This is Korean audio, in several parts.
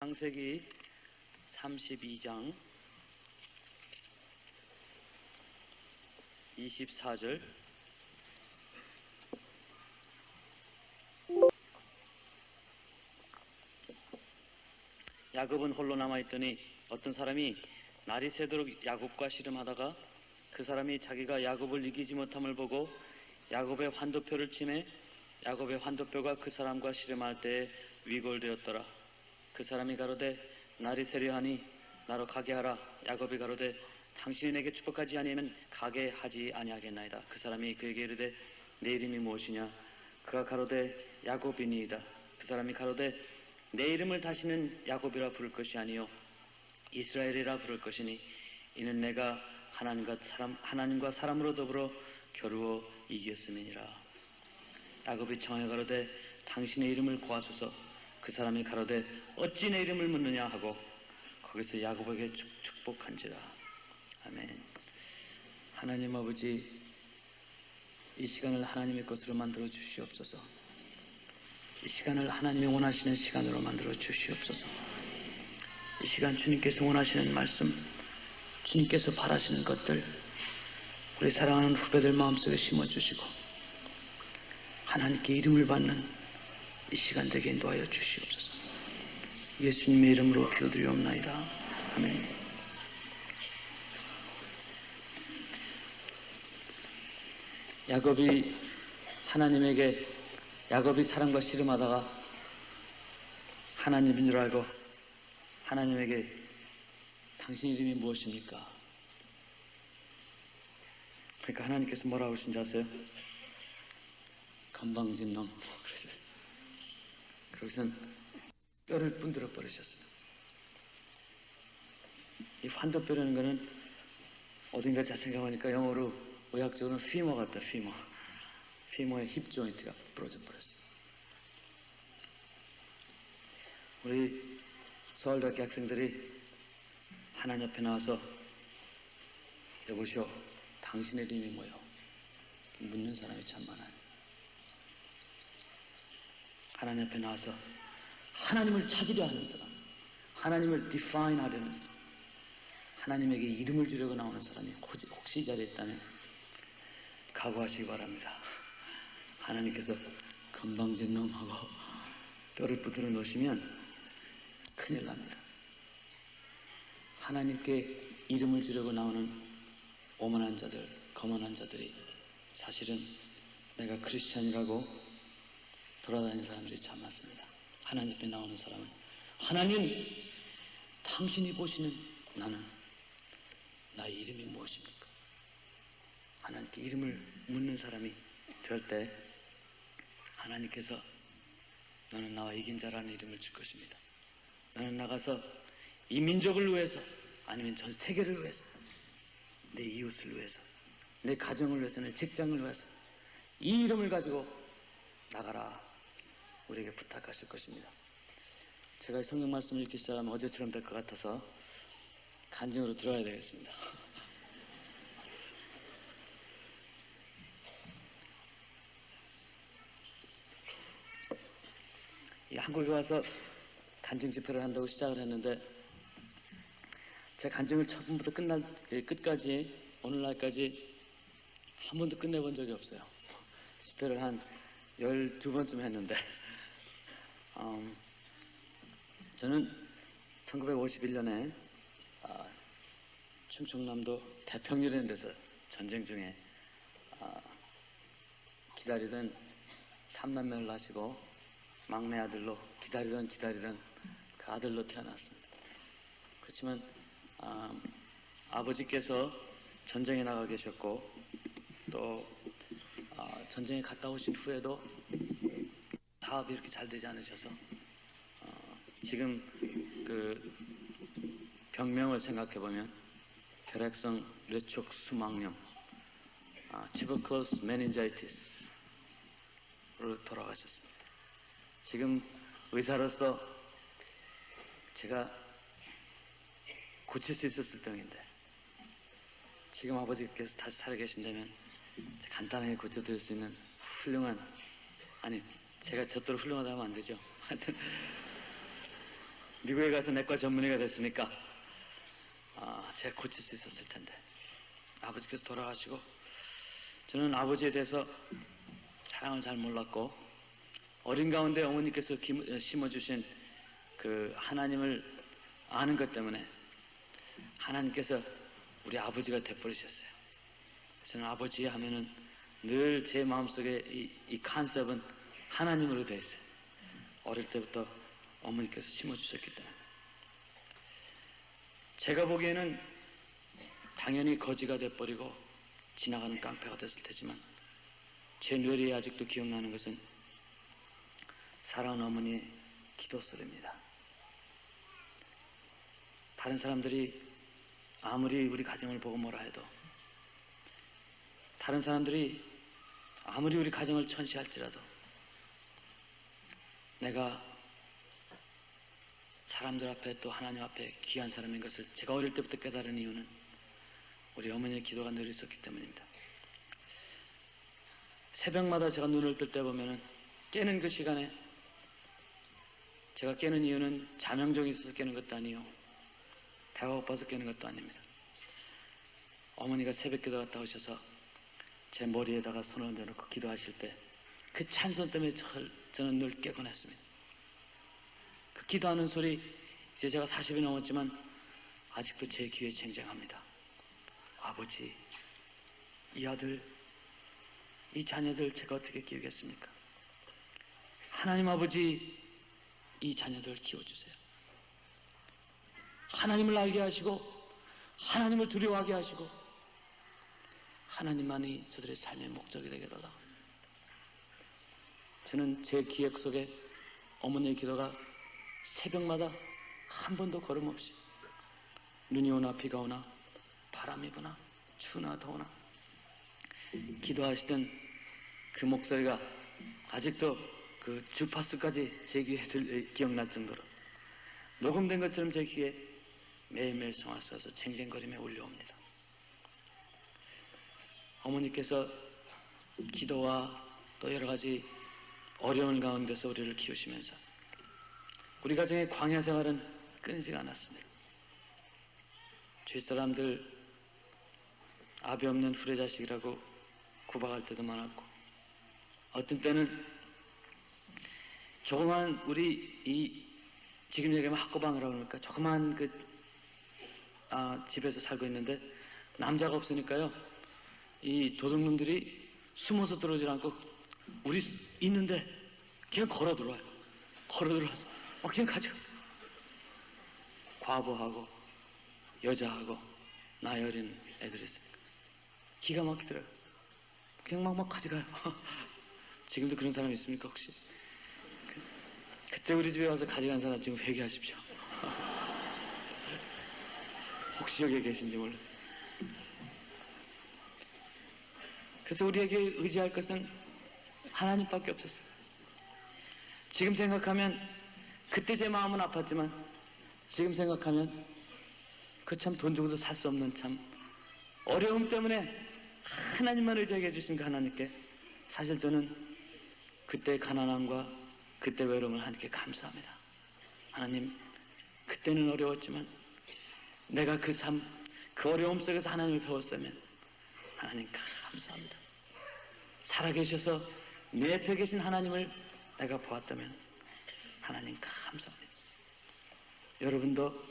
창세기 32장 24절. 야곱은 홀로 남아있더니 어떤 사람이 날이 새도록 야곱과 씨름하다가 그 사람이 자기가 야곱을 이기지 못함을 보고 야곱의 환도표를 치매 야곱의 환도표가 그 사람과 씨름할 때에 위골되었더라. 그 사람이 가로되 날이 새려 하니 나로 가게 하라. 야곱이 가로되 당신이 내게 축복하지 아니하면 가게 하지 아니하겠나이다. 그 사람이 그에게 이르되 내 이름이 무엇이냐? 그가 가로되 야곱이니이다. 그 사람이 가로되 내 이름을 다시는 야곱이라 부를 것이 아니요 이스라엘이라 부를 것이니 이는 내가 하나님과 사람으로 더불어 겨루어 이겼음이니라. 야곱이 청하여 가로되 당신의 이름을 고하소서. 그 사람이 가로되 어찌 내 이름을 묻느냐 하고 거기서 야곱에게 축복한지라. 아멘. 하나님 아버지, 이 시간을 하나님의 것으로 만들어 주시옵소서. 이 시간을 하나님이 원하시는 시간으로 만들어 주시옵소서. 이 시간 주님께서 원하시는 말씀, 주님께서 바라시는 것들 우리 사랑하는 후배들 마음속에 심어주시고 하나님께 이름을 받는 이 시간 되게 인도하여 주시옵소서. 예수님의 이름으로 기도드리옵나이다. 아멘. 야곱이 사람과 씨름하다가 하나님인 줄 알고 하나님에게 당신 이름이 무엇입니까? 그러니까 하나님께서 뭐라고 하신지 아세요? 건방진 놈 그러셨어요. 그러고선 뼈를 분들어 버리셨어요. 이 환도뼈라는 거는 어딘가 잘 생각하니까 영어로 의학적으로는 피머 같다. 피머의 힙 조인트가 부러져 버렸어요. 우리 서울대학교 학생들이 하나님 앞에 나와서 여보시오, 당신의 이름이 뭐요? 묻는 사람이 참 많아요. 하나님 앞에 나와서 하나님을 찾으려 하는 사람, 하나님을 define 하려는 사람, 하나님에게 이름을 주려고 나오는 사람이 혹시 이 자리에 있다면 각오하시기 바랍니다. 하나님께서 건방진 놈하고 뼈를 부드러 놓으시면 큰일 납니다. 하나님께 이름을 주려고 나오는 오만한 자들, 거만한 자들이 사실은 내가 크리스찬이라고 돌아다니는 사람들이 참 많습니다. 하나님 앞에 나오는 사람은 하나님, 당신이 보시는 나는 나의 이름이 무엇입니까? 하나님께 이름을 묻는 사람이 될 때 하나님께서 너는 나와 이긴 자라는 이름을 줄 것입니다. 너는 나가서 이 민족을 위해서 아니면 전 세계를 위해서 내 이웃을 위해서 내 가정을 위해서 내 직장을 위해서 이 이름을 가지고 나가라 우리에게 부탁하실 것입니다. 제가 성경 말씀을 읽기 시작하면 어제처럼 될 것 같아서 간증으로 들어야 되겠습니다. 한국에 와서 간증 집회를 한다고 시작을 했는데 제 간증을 처음부터 끝까지 오늘날까지 한 번도 끝내본 적이 없어요. 집회를 한 12번쯤 했는데 저는 1951년에 충청남도 대평이라는 데서 전쟁 중에 기다리던 3남매를 낳으시고 막내 아들로 기다리던 그 아들로 태어났습니다. 그렇지만 아버지께서 전쟁에 나가 계셨고 또 전쟁에 갔다 오신 후에도 사업이 이렇게 잘 되지 않으셔서 지금 그 병명을 생각해 보면 결핵성 뇌촉 수막염, tuberculosis meningitis로 돌아가셨습니다. 지금 의사로서 제가 고칠 수 있었을 병인데 지금 아버지께서 다시 살아계신다면 간단하게 고쳐드릴 수 있는 훌륭한, 아니 제가 저토록 훌륭하다 하면 안 되죠. 하여튼 미국에 가서 내과 전문의가 됐으니까 제가 고칠 수 있었을 텐데 아버지께서 돌아가시고 저는 아버지에 대해서 사랑을 잘 몰랐고 어린 가운데 어머니께서 심어주신 그 하나님을 아는 것 때문에 하나님께서 우리 아버지가 돼버리셨어요. 저는 아버지 하면은 늘 제 마음속에 이 컨셉은 하나님으로 되어 있어요. 어릴 때부터 어머니께서 심어주셨기 때문에. 제가 보기에는 당연히 거지가 돼버리고 지나가는 깡패가 됐을 테지만 제 뇌리에 아직도 기억나는 것은 사랑하는 어머니의 기도 소리입니다. 다른 사람들이 아무리 우리 가정을 보고 뭐라 해도, 다른 사람들이 아무리 우리 가정을 천시할지라도 내가 사람들 앞에 또 하나님 앞에 귀한 사람인 것을 제가 어릴 때부터 깨달은 이유는 우리 어머니의 기도가 늘 있었기 때문입니다. 새벽마다 제가 눈을 뜰 때 보면은 깨는 그 시간에, 제가 깨는 이유는 자명종이 있어서 깨는 것도 아니요, 배가 고파서 깨는 것도 아닙니다. 어머니가 새벽 기도 갔다 오셔서 제 머리에다가 손을 얹어놓고 기도하실 때 그 찬송 때문에 저는 늘 깨곤 했습니다. 그 기도하는 소리, 이제 제가 40이 넘었지만 아직도 제 귀에 쟁쟁합니다. 아버지, 이 아들, 이 자녀들 제가 어떻게 키우겠습니까? 하나님 아버지, 이 자녀들 키워주세요. 하나님을 알게 하시고 하나님을 두려워하게 하시고 하나님만이 저들의 삶의 목적이 되게 해달라. 저는 제 기억 속에 어머니의 기도가 새벽마다 한 번도 걸음없이 눈이 오나 비가 오나 바람이 부나 추나 더우나 기도하시던 그 목소리가 아직도 그 주파수까지 제 귀에 기억날 정도로 녹음된 것처럼 제 귀에 매일매일 성화 써서 쟁쟁거리며 울려옵니다. 어머니께서 기도와 또 여러 가지 어려운 가운데서 우리를 키우시면서 우리 가정의 광야 생활은 끊이지가 않았습니다. 주위 사람들 아비 없는 후레자식이라고 구박할 때도 많았고, 어떤 때는 조그만 우리 지금 얘기하면 학고방이라고 그러니까 조그만 집에서 살고 있는데 남자가 없으니까요, 이 도둑놈들이 숨어서 들어오질 않고 우리 있는데 그냥 걸어 들어와요. 걸어 들어와서 그냥 가져. 과부하고 여자하고 나이 어린 애들이 있으니까 기가 막히더라고요. 그냥 막 가져가요. 지금도 그런 사람 있습니까 혹시? 그때 우리 집에 와서 가져간 사람 지금 회개하십시오. 혹시 여기에 계신지 몰라서. 그래서 우리에게 의지할 것은 하나님밖에 없었어요. 지금 생각하면 그때 제 마음은 아팠지만 지금 생각하면 그 참 돈 주고도 살 수 없는 참 어려움 때문에 하나님만 의지하게 해주신 그 하나님께 사실 저는 그때 가난함과 그때 외로움을 하나님께 감사합니다. 하나님, 그때는 어려웠지만 내가 그 어려움 속에서 하나님을 배웠으면 하나님 감사합니다. 살아계셔서 내 옆에 계신 하나님을 내가 보았다면 하나님 감사합니다. 여러분도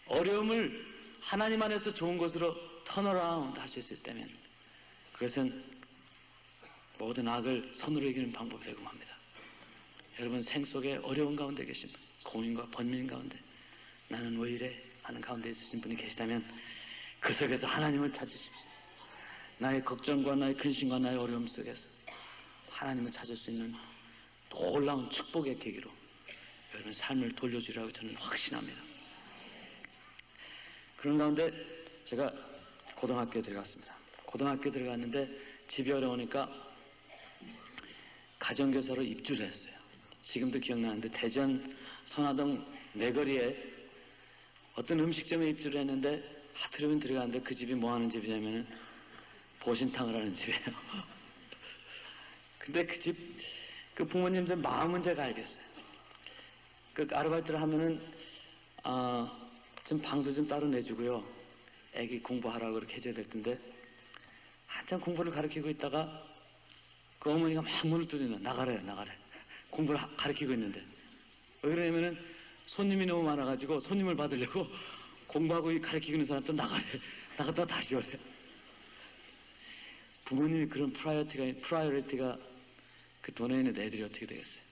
어려움을 하나님 안에서 좋은 것으로 턴어라운드 하실 수 있다면 그것은 모든 악을 선으로 이기는 방법이 되고 합니다. 여러분 생 속에 어려운 가운데 계신 분, 고민과 번민 가운데 나는 왜 이래 하는 가운데 있으신 분이 계시다면 그 속에서 하나님을 찾으십시오. 나의 걱정과 나의 근심과 나의 어려움 속에서 하나님을 찾을 수 있는 놀라운 축복의 계기로 여러분 삶을 돌려주리라고 저는 확신합니다. 그런 가운데 제가 고등학교에 들어갔습니다. 고등학교에 들어갔는데 집이 어려우니까 가정교사로 입주를 했어요. 지금도 기억나는데 대전 선화동 내거리에 어떤 음식점에 입주를 했는데 하필이면 들어갔는데 그 집이 뭐 하는 집이냐면은 보신탕을 하는 집이에요. 근데 그 부모님들 마음은 제가 알겠어요. 그 아르바이트를 하면은 좀 방도 좀 따로 내주고요. 애기 공부하라고 그렇게 해줘야 될 텐데 한참 공부를 가르치고 있다가 그 어머니가 막 문을 두드려 나가래. 공부를 가르치고 있는데 왜 그러냐면은 손님이 너무 많아가지고 손님을 받으려고 공부하고 가르치고 있는 사람 또 나가래. 나갔다가 다시 오래. 부모님이 그런 프라이어리티가 그 돈에 있는 애들이 어떻게 되겠어요?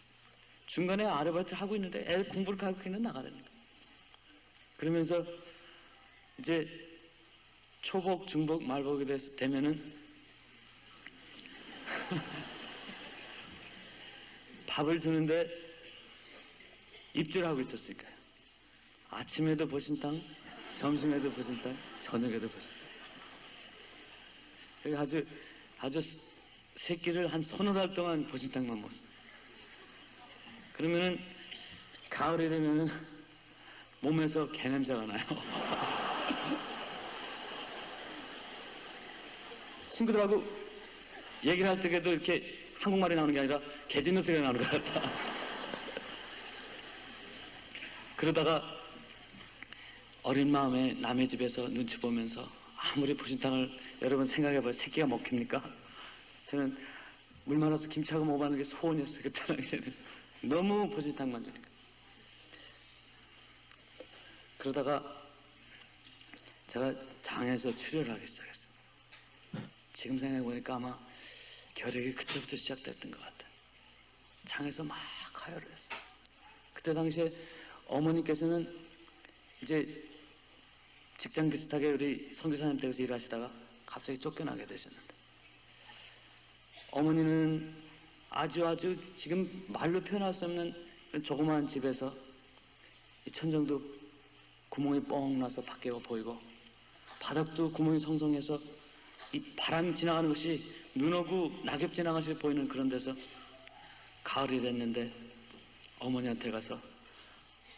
중간에 아르바이트 하고 있는데 애 공부를 가르치고 있는 나가랍니다. 그러면서 이제 초복, 중복, 말복이 되면은 밥을 주는데 입줄하고 있었으니까요. 아침에도 보신탕, 점심에도 보신탕, 저녁에도 보신탕. 아주 새끼를 한 서너 달 동안 보신탕만 먹습니다. 그러면은 가을이 되면은 몸에서 개냄새가 나요. 친구들하고 얘기를 할 때에도 이렇게 한국말이 나오는 게 아니라 개 짖는 소리가 나오는 것 같다. 그러다가 어린 마음에 남의 집에서 눈치 보면서 아무리 보신탕을 여러분 생각해봐요. 새끼가 먹힙니까? 저는 물 말아서 김치하고 먹어보는 게 소원이었어요. 그때 당시에는. 너무 보신탕만 주니까. 그러다가 제가 장에서 출혈을 하기 시작했어요. 지금 생각해보니까 아마 결핵이 그때부터 시작됐던 것 같아요. 장에서 막 하혈을 했어요. 그때 당시에 어머니께서는 이제 직장 비슷하게 우리 선교사님 댁에서 일하시다가 갑자기 쫓겨나게 되셨는데 어머니는 아주 지금 말로 표현할 수 없는 조그마한 집에서 이 천정도 구멍이 뻥 나서 밖에가 보이고 바닥도 구멍이 성성해서 이 바람 지나가는 것이 눈 오고 낙엽 지나가시 보이는 그런 데서 가을이 됐는데 어머니한테 가서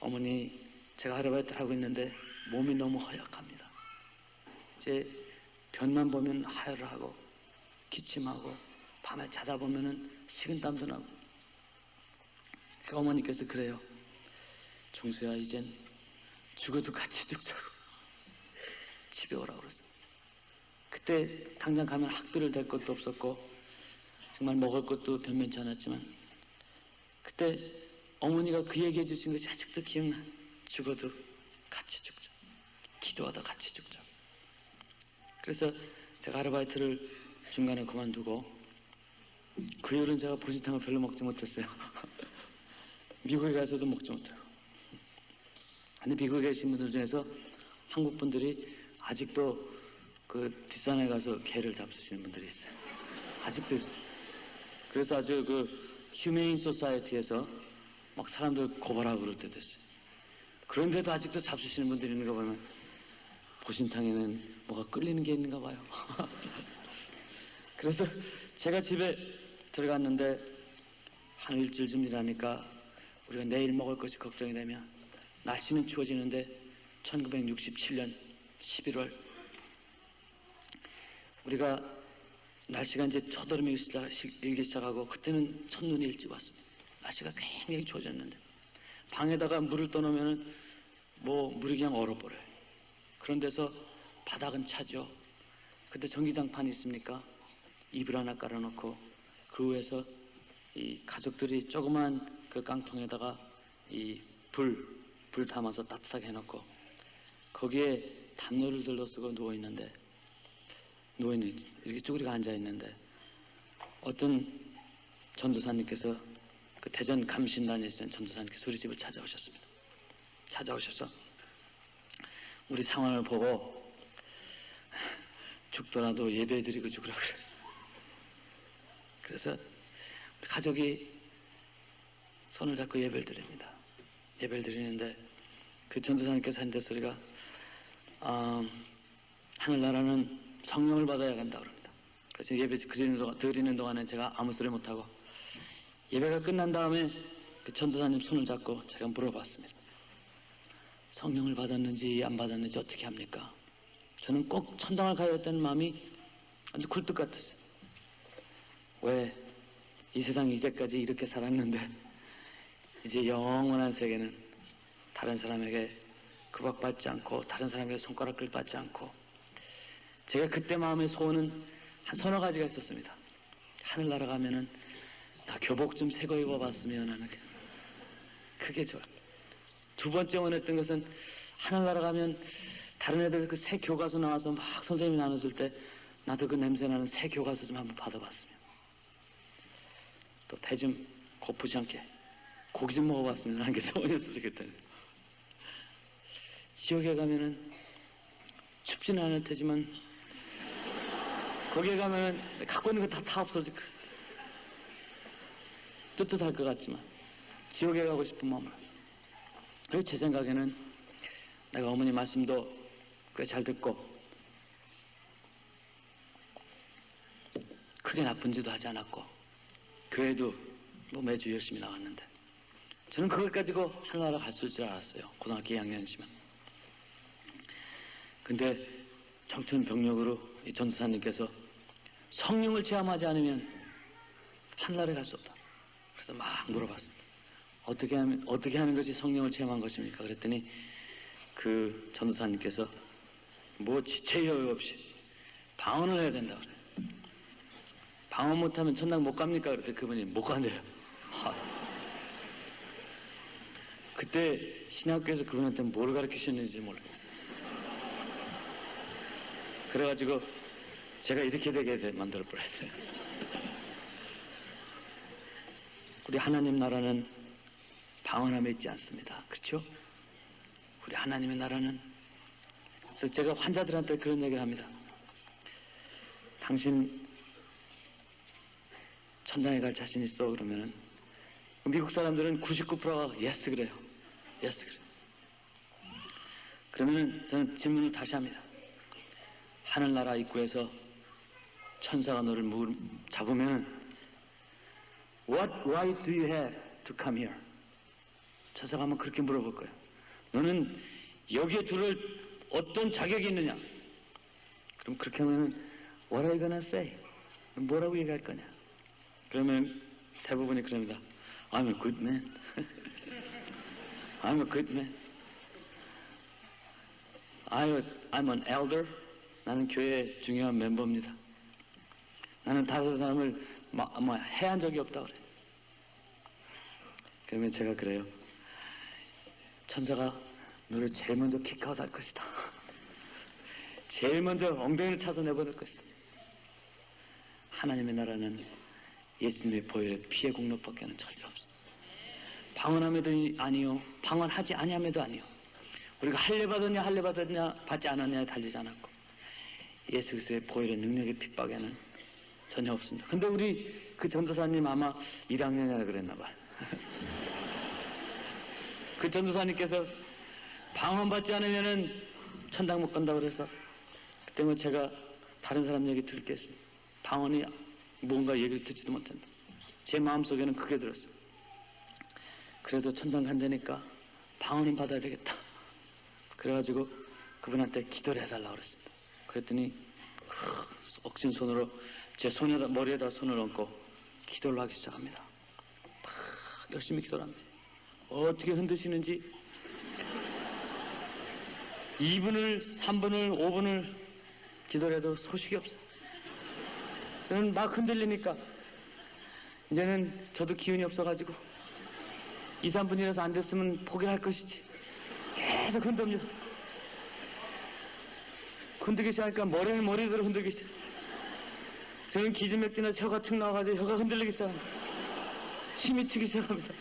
어머니 제가 아르바이트를 하고 있는데 몸이 너무 허약합니다. 이제 변만 보면 하혈을 하고 기침하고 밤에 자다 보면은 식은땀도 나고 그 어머니께서 그래요. 종수야 이젠 죽어도 같이 죽자고 집에 오라고 그랬어요. 그때 당장 가면 학비를 댈 것도 없었고 정말 먹을 것도 변변치 않았지만 그때 어머니가 그 얘기해 주신 것이 아직도 기억나. 죽어도 같이 죽자. 기도하다 같이 죽자. 그래서 제가 아르바이트를 중간에 그만두고 그 이후로는 제가 보신탕을 별로 먹지 못했어요. 미국에 가서도 먹지 못하고. 근데 미국에 계신 분들 중에서 한국 분들이 아직도 그 뒷산에 가서 개를 잡수시는 분들이 있어요. 아직도 있어요. 그래서 아주 그 휴메인 소사이어티에서 막 사람들 고발하고 그럴 때도 있어요. 그런데도 아직도 잡수시는 분들이 있는 거 보면 보신탕에는 뭐가 끌리는 게 있는가 봐요. 그래서 제가 집에 들어갔는데 한 일주일쯤 지나니까 우리가 내일 먹을 것이 걱정이 되면 날씨는 추워지는데 1967년 11월 우리가 날씨가 이제 첫여름이 일기 시작하고 그때는 첫눈이 일찍 왔습니다. 날씨가 굉장히 추워졌는데 방에다가 물을 떠놓으면 뭐 물이 그냥 얼어버려요. 그런 데서 바닥은 차죠. 근데 전기장판이 있습니까? 이불 하나 깔아놓고 그 위에서 이 가족들이 조그만 그 깡통에다가 이 불 담아서 따뜻하게 해놓고 거기에 담요를 들러쓰고 누워있는데 이렇게 쭈그리가 앉아있는데 어떤 전도사님께서 그 대전 감신단에 있는 전도사님께서 우리 집을 찾아오셨습니다. 찾아오셔서 우리 상황을 보고 죽더라도 예배드리고 죽으라고 그래요. 그래서 가족이 손을 잡고 예배를 드립니다. 예배를 드리는데 그 전도사님께서 한 대소리가 하늘나라는 성령을 받아야 간다고 합니다. 그래서 예배 드리는 동안에 제가 아무 소리 못하고 예배가 끝난 다음에 그 전도사님 손을 잡고 제가 물어봤습니다. 성령을 받았는지 안 받았는지 어떻게 합니까? 저는 꼭 천당을 가야겠다는 마음이 아주 굴뚝 같았어요. 왜 이 세상 이제까지 이렇게 살았는데 이제 영원한 세계는 다른 사람에게 구박받지 않고 다른 사람에게 손가락을 받지 않고, 제가 그때 마음의 소원은 한 서너 가지가 있었습니다. 하늘나라 가면은 나 교복 좀 새 거 입어봤으면 하는 게 그게 좋아. 두 번째 원했던 것은 하늘나라 가면 다른 애들 그 새 교과서 나와서 막 선생님이 나눠줄 때 나도 그 냄새나는 새 교과서 좀 한번 받아봤으면, 또 배 좀 고프지 않게 고기 좀 먹어봤으면 하는 게 소원이었을 좋겠다. 지옥에 가면은 춥지는 않을 테지만 거기에 가면은 갖고 있는 거 다 없어질 거, 뜨뜻할 것 같지만 지옥에 가고 싶은 마음으로. 그래서 제 생각에는 내가 어머니 말씀도 꽤 잘 듣고 크게 나쁜 짓도 하지 않았고 교회도 뭐 매주 열심히 나왔는데, 저는 그걸 가지고 하늘나라 갈 수 있을 줄 알았어요. 고등학교 2학년이지만. 근데 청춘병력으로 이 전도사님께서 성령을 체험하지 않으면 하늘나라에 갈 수 없다. 그래서 막 물어봤습니다. 어떻게 하는 것이 성령을 체험한 것입니까? 그랬더니 그 전도사님께서 뭐 지체 여유 없이 방언을 해야 된다 그래요. 방언 못하면 천당 못 갑니까? 그랬더니 그분이 못 간대요. 그때 신학교에서 그분한테 뭘 가르치셨는지 모르겠어요. 그래가지고 제가 이렇게 되게 만들어 버렸어요. 우리 하나님 나라는 방언함에 있지 않습니다. 그렇죠? 우리 하나님의 나라는, 그래서 제가 환자들한테 그런 얘기를 합니다. 당신 천당에 갈 자신 있어? 그러면은 미국 사람들은 99%가 예스 그래요. 예스 그래요. 그러면은 저는 질문을 다시 합니다. 하늘나라 입구에서 천사가 너를 잡으면 Why do you have to come here? 천사가 한번 그렇게 물어볼 거예요. 너는 여기에 들을 어떤 자격이 있느냐? 그럼 그렇게 하면 What are you gonna say? 뭐라고 얘기할 거냐? 그러면 대부분이 그럽니다. I'm a good man. I'm a good man. I'm an elder. 나는 교회의 중요한 멤버입니다. 나는 다른 사람을 해한 적이 없다 그래. 그러면 제가 그래요. 천사가 너를 제일 먼저 킥아웃 할 것이다. 제일 먼저 엉덩이를 차서 내보낼 것이다. 하나님의 나라는 예수님의 보혈의 피의 공로밖에는 절대 없습니다. 방언함에도 아니요, 방언하지 아니함에도 아니요. 우리가 할례 받았냐 받지 않았냐에 달리지 않았고 예수 그리스도의 보혈의 능력의 핍박에는 전혀 없습니다. 근데 우리 그 전도사님 아마 1학년이라 그랬나 봐요. 그 전도사님께서 방언 받지 않으면은 천당 못 간다고 그래서 그때 뭐 제가 다른 사람 얘기 들을 게 있습니다. 방언이 뭔가 얘기를 듣지도 못한다. 제 마음속에는 그게 들었어요. 그래도 천당 간다니까 방언은 받아야 되겠다. 그래가지고 그분한테 기도를 해달라고 그랬습니다. 그랬더니 억진 손으로 제 머리에다 손을 얹고 기도를 하기 시작합니다. 열심히 기도를 합니다. 어떻게 흔드시는지 2분을 3분을 5분을 기도를 해도 소식이 없어요. 저는 막 흔들리니까 이제는 저도 기운이 없어가지고 2, 3분이라서 안 됐으면 포기할 것이지 계속 흔듭니다. 흔들기 시작하니까 머리대로 흔들기 시작. 저는 기지맥지나 혀가 축 나와가지고 혀가 흔들리기 시작합니다. 침이 튀기 시작합니다.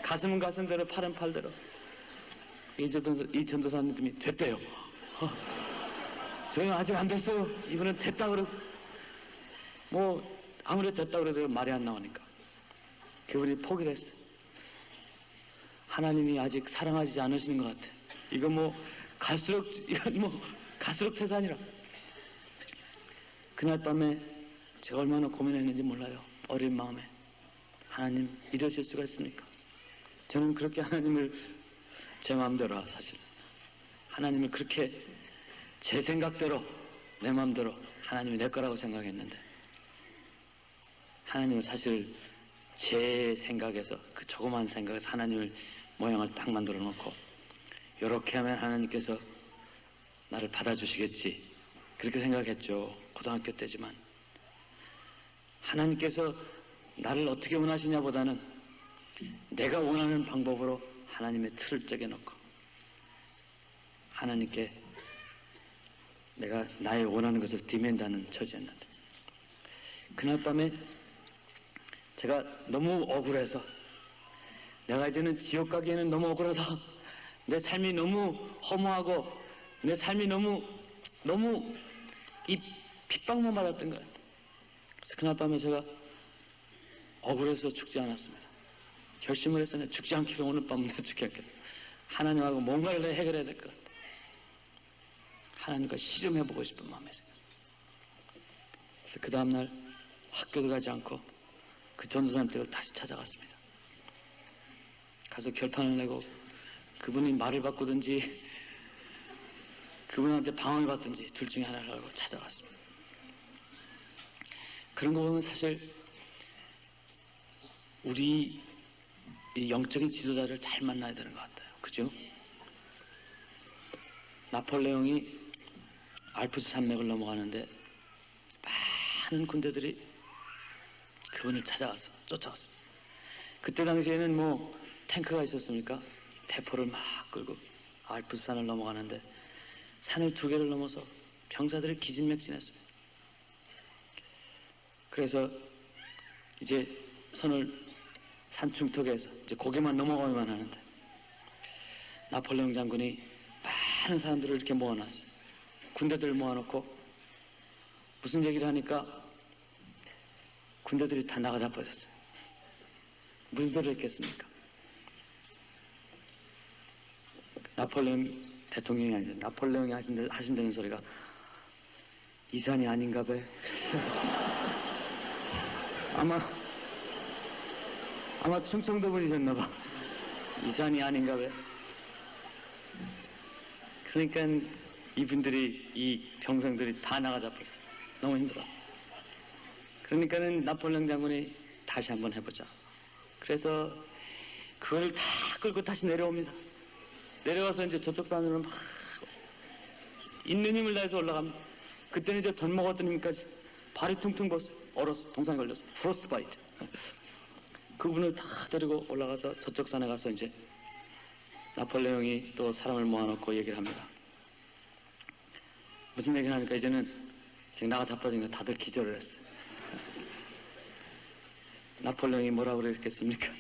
가슴은 가슴대로 팔은 팔대로. 이 전도사님이 됐대요. 저희는 아직 안 됐어요. 이분은 됐다 그러고 뭐 아무래도 됐다 그래도 말이 안 나오니까 그분이 포기를 했어요. 하나님이 아직 사랑하지 않으시는 것 같아. 이건 뭐 갈수록 태산이라. 그날 밤에 제가 얼마나 고민했는지 몰라요. 어린 마음에. 하나님 이러실 수가 있습니까? 저는 그렇게 하나님을 제 마음대로 사실 하나님을 그렇게 제 생각대로 내 마음대로 하나님이 내 거라고 생각했는데 하나님은 사실 제 생각에서, 그 조그만 생각에서 하나님을 모양을 딱 만들어 놓고 이렇게 하면 하나님께서 나를 받아주시겠지, 그렇게 생각했죠. 고등학교 때지만 하나님께서 나를 어떻게 원하시냐 보다는 내가 원하는 방법으로 하나님의 틀을 쪼개놓고 하나님께 내가 나의 원하는 것을 디맨드하는 처지였는데, 그날 밤에 제가 너무 억울해서 내가 이제는 지옥 가기에는 너무 억울하다, 내 삶이 너무 허무하고 내 삶이 너무 이 핍박만 받았던 거예요. 그래서 그날 밤에 제가 억울해서 죽지 않았습니다. 결심을 했어요. 죽지 않기로 오늘 밤은 내가 죽지 않겠다. 하나님하고 뭔가를 해결해야 될 것 같다. 하나님과 씨름해보고 싶은 마음에서. 그래서 그 다음날 학교도 가지 않고 그 전도사님 댁을 다시 찾아갔습니다. 가서 결판을 내고 그분이 말을 바꾸든지 그분한테 방을 받든지 둘 중에 하나를 하고 찾아갔습니다. 그런 거 보면 사실 우리 이 영적인 지도자를 잘 만나야 되는 것 같아요. 그죠? 나폴레옹이 알프스 산맥을 넘어가는데 많은 군대들이 그분을 쫓아왔어. 그때 당시에는 뭐 탱크가 있었습니까? 대포를 막 끌고 알프스 산을 넘어가는데 산을 2개를 넘어서 병사들이 기진맥진했습니다. 그래서 이제 손을 산 중턱에서 이제 고개만 넘어가기만 하는데 나폴레옹 장군이 많은 사람들을 이렇게 모아놨어요. 군대들을 모아놓고 무슨 얘기를 하니까 군대들이 다 나가 자빠졌어요. 무슨 소리를 했겠습니까? 나폴레옹 대통령이 아니죠. 나폴레옹이 하신다는 소리가 이 산이 아닌가 봐요. 아마 충청도 분이셨나 봐. 이 산이 아닌가 봐요. 그러니까 이분들이, 이 병성들이 다 나가 잡혀서 너무 힘들어. 그러니까는 나폴레옹 장군이 다시 한번 해보자. 그래서 그걸 다 끌고 다시 내려옵니다. 내려와서 이제 저쪽 산으로 막 있는 힘을 다해서 올라갑니다. 그때는 이제 전 먹었던 힘까지 발이 퉁퉁 벗어 얼었어. 동상 걸렸어. 프로스트바이트. 그분을 다 데리고 올라가서 저쪽 산에 가서 이제 나폴레옹이 또 사람을 모아놓고 얘기를 합니다. 무슨 얘기를 하니까 이제는 그냥 나가 자빠지니까 다들 기절을 했어요. 나폴레옹이 뭐라고 그랬겠습니까?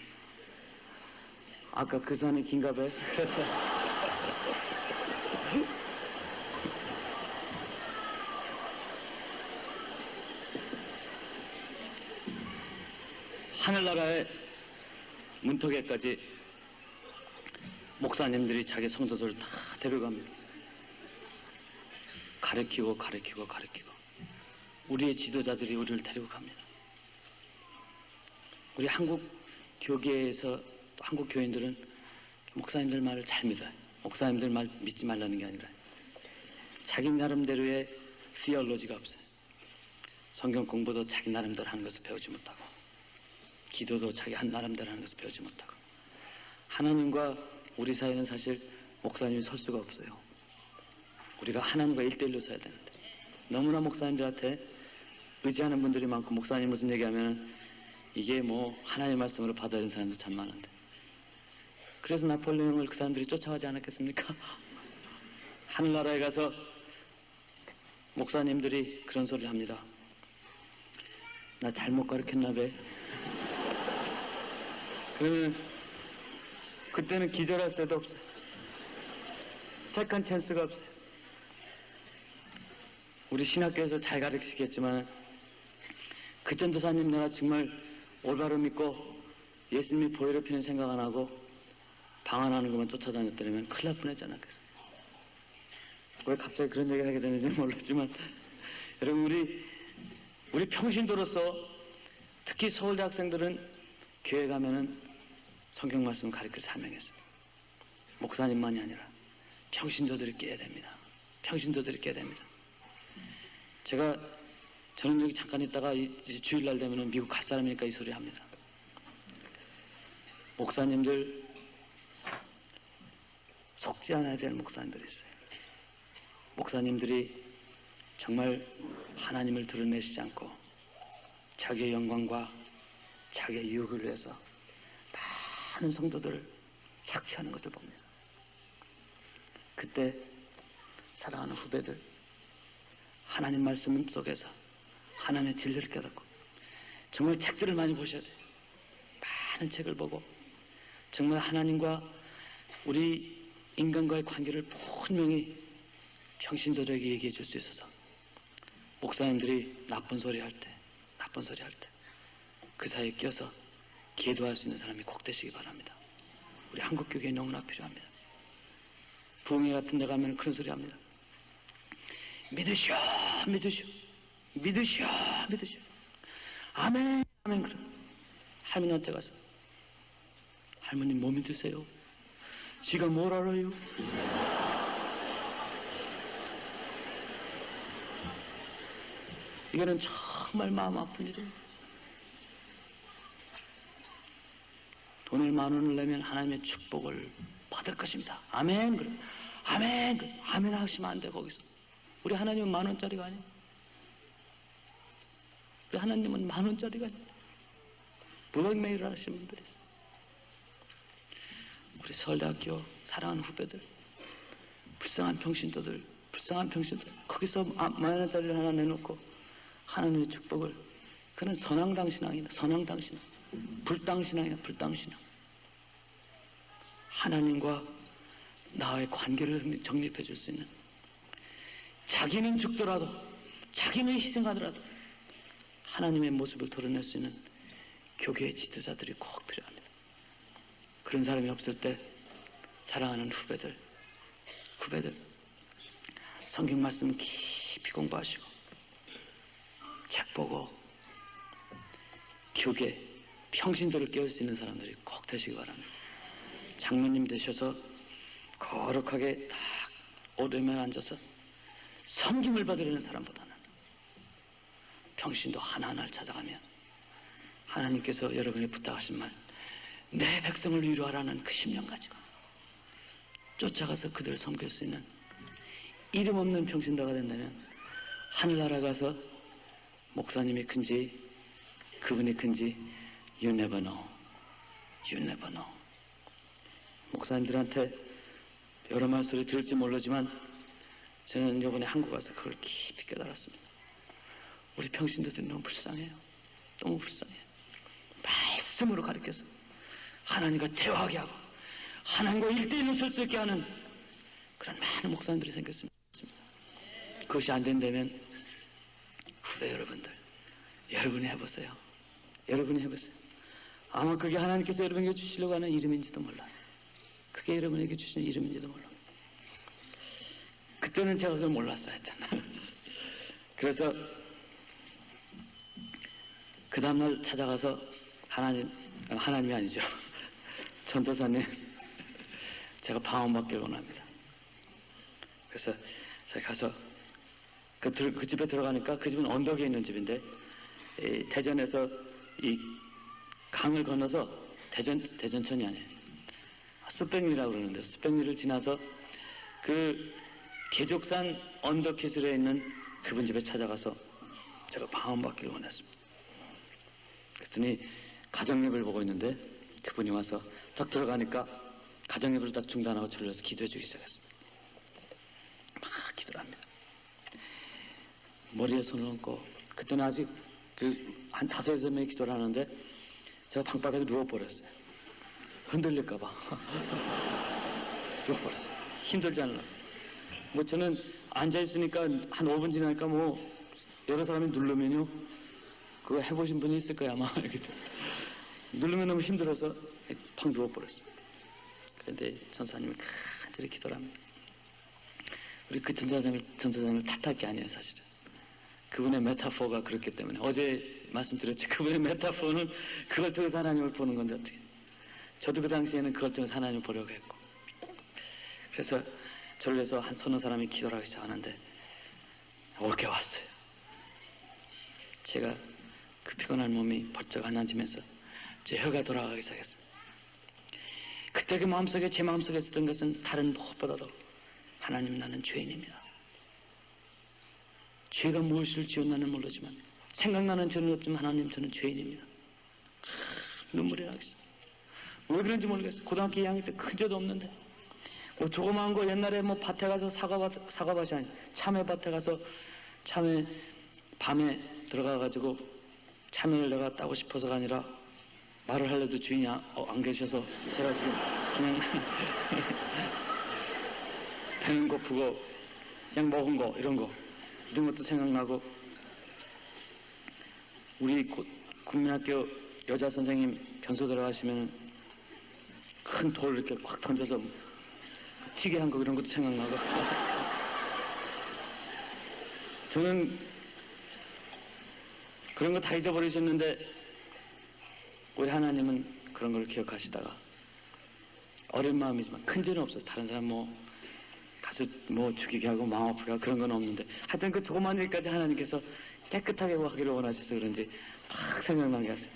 아까 그 산이 긴가 봐요. 그래서 하늘나라의 문턱에까지 목사님들이 자기 성도들을 다 데려갑니다. 가르치고 우리의 지도자들이 우리를 데리고 갑니다. 우리 한국 교계에서 또 한국 교인들은 목사님들 말을 잘 믿어요. 목사님들 말 믿지 말라는 게 아니라 자기 나름대로의 theology가 없어요. 성경 공부도 자기 나름대로 하는 것을 배우지 못하고 기도도 자기 한 나름대로 하는 것을 배우지 못하고 하나님과 우리 사이는 사실 목사님이 설 수가 없어요. 우리가 하나님과 1대1로 서야 되는데 너무나 목사님들한테 의지하는 분들이 많고 목사님 무슨 얘기하면 이게 뭐 하나님의 말씀으로 받아들이는 사람도 참 많은데 그래서 나폴레옹을 그 사람들이 쫓아가지 않았겠습니까? 하늘나라에 가서 목사님들이 그런 소리를 합니다. 나 잘못 가르쳤나 봐. 그러면 그때는 기절할 새도 없어요. 세컨 찬스가 없어요. 우리 신학교에서 잘 가르치겠지만 그 전도사님 내가 정말 올바로 믿고 예수님이 보혈을 피는 생각 안 하고 방언하는 것만 쫓아다녔더라면 큰일 날 뻔했잖아. 왜 갑자기 그런 얘기를 하게 되는지 모르지만 여러분 우리 평신도로서 특히 서울대 학생들은 교회 가면은 성경 말씀을 가르칠 사명했습니다. 목사님만이 아니라 평신도들이 깨야 됩니다. 평신도들이 깨야 됩니다. 저는 여기 잠깐 있다가 이제 주일날 되면은 미국 갈 사람이니까 이 소리 합니다. 목사님들 속지 않아야 될 목사님들이 있어요. 목사님들이 정말 하나님을 드러내시지 않고 자기의 영광과 자기의 유익을 위해서 많은 성도들을 착취하는 것을 봅니다. 그때 사랑하는 후배들, 하나님 말씀 속에서 하나님의 진리를 깨닫고 정말 책들을 많이 보셔야 돼요. 많은 책을 보고 정말 하나님과 우리 인간과의 관계를 분명히 평신도들에게 얘기해 줄 수 있어서 목사님들이 나쁜 소리 할 때 그 사이에 껴서 기도할 수 있는 사람이 꼭 되시기 바랍니다. 우리 한국교회에 너무나 필요합니다. 부흥회 같은 데 가면 그런 소리 합니다. 믿으시오, 믿으시오, 믿으시오, 믿으시오. 아멘, 아멘. 그럼 할머니한테 가서 할머니 뭐 믿으세요? 지가 뭘 알아요? 이거는 정말 마음 아픈 일이에요. 돈을 10,000원을 내면 하나님의 축복을 받을 것입니다. 아멘. 그래. 아멘. 그래. 아멘 하시면 안 돼. 거기서 우리 하나님은 10,000원짜리가 아니에요. 우리 하나님은 10,000원짜리가 아니에요. 블랙메일을 하시는 분들이 있어요. 우리 서울대학교 사랑하는 후배들, 불쌍한 평신도들 거기서 10,000원짜리를 하나 내놓고 하나님의 축복을, 그는 선앙당신앙이다. 선앙당신앙, 불당신앙이다. 불당신앙. 하나님과 나의 관계를 정립해 줄 수 있는, 자기는 죽더라도 자기는 희생하더라도 하나님의 모습을 드러낼 수 있는 교계의 지도자들이 꼭 필요합니다. 그런 사람이 없을 때 사랑하는 후배들 성경 말씀 깊이 공부하시고 책 보고 교계 평신도를 깨울 수 있는 사람들이 꼭 되시기 바랍니다. 장로님 되셔서 거룩하게 딱 오름에 앉아서 섬김을 받으려는 사람보다는 평신도 하나하나를 찾아가며 하나님께서 여러분이 부탁하신 말, 내 백성을 위로하라는 그 심령 가지고 쫓아가서 그들을 섬길 수 있는 이름 없는 평신도가 된다면 하늘나라 가서 목사님이 큰지 그분이 큰지 You never know. You never know. 목사님들한테 여러 말 소리 들을지 모르지만 저는 이번에 한국 와서 그걸 깊이 깨달았습니다. 우리 평신도들이 너무 불쌍해요. 너무 불쌍해요. 말씀으로 가르쳐서 하나님과 대화하게 하고 하나님과 1대1로 설 수 있게 하는 그런 많은 목사님들이 생겼습니다. 그것이 안 된다면 후배 여러분이 해보세요. 여러분이 해보세요. 아마 그게 하나님께서 여러분에게 주시려고 하는 이름인지도 몰라요. 그게 여러분에게 주시는 이름인지도 몰라요. 그때는 제가 그걸 몰랐어요. 그래서 그 다음날 찾아가서 하나님이 아니죠. 전도사님, 제가 방언받기를 원합니다. 그래서 제가 가서 그 집에 들어가니까 그 집은 언덕에 있는 집인데 대전에서 이 강을 건너서 대전천이 아니에요. 숯백리라고 그러는데 숯백리를 지나서 그 계족산 언덕 기술에 있는 그분 집에 찾아가서 제가 방언받기를 원했습니다. 그랬더니 가정예배를 보고 있는데 그분이 와서 딱 들어가니까 가정예배를 딱 중단하고 저를 위해서 기도해 주기 시작했습니다. 막 기도를 합니다. 머리에 손을 얹고, 그때는 아직 한 5-6명이 기도를 하는데 제가 방바닥에 누워버렸어요. 흔들릴까봐. 누워버렸어요. 힘들지 않나. 뭐 저는 앉아있으니까 한 5분 지나니까 뭐 여러 사람이 누르면요, 그거 해보신 분이 있을 거야 아마. 누르면 너무 힘들어서 팍 누워버렸어요. 그런데 전사님이 간절히 기도를 합니다. 우리 그 전사님을 탓할 게 아니에요 사실은. 그분의 메타포가 그렇기 때문에, 어제 말씀드렸죠. 그분의 메타포는 그걸 통해서 하나님을 보는 건데 어떻게. 저도 그 당시에는 그걸 통해서 하나님을 보려고 했고, 그래서 저를 위해서 한 서너 사람이 기도를 하기 시작하는데 올게 왔어요. 제가 그 피곤한 몸이 벌쩍 앉아지면서 제 혀가 돌아가기 시작했습니다. 그때 그 마음속에 제 마음속에 있었던 것은 다른 무엇보다도 하나님 나는 죄인입니다. 죄가 무엇을 지었나는 모르지만 생각나는 죄는 없지만 하나님 저는 죄인입니다. 눈물이 나겠어요. 왜 그런지 모르겠어요. 고등학교 2학년 때 큰 죄도 없는데 뭐 조그마한 거 옛날에 뭐 밭에 가서 사과밭이 아니 참외밭에 가서 참외 밤에 들어가가지고 참외를 내가 따고 싶어서가 아니라 말을 하려도 주인이 안 계셔서 제가 지금 그냥 배는 고프고 그냥 먹은 거 이런 것도 생각나고 우리 국민학교 여자 선생님 변소 들어가시면 큰 돌 이렇게 꽉 던져서 튀게 한 거 이런 것도 생각나고 저는 그런 거 다 잊어버리셨는데 우리 하나님은 그런 걸 기억하시다가 어린 마음이지만 큰 죄는 없어서 다른 사람 가서 죽이게 하고 마음 아프게 하고 그런 건 없는데 하여튼 그 조그만 일까지 하나님께서 깨끗하게 하기를 원하셔서 그런지 막 생각나게 하세요.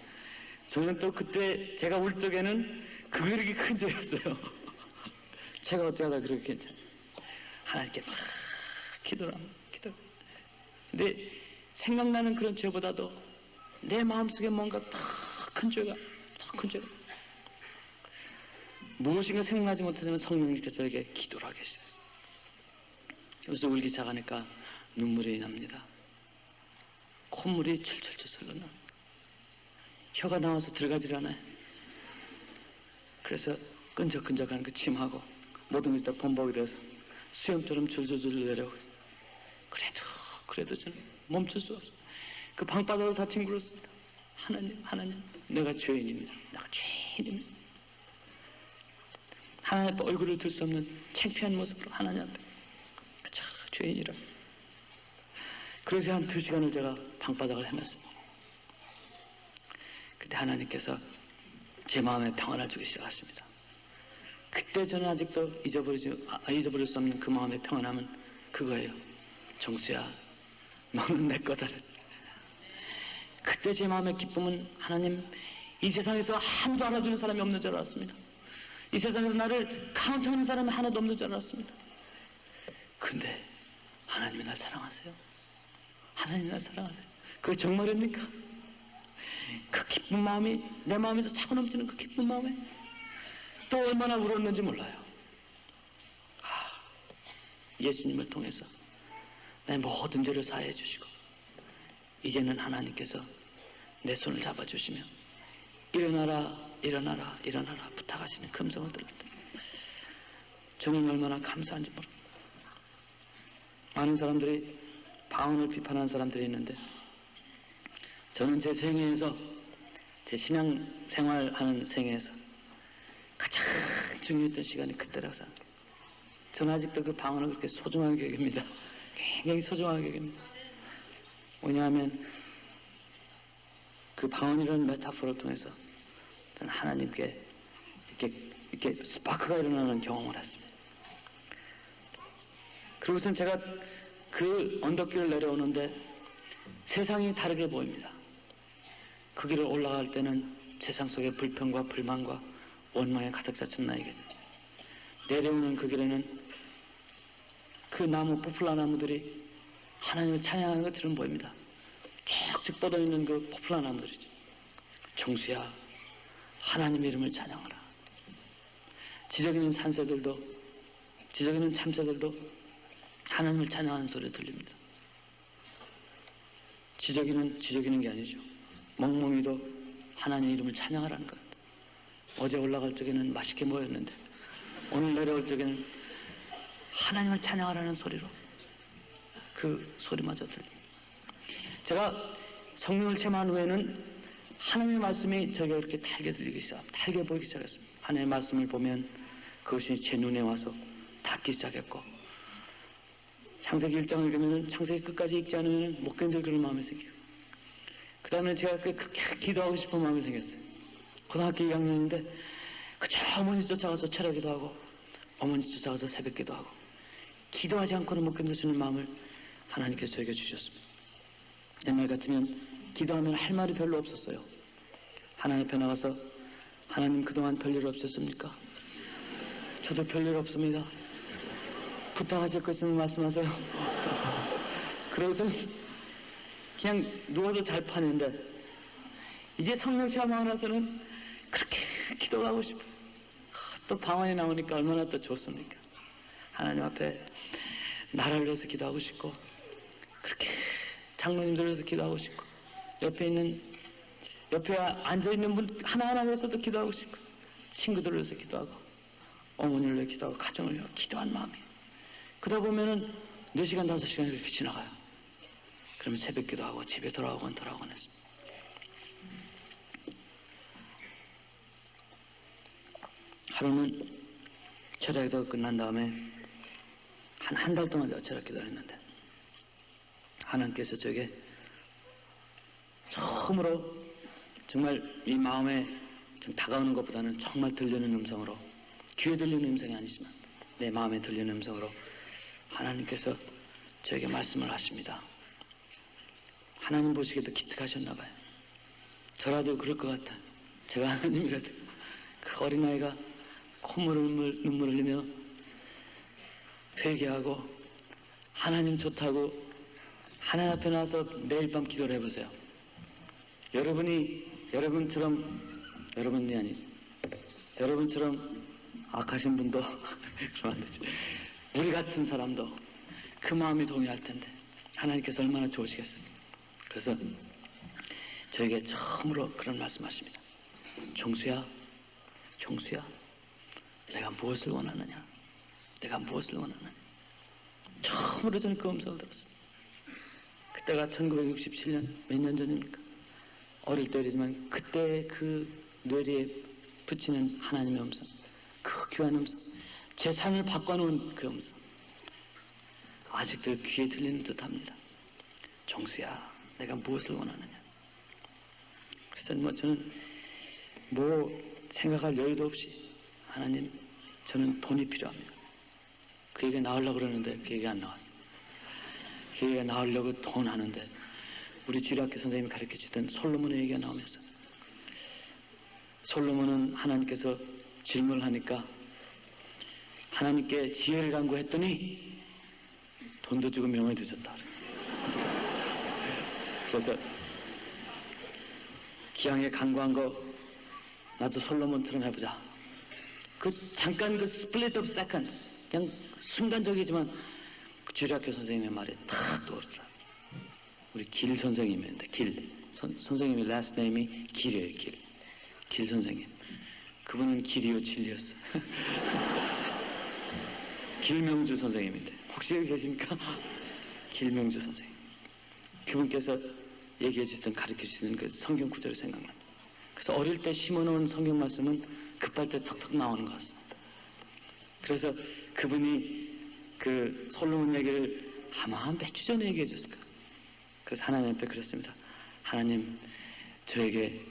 저는 또 그때 제가 울 적에는 그게 이렇게 큰 죄였어요. 제가 어쩌다 그렇게 괜찮아요. 하나님께 막 기도를 합니다. 근데 생각나는 그런 죄보다도 내 마음속에 뭔가 더 큰 죄가 무엇인가 생각나지 못하면 성령님께서 저에게 기도를 하게 하셔요. 그래서 울기 시작하니까 눈물이 납니다. 콧물이 철철철 흘러나 혀가 나와서 들어가질 않아요. 그래서 끈적끈적한 그 침하고 모든 것이 다 범벅이 되어서 수염처럼 줄줄줄 내려오고 그래도 저는 멈출 수 없어요. 그 방바닥을 다 뒹굴었습니다. 하나님 내가 죄인입니다. 내가 죄인입니다. 하나님 앞에 얼굴을 들 수 없는 창피한 모습으로 하나님 앞에 그저 죄인이라. 그래서 한 2시간을 제가 방바닥을 헤맸습니다. 그때 하나님께서 제 마음에 평안을 주기 시작하십니다. 그때 저는 아직도 잊어버릴 수 없는 그 마음의 평안함은 그거예요. 정수야, 너는 내 거다. 그때 제 마음의 기쁨은 하나님, 이 세상에서 아무도 알아주는 사람이 없는 줄 알았습니다. 이 세상에서 나를 카운트하는 사람이 하나도 없는 줄 알았습니다. 근데 하나님이 날 사랑하세요. 하나님이 날 사랑하세요. 그게 정말입니까? 그 기쁜 마음이 내 마음에서 차고 넘치는 그 기쁜 마음에 또 얼마나 울었는지 몰라요. 예수님을 통해서 내 모든 죄를 사해 주시고 이제는 하나님께서 내 손을 잡아주시며 일어나라 부탁하시는 금성을 들었다. 저는 얼마나 감사한지 모릅니다. 많은 사람들이 방언을 비판하는 사람들이 있는데 저는 제 생애에서 제 신앙 생활하는 생애에서 가장 중요했던 시간이 그때라고 생각해요. 저는 아직도 그 방언을 그렇게 소중하게 여깁니다. 굉장히 소중하게 여깁니다. 왜냐하면 그 방언이라는 메타포를 통해서 저는 하나님께 이렇게 스파크가 일어나는 경험을 했습니다. 그리고선 제가 그 언덕길을 내려오는데 세상이 다르게 보입니다. 그 길을 올라갈 때는 세상 속에 불평과 불만과 원망에 가득 찼던 나에게 내려오는 그 길에는 그 나무, 포플라 나무들이 하나님을 찬양하는 것들은 보입니다. 쭉쭉 뻗어있는 그 포플라 나무들이죠. 정수야, 하나님 이름을 찬양하라. 지저귀는 산새들도, 지저귀는 참새들도 하나님을 찬양하는 소리 들립니다. 지저귀는 게 아니죠. 멍멍이도 하나님 이름을 찬양하라는 것. 어제 올라갈 적에는 맛있게 모였는데 오늘 내려올 적에는 하나님을 찬양하라는 소리로 그 소리마저 들립니다. 제가 성령을 체험한 후에는 하나님의 말씀이 저에게 이렇게 달게 들리기 시작합니다. 달게 보이기 시작했습니다. 하나님의 말씀을 보면 그것이 제 눈에 와서 닿기 시작했고 창세기 1장을 읽으면 창세기 끝까지 읽지 않으면 못 견딜 그런 마음이 생겨요. 그 다음에 제가 그렇게 기도하고 싶은 마음이 생겼어요. 고등학교 2학년인데 그저 어머니 쫓아가서 철야기도 하고 어머니 쫓아가서 새벽기도 하고 기도하지 않고는 못 견딜 수 있는 마음을 하나님께서 저에게 주셨습니다. 옛날 같으면 기도하면 할 말이 별로 없었어요. 하나님 앞에 나가서 하나님 그동안 별일 없었습니까? 저도 별일 없습니다. 부탁하실 거 있으면 말씀하세요. 그래서 그냥 누워도 잘 파는데 이제 성령 체험하고 나서는 그렇게 기도하고 싶어요. 또 방언이 나오니까 얼마나 또 좋습니까? 하나님 앞에 나라를 위해서 기도하고 싶고, 그렇게 장로님들 위해서 기도하고 싶고, 옆에 앉아있는 분 하나하나 위해서도 기도하고 싶고, 친구들 위해서 기도하고, 어머니를 위해 기도하고, 가정을 위해 기도한 마음이. 그러다 보면은 4시간, 5시간이 이렇게 지나가요. 그러면 새벽 기도하고 집에 돌아오곤 했습니다. 하루는 철학 기도가 끝난 다음에 한 달 동안 제가 철학 기도를 했는데, 하나님께서 저에게 처음으로 정말 이 마음에 다가오는 것보다는 정말 들리는 음성으로, 귀에 들리는 음성이 아니지만 내 마음에 들리는 음성으로 하나님께서 저에게 말씀을 하십니다. 하나님 보시기에도 기특하셨나 봐요. 저라도 그럴 것 같아요. 제가 하나님이라도 그 어린아이가 눈물 흘리며 회개하고 하나님 좋다고 하나님 앞에 나와서 매일 밤 기도를 해보세요. 여러분처럼 악하신 분도 그러면 안 되지. 우리 같은 사람도 그 마음이 동의할 텐데 하나님께서 얼마나 좋으시겠어요. 그래서 저에게 처음으로 그런 말씀하십니다. 종수야, 내가 무엇을 원하느냐? 처음으로 저는 그 음성을 들었습니다. 그때가 1967년 몇 년 전입니까? 어릴 때이지만 그때 그 뇌리에 붙이는 하나님의 음성, 그 귀한 음성, 제 삶을 바꿔놓은 그 음성, 아직도 귀에 들리는 듯합니다. 종수야, 내가 무엇을 원하느냐? 그래서 저는 생각할 여유도 없이, 하나님, 저는 돈이 필요합니다. 그 얘기가 나오려고 그러는데 그 얘기가 안 나왔어요. 그 얘기가 나오려고 돈 하는데 우리 주일학교 선생님이 가르쳐주던 솔로몬의 얘기가 나오면서, 솔로몬은 하나님께서 질문을 하니까 하나님께 지혜를 간구했더니 돈도 주고 명예도 줬다. 그래서 기왕에 간구한 거 나도 솔로몬처럼 해보자. 잠깐 스플릿 오브 세컨드, 그냥 순간적이지만 그 주일학교 선생님의 말이 탁 떠오르더라. 우리 길 선생님인데, 선생님의 last name이 길이에요. 길 선생님. 그분은 길이요 진리였어. 길명주 선생님인데 혹시 여기 계십니까? 길명주 선생님. 그분께서 얘기해 주시던, 가르쳐 주시는 그 성경 구절이 생각납니다. 그래서 어릴 때 심어놓은 성경 말씀은 급할 때 턱턱 나오는 것 같습니다. 그래서 그분이 그 솔로몬 얘기를 아마 몇 주 전에 얘기해 줬을 거예요. 그래서 하나님 앞에 그랬습니다. 하나님, 저에게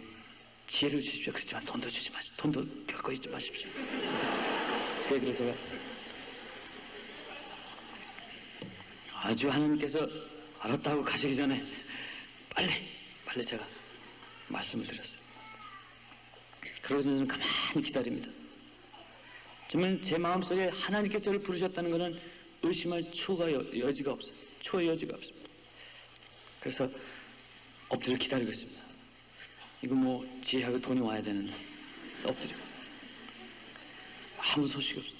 지혜를 주십시오. 그렇지만 돈도 주지 마십시오. 돈도 결코 잊지 마십시오. 그 얘기를 제가 아주 하나님께서 알았다고 가시기 전에 빨리 제가 말씀을 드렸어요. 그러고 저는 가만히 기다립니다. 정말 제 마음속에 하나님께서 저를 부르셨다는 것은 의심할 여지가 없어요. 초의 여지가 없습니다. 그래서 엎드려 기다리고 있습니다. 이거 지혜하고 돈이 와야 되는데 엎드려. 아무 소식이 없어요.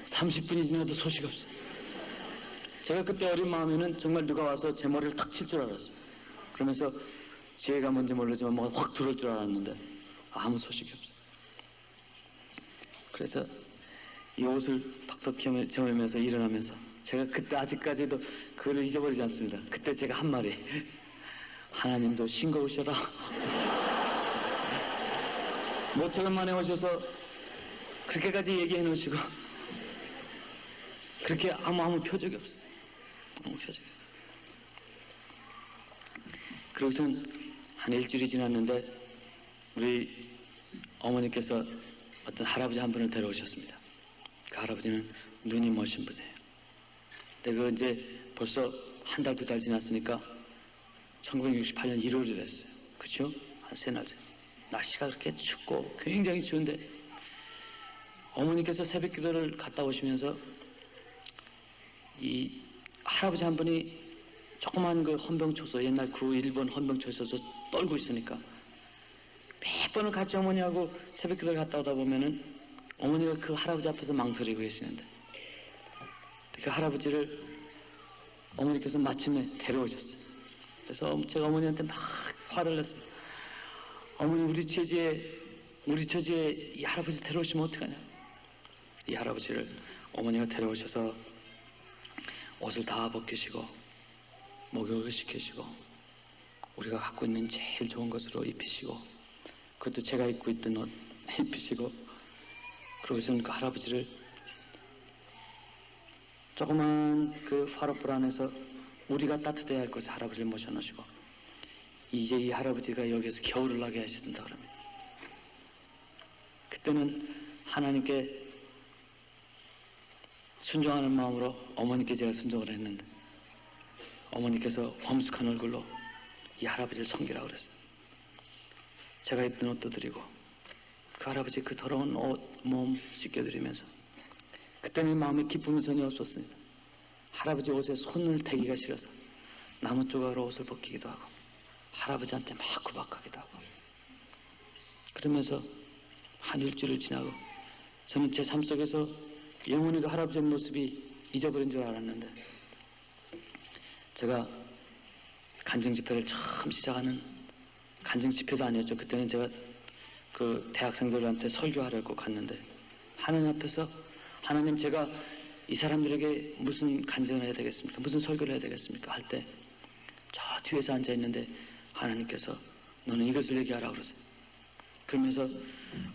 30분이 지나도 소식이 없어요. 제가 그때 어린 마음에는 정말 누가 와서 제 머리를 탁 칠 줄 알았어요. 그러면서 지혜가 뭔지 모르지만 뭐가 확 들어올 줄 알았는데 아무 소식이 없어요. 그래서 이 옷을 턱턱 저으면서 일어나면서, 제가 그때 아직까지도 그걸 잊어버리지 않습니다. 그때 제가 한 말이, 하나님도 싱거우셔라. 모처럼 만에 오셔서 그렇게까지 얘기해 놓으시고 그렇게 아무 표적이 없어요. 아무 표적이. 그러고선 한 일주일이 지났는데 우리 어머니께서 어떤 할아버지 한 분을 데려오셨습니다. 그 할아버지는 눈이 멋진 분이에요. 근데 그 이제 벌써 한 달, 2달 지났으니까 1968년 1월이 됐어요. 그쵸? 한 3날 전. 날씨가 그렇게 춥고 굉장히 추운데 어머니께서 새벽 기도를 갔다 오시면서 이 할아버지 한 분이 조그만 그 헌병초소, 옛날 그 일본 헌병초소에서 떨고 있으니까 몇 번을 같이 어머니하고 새벽 기도를 갔다 오다 보면은 어머니가 그 할아버지 앞에서 망설이고 계시는데 그 할아버지를 어머니께서 마침내 데려오셨어요. 그래서 제가 어머니한테 막 화를 냈습니다. 어머니, 우리 처지에 이 할아버지 데려오시면 어떡하냐. 이 할아버지를 어머니가 데려오셔서 옷을 다 벗기시고 목욕을 시키시고 우리가 갖고 있는 제일 좋은 것으로 입히시고 그것도 제가 입고 있던 옷 입히시고 그러고서는 그 할아버지를 조그만 그 화롯불 안에서 우리가 따뜻해야 할 곳에 할아버지를 모셔놓으시고 이제 이 할아버지가 여기서 겨울을 나게 하시던다 그럽니다. 그때는 하나님께 순종하는 마음으로 어머니께 제가 순종을 했는데 어머니께서 엄숙한 얼굴로 이 할아버지를 섬기라고 그랬어요. 제가 입던 옷도 드리고 그 할아버지 그 더러운 옷, 몸 씻겨드리면서 그때는 마음에 기쁨이 전혀 없었습니다. 할아버지 옷에 손을 대기가 싫어서 나무 조각으로 옷을 벗기기도 하고 할아버지한테 막 구박하기도 하고 그러면서 한 일주일을 지나고 저는 제 삶 속에서 영원히 그 할아버지의 모습이 잊어버린 줄 알았는데 제가 간증 집회를 처음 시작하는 간증 집회도 아니었죠. 그때는 제가 그 대학생들한테 설교하려고 갔는데 하나님 앞에서 하나님, 제가 이 사람들에게 무슨 간증을 해야 되겠습니까? 무슨 설교를 해야 되겠습니까? 할 때 저 뒤에서 앉아 있는데 하나님께서 너는 이것을 얘기하라고 그러세요. 그러면서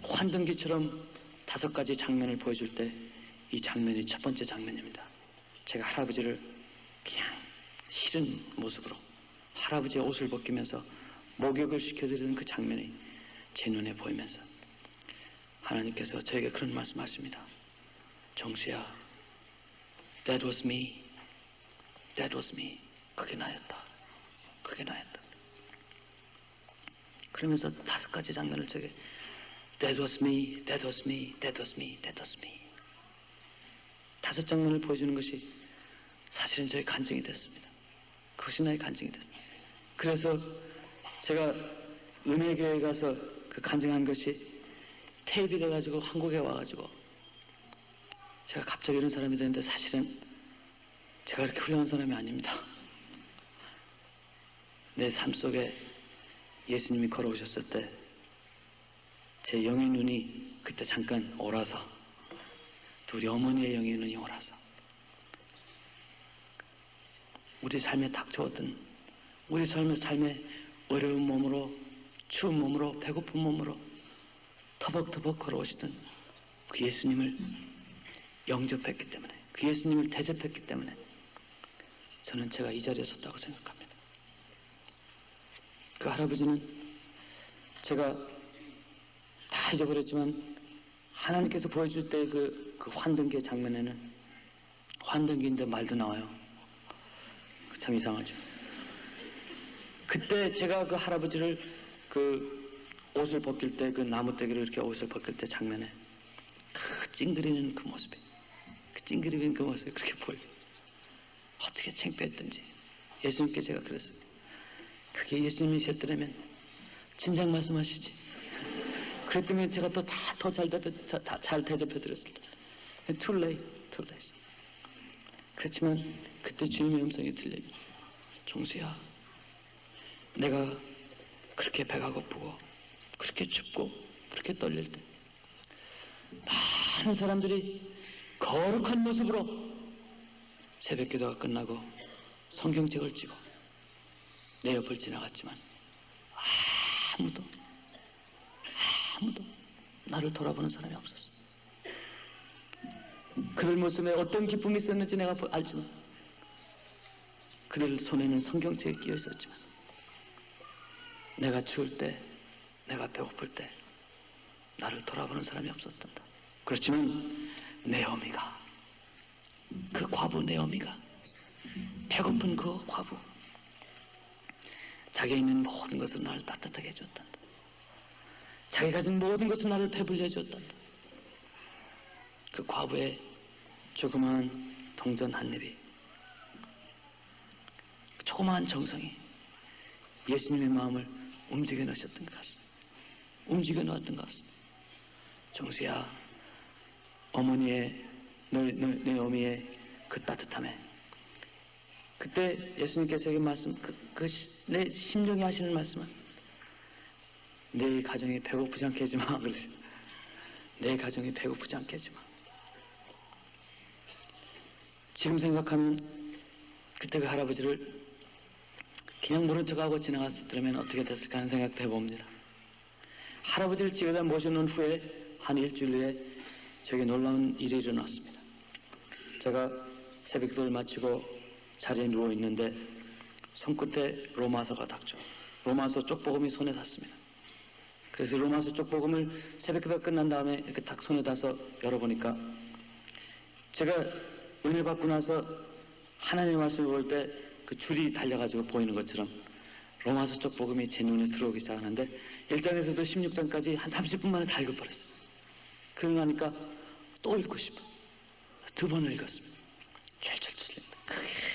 환등기처럼 5가지 장면을 보여줄 때 이 장면이 첫 번째 장면입니다. 제가 할아버지를 그냥 싫은 모습으로 할아버지의 옷을 벗기면서 목욕을 시켜드리는 그 장면이 제 눈에 보이면서 하나님께서 저에게 그런 말씀하십니다. 정수야, that was me, that was me. 그게 나였다. 그게 나였다. 그러면서 5가지 장면을 저에게 that was me, that was me, that was me, that was me. 5 장면을 보여주는 것이 사실은 저의 간증이 됐습니다. 그것이 나의 간증이 됐습니다. 그래서 제가 은혜교회에 가서 그 간증한 것이 테이프가 돼가지고 한국에 와가지고 제가 갑자기 이런 사람이 되는데 사실은 제가 그렇게 훌륭한 사람이 아닙니다. 내 삶 속에 예수님이 걸어오셨을 때 제 영의 눈이 그때 잠깐 오라서 또 우리 어머니의 영의 눈이 오라서 우리 삶에 닥쳐왔던 우리 삶에 어려운 몸으로 추운 몸으로 배고픈 몸으로 터벅터벅 걸어오시던 그 예수님을 영접했기 때문에 그 예수님을 대접했기 때문에 저는 제가 이 자리에 섰다고 생각합니다. 그 할아버지는 제가 다 잊어버렸지만 하나님께서 보여줄 때 그 환등기의 장면에는 환등기인데 말도 나와요. 참 이상하죠. 그때 제가 그 할아버지를 그 옷을 벗길 때 그 나무떼기로 이렇게 옷을 벗길 때 장면에 그 찡그리는 그 모습이 그 찡그리는 그 모습이 그렇게 보여요. 어떻게 창피했던지 예수님께 제가 그랬어요. 그게 예수님이셨더라면 진작 말씀하시지. 그랬더니 제가 또 더 잘 대접해드렸을 텐데. Too late. 그렇지만 그때 주님의 음성이 들려요. 종수야, 내가 그렇게 배가 고프고 그렇게 춥고 그렇게 떨릴 때 많은 사람들이 거룩한 모습으로 새벽 기도가 끝나고 성경책을 쥐고 내 옆을 지나갔지만 아무도 나를 돌아보는 사람이 없었어. 그들 모습에 어떤 기쁨이 있었는지 내가 알지만 그들 손에는 성경책이 끼어 있었지만 내가 추울 때, 내가 배고플 때 나를 돌아보는 사람이 없었단다. 그렇지만 네오미가, 그 과부 네오미가, 배고픈 그 과부, 자기가 있는 모든 것을 나를 따뜻하게 해줬단다. 자기가 가진 모든 것을 나를 배불리 해줬단다. 그 과부의 조그마한 동전 한 입이, 그 조그마한 정성이 예수님의 마음을 움직여 놓으셨던 것 같습니다. 움직여 놓았던 것 같습니다. 정수야, 어머니의 내 어미의 그 따뜻함에, 그때 예수님께서 이 말씀, 내 심령이 하시는 말씀은 내 가정이 배고프지 않게 하지 마. 그러세요. 내 가정이 배고프지 않게 하지 마. 지금 생각하면 그때 그 할아버지를 그냥 모른 척하고 지나갔으면 어떻게 됐을까 하는 생각도 해봅니다. 할아버지를 집에다 모셔놓은 후에 한 일주일 후에 저에게 놀라운 일이 일어났습니다. 제가 새벽기도를 마치고 자리에 누워있는데 손끝에 로마서가 닥쳐 로마서 쪽복음이 손에 닿습니다. 그래서 로마서 쪽복음을 새벽기도가 끝난 다음에 이렇게 딱 손에 닿아서 열어보니까 제가 은혜 받고 나서 하나님의 말씀을 볼 때 그 줄이 달려가지고 보이는 것처럼 로마서 쪽복음이 제 눈에 들어오기 시작하는데 1장에서도 16장까지 한 30분 만에 다 읽어버렸어요. 그러고 나니까 또 읽고 싶어. 2번을 읽었습니다. 철철철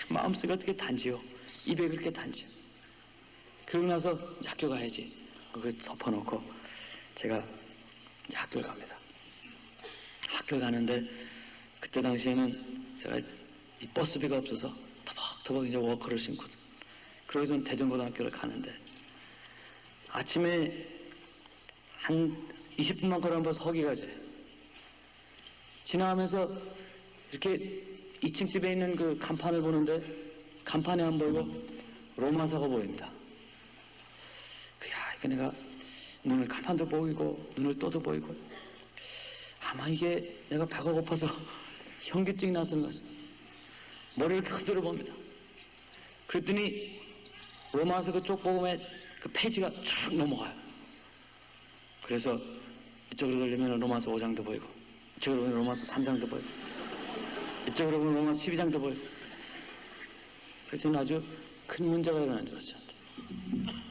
마음속이 어떻게 단지요. 입에 그렇게 단지요. 그러고 나서 이제 학교 가야지. 그걸 덮어놓고 제가 이제 학교를 갑니다. 학교를 가는데 그때 당시에는 제가 이 버스비가 없어서 터벅터벅 이제 워커를 신고 그러고서 대전고등학교를 가는데 아침에 한 20분만 걸어가면서 허기가 져요. 지나가면서 이렇게 2층 집에 있는 그 간판을 보는데 간판에 안 보이고 로마서가 보입니다. 야, 이거 내가 눈을 간판도 보이고 눈을 떠도 보이고 아마 이게 내가 배가 고파서 현기증이 나서는 것 같습니다. 머리를 그대로 봅니다. 그랬더니 로마서 그 쪽복음에 그 페이지가 쭉 넘어가요. 그래서 이쪽으로 돌리면 로마서 5장도 보이고 이쪽으로 보면 로마서 3장도 보이고 이쪽으로 보면 로마서 12장도 보이고 그래서 아주 큰 문제가 일어난 줄 알았죠.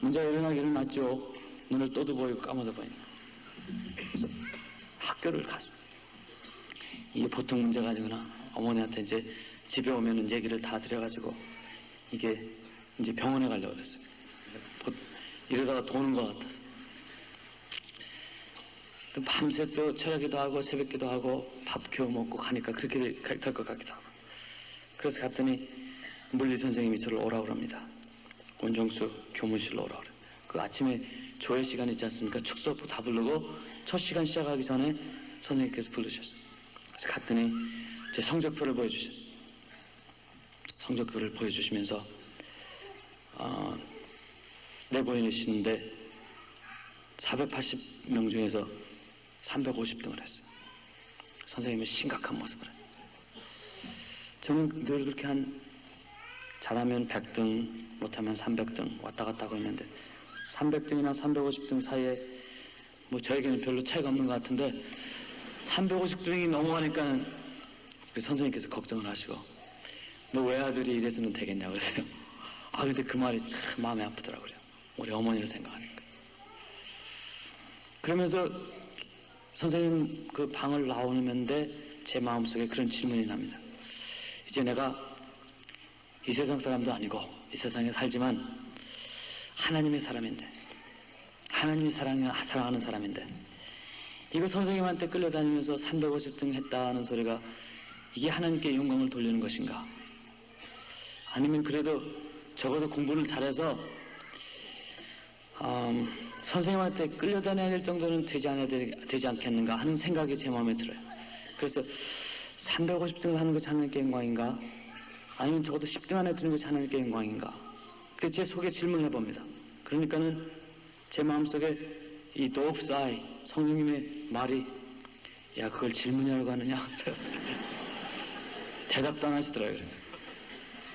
문제가 일어나기는 맞죠. 눈을 떠도 보이고 감아도 보이고. 그래서 학교를 갔습니다. 이게 보통 문제가 아니구나. 어머니한테 이제 집에 오면은 얘기를 다 드려가지고 이게 이제 병원에 가려고 그랬어요. 이러다가 도는 것 같아서. 또 밤새 또 철야기도 하고 새벽기도 하고 밥 겨우 먹고 가니까 그렇게 될 것 같기도 하고. 그래서 갔더니 물리 선생님이 저를 오라고 그럽니다. 원정수 교무실로 오라고 그래요. 그 아침에 조회 시간 있지 않습니까? 축소부 다 부르고 첫 시간 시작하기 전에 선생님께서 부르셨어요. 그래서 갔더니 제 성적표를 보여주셨어요. 성적표를 보여주시면서 내보내시는데 480명 중에서 350등을 했어요. 선생님은 심각한 모습을 해요. 저는 늘 그렇게 잘하면 100등, 못하면 300등 왔다 갔다 하고 있는데 300등이나 350등 사이에 뭐 저에게는 별로 차이가 없는 것 같은데 350등이 넘어가니까 우리 선생님께서 걱정을 하시고 너 외아들이 이래서는 되겠냐고 그러세요. 근데 그 말이 참 마음이 아프더라고요. 우리 어머니를 생각하니까. 그러면서 선생님 그 방을 나오는데 제 마음속에 그런 질문이 납니다. 이제 내가 이 세상 사람도 아니고 이 세상에 살지만 하나님의 사람인데 하나님이 사랑하는 사람인데 이거 선생님한테 끌려다니면서 350등 했다는 소리가 이게 하나님께 영광을 돌리는 것인가? 아니면 그래도 적어도 공부를 잘해서 선생님한테 끌려다녀야 될 정도는 되지 않겠는가 하는 생각이 제 마음에 들어요. 그래서 350등 하는 것이 하나님께 영광인가? 아니면 적어도 10등 안에 드는 것이 하나님께 영광인가? 그래서 제 속에 질문해 봅니다. 그러니까는 제 마음속에 이 도업사이 성령님의 말이 야 그걸 질문이라고 하느냐? 대답도 안 하시더라고요.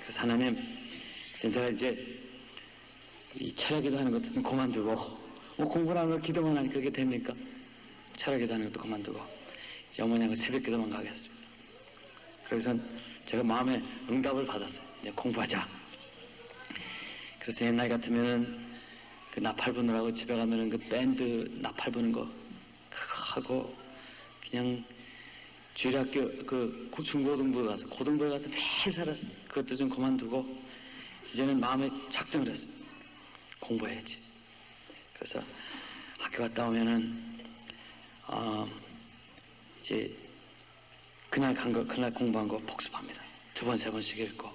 그래서 하나님 내가 이제 이 철야기도 하는 것도 좀 그만두고 뭐 공부를 하는 걸 기도만 하니까 그게 됩니까? 철야기도 하는 것도 그만두고 이제 어머니하고 새벽기도만 가겠습니다. 그래서 제가 마음에 응답을 받았어요. 이제 공부하자. 그래서 옛날 같으면은 그 나팔 부느라고 집에 가면은 그 밴드 나팔 부는 거 그거 하고 그냥 주일학교 그 중고등부에 가서 고등부에 가서 매일 살았어요. 그것도 좀 그만두고 이제는 마음에 작정을 했어요. 공부해야지. 그래서 학교 갔다 오면은 이제 그날 공부한 거 복습합니다. 2번, 3번씩 읽고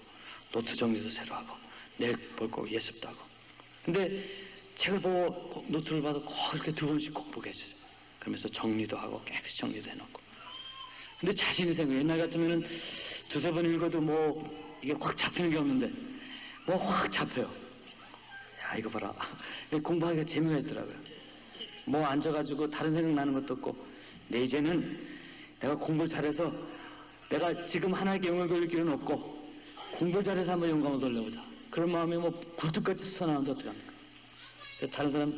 노트 정리도 새로 하고 내일 볼 거 예습도 하고. 근데 책을 보고 노트를 봐도 꼭 이렇게 2번씩 꼭 보게 해주세요. 그러면서 정리도 하고 깨끗이 정리도 해놓고. 근데 자신이 생겨요. 옛날 같으면은 2-3번 읽어도 뭐 이게 확 잡히는 게 없는데 뭐 확 잡혀요. 야, 이거 봐라. 공부하기가 재미가 있더라고요. 뭐 앉아가지고 다른 생각 나는 것도 없고. 근데 이제는 내가 공부를 잘해서 내가 지금 하나님께 영광을 돌릴 길은 없고 공부 잘해서 한번 영광을 돌려보자. 그런 마음이 뭐 굴뚝같이 솟아나는데 어떡합니까?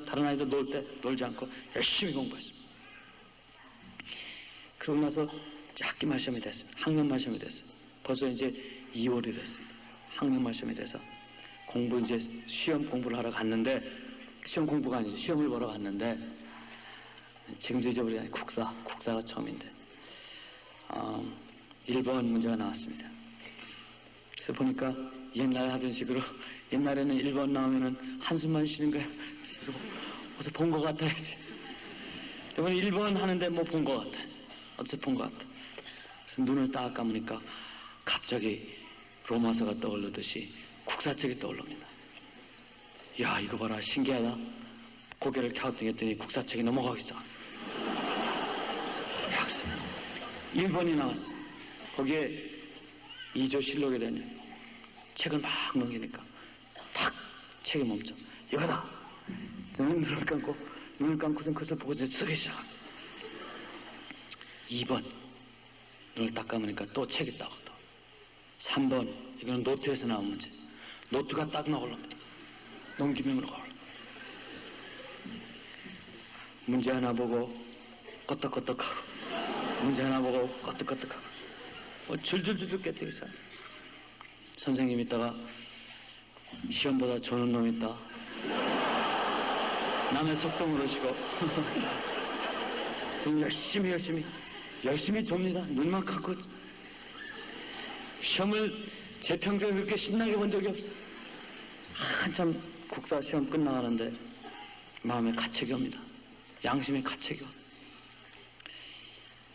다른 아이들 놀 때 놀지 않고 열심히 공부했습니다. 그러고 나서 학기말 시험이 됐습니다. 학년말 시험이 됐어요. 벌써 이제 2월이 됐습니다. 학년말 시험이 돼서 이제 시험 공부를 하러 갔는데, 시험 공부가 아니죠. 시험을 보러 갔는데, 지금도 잊어버리지 국사가 처음인데 1번 문제가 나왔습니다. 그래서 보니까 옛날 하던 식으로, 옛날에는 1번 나오면은 한숨만 쉬는 거야. 어디서 본 것 같아야지. 이번에 1번 하는데 뭐 본 것 같아. 어디서 본 것 같아. 그래서 눈을 딱 감으니까 갑자기 로마서가 떠오르듯이 국사책이 떠올릅니다. 야, 이거 봐라, 신기하다. 고개를 갸우뚱했더니 국사책이 넘어가기 시작. 야, 그래서 1번이 나왔어. 거기에 2조 실록에 대한 책을 막 넘기니까 탁 책이 멈춰. 이거다. 저는 눈을 감고선 그것을 보고 이제 쓰기 시작. 2번 눈을 딱 감으니까 또 책이 딱 또. 3번 이거는 노트에서 나온 문제. 노트가 딱 나올랍니다. 넘기면 올라가. 문제 하나 보고 껐덕껐덕하고, 문제 하나 보고 껐덕껐덕하고, 줄줄줄줄 깨뜨리서. 선생님 있다가 시험보다 조는 놈 있다. 남의 속도 모르시고 열심히 줍니다. 눈만 감고. 시험을 제 평생에 그렇게 신나게 본 적이 없어. 한참 국사 시험 끝나가는데 마음에 가책이 옵니다. 양심에 가책이 와.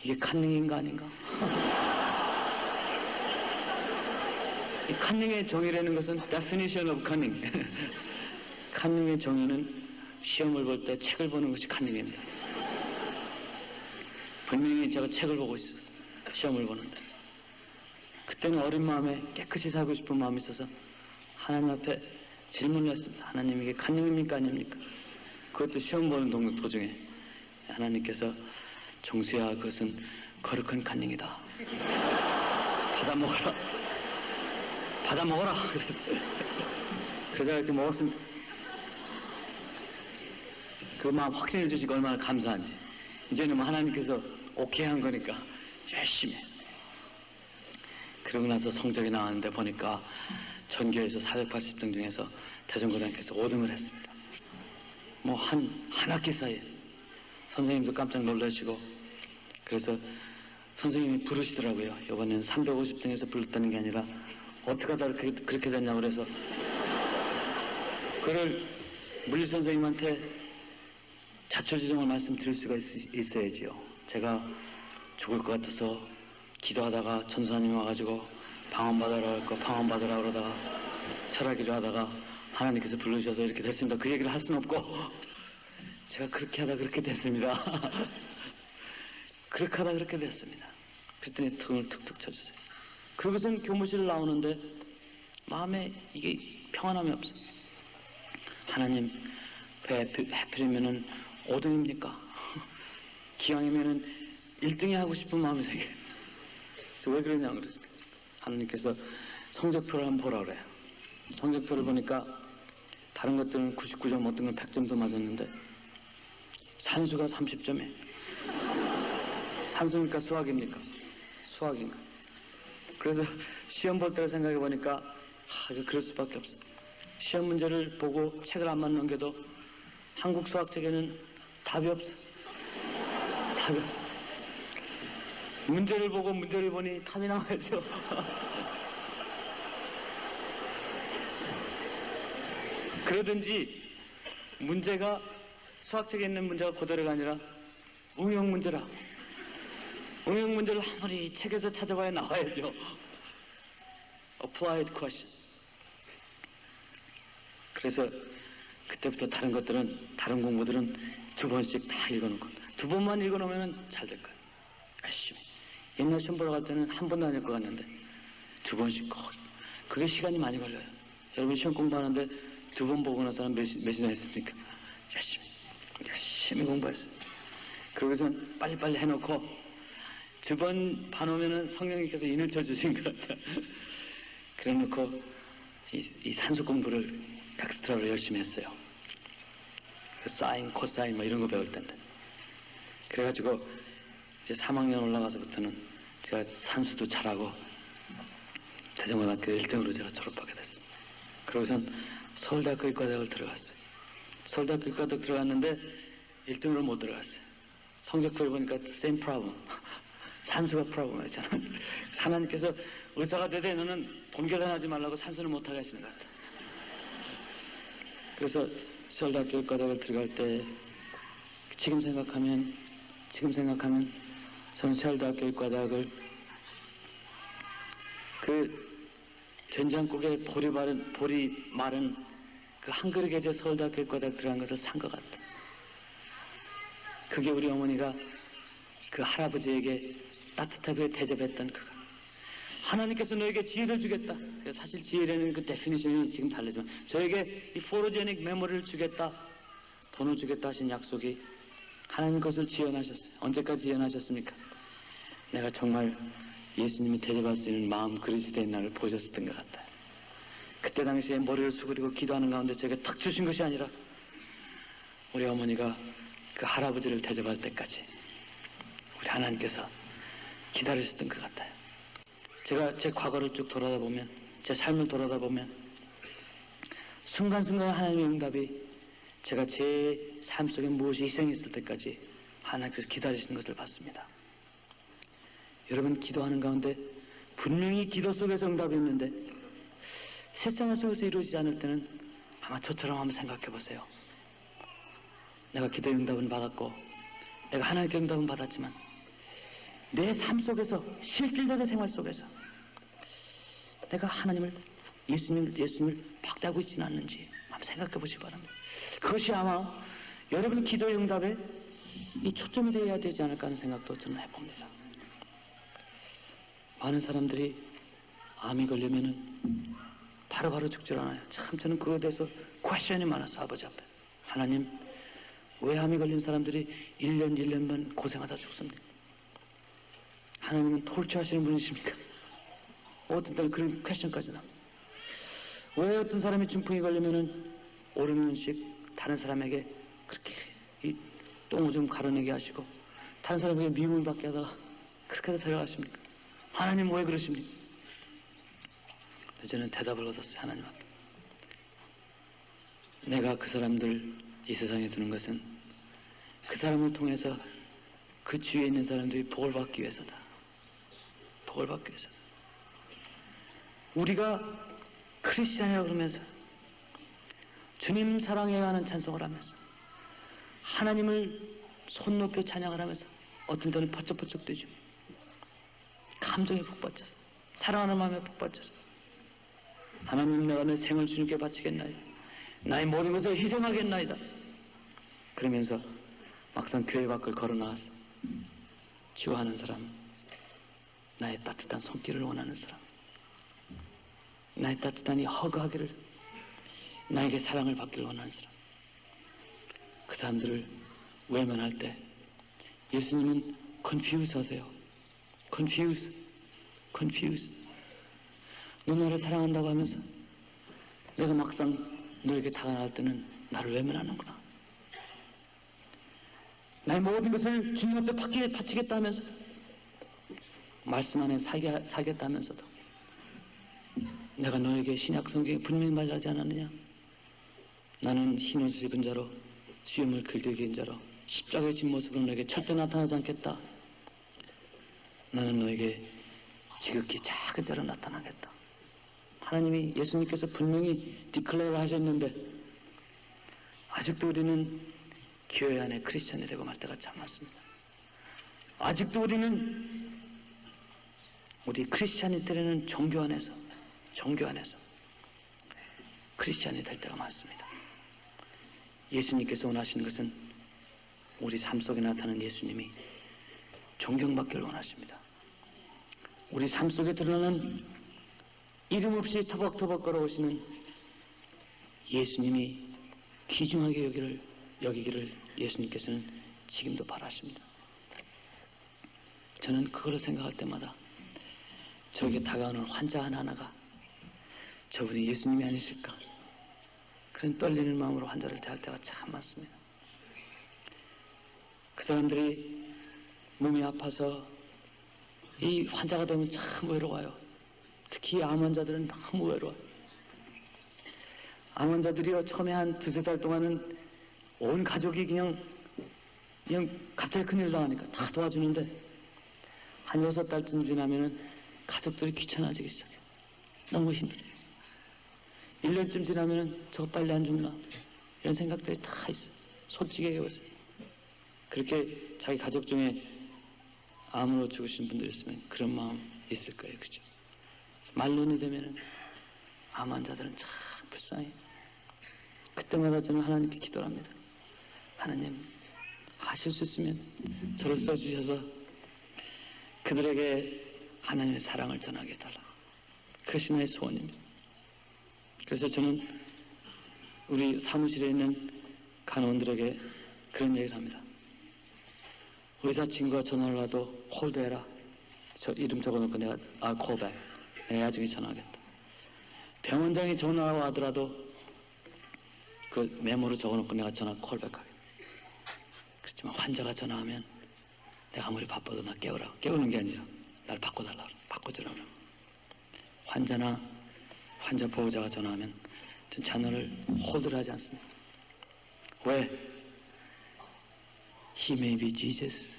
이게 칸닝인가 아닌가? 이 칸닝의 정의라는 것은 definition of cunning. 칸닝의 정의는 시험을 볼 때 책을 보는 것이 칸닝입니다. 분명히 제가 책을 보고 있어요. 시험을 보는데. 그때는 어린 마음에 깨끗이 살고 싶은 마음이 있어서 하나님 앞에 질문을 했습니다. 하나님, 이게 칸닝입니까 아닙니까? 그것도 시험 보는 도중에 하나님께서 정수야, 그것은 거룩한 칸닝이다. 받아 먹어라. 그래서 이렇게 먹었으면 그 마음 확신해 주시고 얼마나 감사한지. 이제는 뭐 하나님께서 오케이 한 거니까 열심히 해요. 그러고 나서 성적이 나왔는데 보니까 전교에서 480등 중에서 대전고등학교에서 5등을 했습니다. 뭐 한 학기 사이에 선생님도 깜짝 놀라시고, 그래서 선생님이 부르시더라고요. 이번에는 350등에서 불렀다는 게 아니라 어떻게 하다 그렇게 됐냐고. 그래서 그를 물리 선생님한테 자초지종을 말씀드릴 수가 있어야지요. 제가 죽을 것 같아서 기도하다가 전사님이 와가지고 방언받으라 그러다가 철학기도 하다가 하나님께서 부르셔서 이렇게 됐습니다. 그 얘기를 할 수는 없고, 제가 그렇게 하다 그렇게 됐습니다. 그렇게 하다 그렇게 됐습니다. 그랬더니 등을 툭툭 쳐주세요. 그것은 교무실 나오는데 마음에 이게 평안함이 없어. 하나님, 하필이면은 5등입니까? 기왕이면은 1등이 하고 싶은 마음이 생겨요. 그래서 왜 그러냐고 그랬어요. 하나님께서 성적표를 한번 보라 그래요. 성적표를 보니까 다른 것들은 99점, 어떤 건 100점도 맞았는데 산수가 30점이에요. 산수입니까? 수학입니까? 수학인가? 그래서 시험 볼 때를 생각해 보니까 이거 그럴 수밖에 없어. 시험 문제를 보고 책을 안만 넘겨도 한국 수학책에는 답이 없어. 답이 없어. 문제를 보고 문제를 보니 탐이 나와야죠. 그러든지 문제가 수학책에 있는 문제가 그대로가 아니라 응용 문제라. 응용 문제를 아무리 책에서 찾아봐야 나와야죠. Applied question. 그래서 그때부터 다른 것들은, 다른 공부들은 2번씩 다 읽어놓고 2번만 읽어놓으면 잘 될 거예요. 열심히. 옛날 시험 보러 갈 때는 한 번도 안 읽고 갔는데 2번씩 꼭. 그게 시간이 많이 걸려요. 여러분 시험 공부하는데 2번 보고 난 사람 몇이나 했습니까? 열심히 공부했어요. 그러고선 빨리빨리 해놓고 2번 반 오면은 성령님께서 인을 쳐주신 것 같아요. 그래 놓고 이 산수 공부를 엑스트라로 열심히 했어요. 그 사인, 코사인 뭐 이런 거 배울 텐데. 그래가지고 이제 3학년 올라가서부터는 제가 산수도 잘하고 대전고등학교 1등으로 제가 졸업하게 됐습니다. 그러고선 서울대학교 의과대학을 들어갔어요. 서울대학교 의과대학 들어갔는데 1등으로 못 들어갔어요. 성적표를 보니까 same problem. 산수가 프로블럼이잖아. 하나님께서 의사가 되되 너는 돈 계산하지 말라고 산수는 못하게 하시는 것 같아. 그래서 서울대학교 의과대학을 들어갈 때 지금 생각하면 저는 서울대학교 의과대학을 그 된장국에 보리 마른 그 한 그릇에 제 서울대학교 의과대학 들어간 것을 산 것 같다. 그게 우리 어머니가 그 할아버지에게 따뜻하게 대접했던 그거. 하나님께서 너에게 지혜를 주겠다. 사실 지혜라는 그 데피니션이 지금 다르지만 저에게 이 포로제닉 메모리를 주겠다, 돈을 주겠다 하신 약속이 하나님 것을 지연하셨어요. 언제까지 지연하셨습니까? 내가 정말 예수님이 대접할 수 있는 마음 그릇이 된 날을 보셨던 것 같아요. 그때 당시에 머리를 숙이고 기도하는 가운데 저에게 탁 주신 것이 아니라 우리 어머니가 그 할아버지를 대접할 때까지 우리 하나님께서 기다리셨던 것 같아요. 제가 제 과거를 쭉 돌아다보면, 제 삶을 돌아다보면 순간순간 하나님의 응답이 제가 제 삶 속에 무엇이 희생했을 때까지 하나님께서 기다리시는 것을 봤습니다. 여러분 기도하는 가운데 분명히 기도 속에서 응답이 있는데 세상 속에서 이루어지지 않을 때는 아마 저처럼 한번 생각해 보세요. 내가 기도의 응답은 받았고 내가 하나님께 응답은 받았지만 내 삶 속에서 실질적인 생활 속에서 내가 하나님을 예수님을 박대하고 있지는 않는지 한번 생각해 보시기 바랍니다. 그것이 아마 여러분 기도의 응답에 이 초점이 되어야 되지 않을까 하는 생각도 저는 해봅니다. 많은 사람들이 암이 걸리면은 바로바로 죽질 않아요. 참 저는 그거에 대해서 퀘션이 많아서 아버지 앞에 하나님 왜 암이 걸린 사람들이 1년만 고생하다 죽습니까? 하나님은 톨치하시는 분이십니까? 어떤 때는 그런 퀘션까지 나옵니다. 왜 어떤 사람이 중풍이 걸리면은 5~6년씩 다른 사람에게 그렇게 이 똥을 좀 가려내게 하시고 다른 사람에게 미움을 받게 하다가 그렇게 데려가십니까? 하나님 왜 그러십니까? 저는 대답을 얻었어요. 하나님 앞에 내가 그 사람들 이 세상에 두는 것은 그 사람을 통해서 그 주위에 있는 사람들이 복을 받기 위해서다. 복을 받기 위해서다. 우리가 크리스찬이라고 그러면서 주님 사랑해야 하는 찬송을 하면서 하나님을 손 높여 찬양을 하면서 어떤 때는 퍼쩍퍼쩍 뛰죠. 감정에 북받쳐서 사랑하는 마음에 북받쳐서 하나님 내가 내 생을 주님께 바치겠나이다. 나의 모든 것을 희생하겠나이다. 그러면서 막상 교회 밖을 걸어 나와서 지워하는 사람, 나의 따뜻한 손길을 원하는 사람, 나의 따뜻한 이 허그하기를, 나에게 사랑을 받기를 원하는 사람, 그 사람들을 외면할 때 예수님은 confuse 하세요. confuse. 너 나를 사랑한다고 하면서 내가 막상 너에게 다가갈 때는 나를 외면하는구나. 나의 모든 것을 주님 앞에 바치겠다 하면서 말씀 안에 살겠다 하면서도 내가 너에게 신약 성경에 분명히 말하지 않았느냐? 나는 흰 옷을 입은 자로 수염을 길게 긴 자로 십자가의 진 모습으로 너에게 절대 나타나지 않겠다. 나는 너에게 지극히 작은 자로 나타나겠다. 하나님이, 예수님께서 분명히 디클레어를 하셨는데 아직도 우리는 교회 안에 크리스천이 되고 말 때가 참 많습니다. 아직도 우리는 우리 크리스찬이들에는 종교 안에서 크리스찬이 될 때가 많습니다. 예수님께서 원하시는 것은 우리 삶 속에 나타나는 예수님이 존경받기를 원하십니다. 우리 삶 속에 드러나는 이름 없이 터벅터벅 걸어오시는 예수님이 귀중하게 여기기를 예수님께서는 지금도 바라십니다. 저는 그걸 생각할 때마다 저에게 다가오는 환자 하나하나가 저분이 예수님이 아니실까, 그런 떨리는 마음으로 환자를 대할 때가 참 많습니다. 그 사람들이 몸이 아파서 이 환자가 되면 참 외로워요. 특히 암 환자들은 너무 외로워요. 암 환자들이요, 처음에 한 2-3달 동안은 온 가족이 그냥 갑자기 큰일 당하니까 다 도와주는데 한 6달쯤 지나면은 가족들이 귀찮아지기 시작해요. 너무 힘들어요. 1년쯤 지나면은 저거 빨리 안 죽나, 이런 생각들이 다 있어요. 솔직하게 보세요. 그렇게 자기 가족 중에 암으로 죽으신 분들 있으면 그런 마음 있을 거예요. 그죠? 말년이 되면은 암 환자들은 참 불쌍해요. 그때마다 저는 하나님께 기도를 합니다. 하나님, 하실 수 있으면 저를 써주셔서 그들에게 하나님의 사랑을 전하게 해달라. 그것이 나의 소원입니다. 그래서 저는 우리 사무실에 있는 간호원들에게 그런 얘기를 합니다. 의사 친구가 전화를 와도 홀드해라. 저 이름 적어놓고 내가 콜백, 내가 나중에 전화하겠다. 병원장이 전화가 하더라도 그 메모로 적어놓고 내가 전화 콜백하겠다. 그렇지만 환자가 전화하면 내가 아무리 바빠도 나 깨우는 게 아니라 날 바꿔주라고. 환자나 환자 보호자가 전화하면 전 전화를 홀드를 하지 않습니다. 왜? He may be Jesus.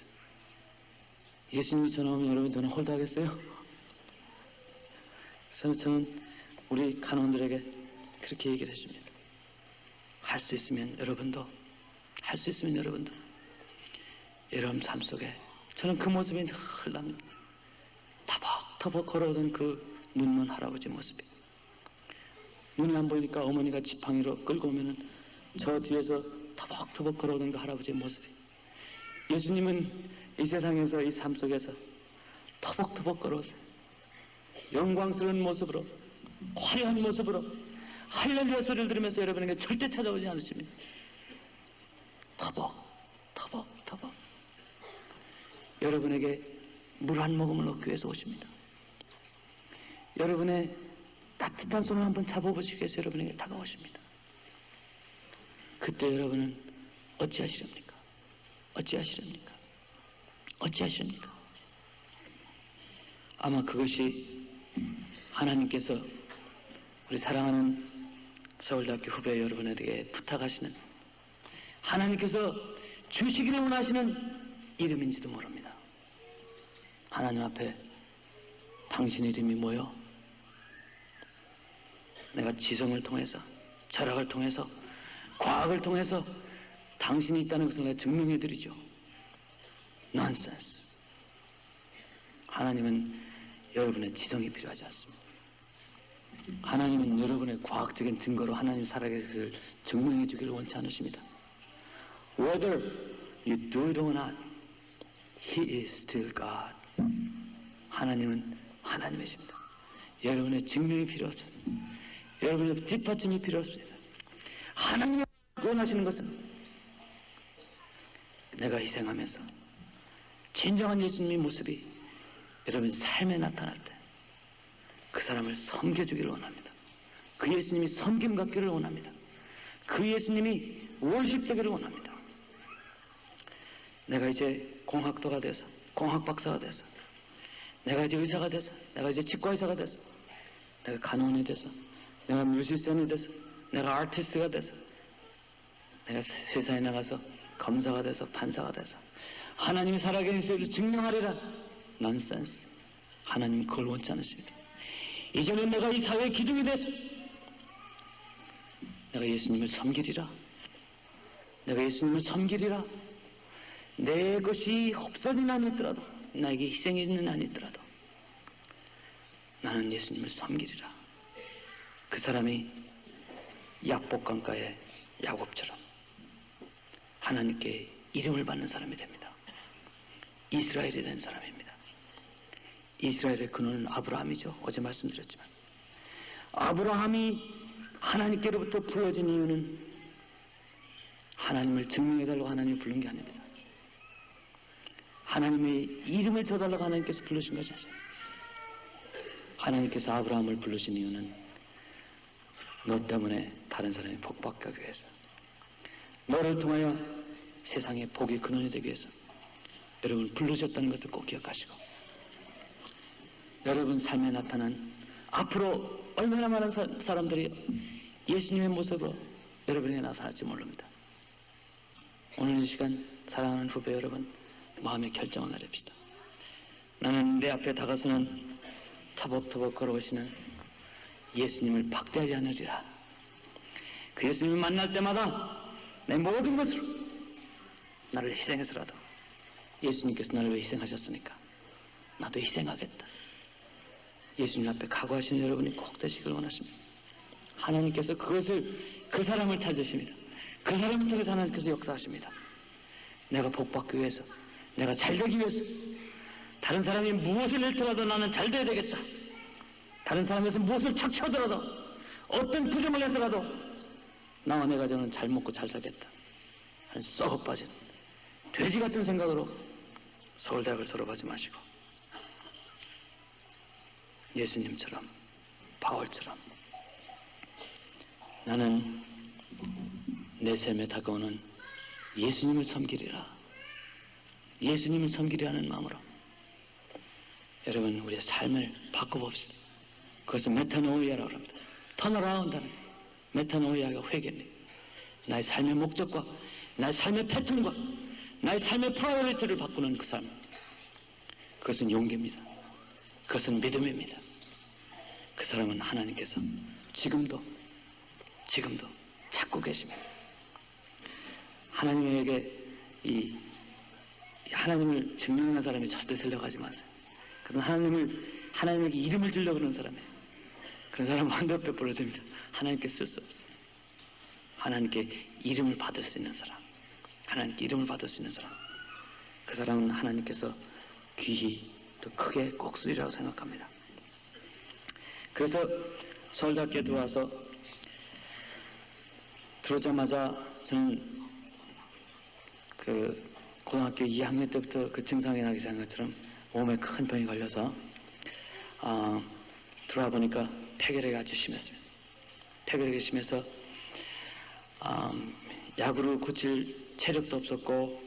예수님이 전화오면 여러분 전화 홀드 하겠어요? 그래서 저는 우리 간호원들에게 그렇게 얘기를 해줍니다. 할 수 있으면 여러분도, 여러분 삶 속에 저는 그 모습이 늘 납니다. 터벅터벅 걸어오던 그 눈먼 할아버지 모습이, 눈이 안 보이니까 어머니가 지팡이로 끌고 오면은 저 뒤에서 터벅터벅 걸어오던 그 할아버지의 모습이, 예수님은 이 세상에서, 이 삶 속에서 터벅터벅 걸어오세요. 영광스러운 모습으로, 화려한 모습으로 할렐루야 소리를 들으면서 여러분에게 절대 찾아오지 않으십니다. 터벅 여러분에게 물 한 모금을 얻기 위해서 오십니다. 여러분의 따뜻한 손을 한번 잡아보시기 위해서 여러분에게 다가오십니다. 그때 여러분은 어찌하시렵니까? 아마 그것이 하나님께서 우리 사랑하는 서울대학교 후배 여러분에게 부탁하시는, 하나님께서 주시기를 원하시는 이름인지도 모릅니다. 하나님 앞에 당신 이름이 뭐요? 내가 지성을 통해서, 철학을 통해서, 과학을 통해서 당신이 있다는 것을 내가 증명해드리죠. nonsense. 하나님은 여러분의 지성이 필요하지 않습니다. 하나님은 여러분의 과학적인 증거로 하나님 살아계실 것을 증명해 주기를 원치 않으십니다. Whether you do it or not, He is still God. 하나님은 하나님이십니다. 여러분의 증명이 필요 없습니다. 여러분의 뒷받침이 필요 없습니다. 하나님이 원하시는 것은 내가 희생하면서 진정한 예수님의 모습이 여러분 삶에 나타날 때 그 사람을 섬겨주기를 원합니다. 그 예수님이 섬김 갖기를 원합니다. 그 예수님이 월십되기를 원합니다. 내가 이제 공학도가 돼서, 공학 박사가 돼서, 내가 이제 의사가 돼서, 내가 이제 치과의사가 돼서, 내가 간호원이 돼서, 내가 뮤지션이 돼서, 내가 아티스트가 돼서, 내가 세상에 나가서 검사가 돼서, 판사가 돼서 하나님이 살아계신 것을 증명하리라. 넌센스. 하나님은 그걸 원치 않으십니다. 이제는 내가 이 사회의 기둥이 돼서 내가 예수님을 섬기리라. 내가 예수님을 섬기리라. 내 것이 없어진 아니더라도, 나에게 희생이 있는 아니더라도 나는 예수님을 섬기리라. 그 사람이 약복강가의 야곱처럼 하나님께 이름을 받는 사람이 됩니다. 이스라엘이 된 사람입니다. 이스라엘의 근원은 아브라함이죠. 어제 말씀드렸지만 아브라함이 하나님께로부터 불러진 이유는 하나님을 증명해달라고 하나님이 부른 게 아닙니다. 하나님의 이름을 줘달라고 하나님께서 부르신 것이 아니죠. 하나님께서 아브라함을 부르신 이유는 너 때문에 다른 사람이 복받게 하기 위해서, 너를 통하여 세상의 복의 근원이 되기 위해서 여러분 부르셨다는 것을 꼭 기억하시고, 여러분 삶에 나타난 앞으로 얼마나 많은 사람들이 예수님의 모습으로 여러분에게 나타날지 모릅니다. 오늘 이 시간 사랑하는 후배 여러분, 마음의 결정을 내립시다. 나는 내 앞에 다가서는 터벅터벅 걸어오시는 예수님을 박대하지 않으리라. 그 예수님을 만날 때마다 내 모든 것으로 나를 희생해서라도, 예수님께서 나를 왜 희생하셨으니까 나도 희생하겠다. 예수님 앞에 각오하시는 여러분이 꼭 되시길 원하십니다. 하나님께서 그 사람을 찾으십니다. 그 사람을 통해서 하나님께서 역사하십니다. 내가 복받기 위해서, 내가 잘되기 위해서, 다른 사람이 무엇을 잃더라도 나는 잘돼야 되겠다. 다른 사람에서 무엇을 착취하더라도, 어떤 부정을 해서라도 나와 내 가정은 잘 먹고 잘 살겠다 하는 썩어빠진 돼지 같은 생각으로 서울대학을 졸업하지 마시고 예수님처럼, 바울처럼 나는 내 삶에 다가오는 예수님을 섬기리라. 예수님을 섬기리라는 마음으로 여러분 우리의 삶을 바꿔봅시다. 그것은 메타노이아라고 합니다. 턴어라운드는 메타노이아가 회개입니다. 나의 삶의 목적과 나의 삶의 패턴과 나의 삶의 프라이어리티를 바꾸는 그 삶, 그것은 용기입니다. 그것은 믿음입니다. 그 사람은 하나님께서 지금도 찾고 계십니다. 하나님에게 하나님을 증명하는 사람이 절대 되려가지 마세요. 그건 하나님에게 이름을 주려고 그러는 사람이에요. 그런 사람은 환도 베풀어집니다. 하나님께 쓸 수 없어요. 하나님께 이름을 받을 수 있는 사람, 하나님께 이름을 받을 수 있는 사람, 그 사람은 하나님께서 귀히 더 크게 꼭 쓰리라고 생각합니다. 그래서 서울대학교에 들어오자마자 저는 그 고등학교 2학년 때부터 그 증상이 나기 시작한 것처럼 몸에 큰 병이 걸려서 들어와 보니까 폐결핵이 아주 심했습니다. 폐결핵이 심해서 약으로 고칠 체력도 없었고,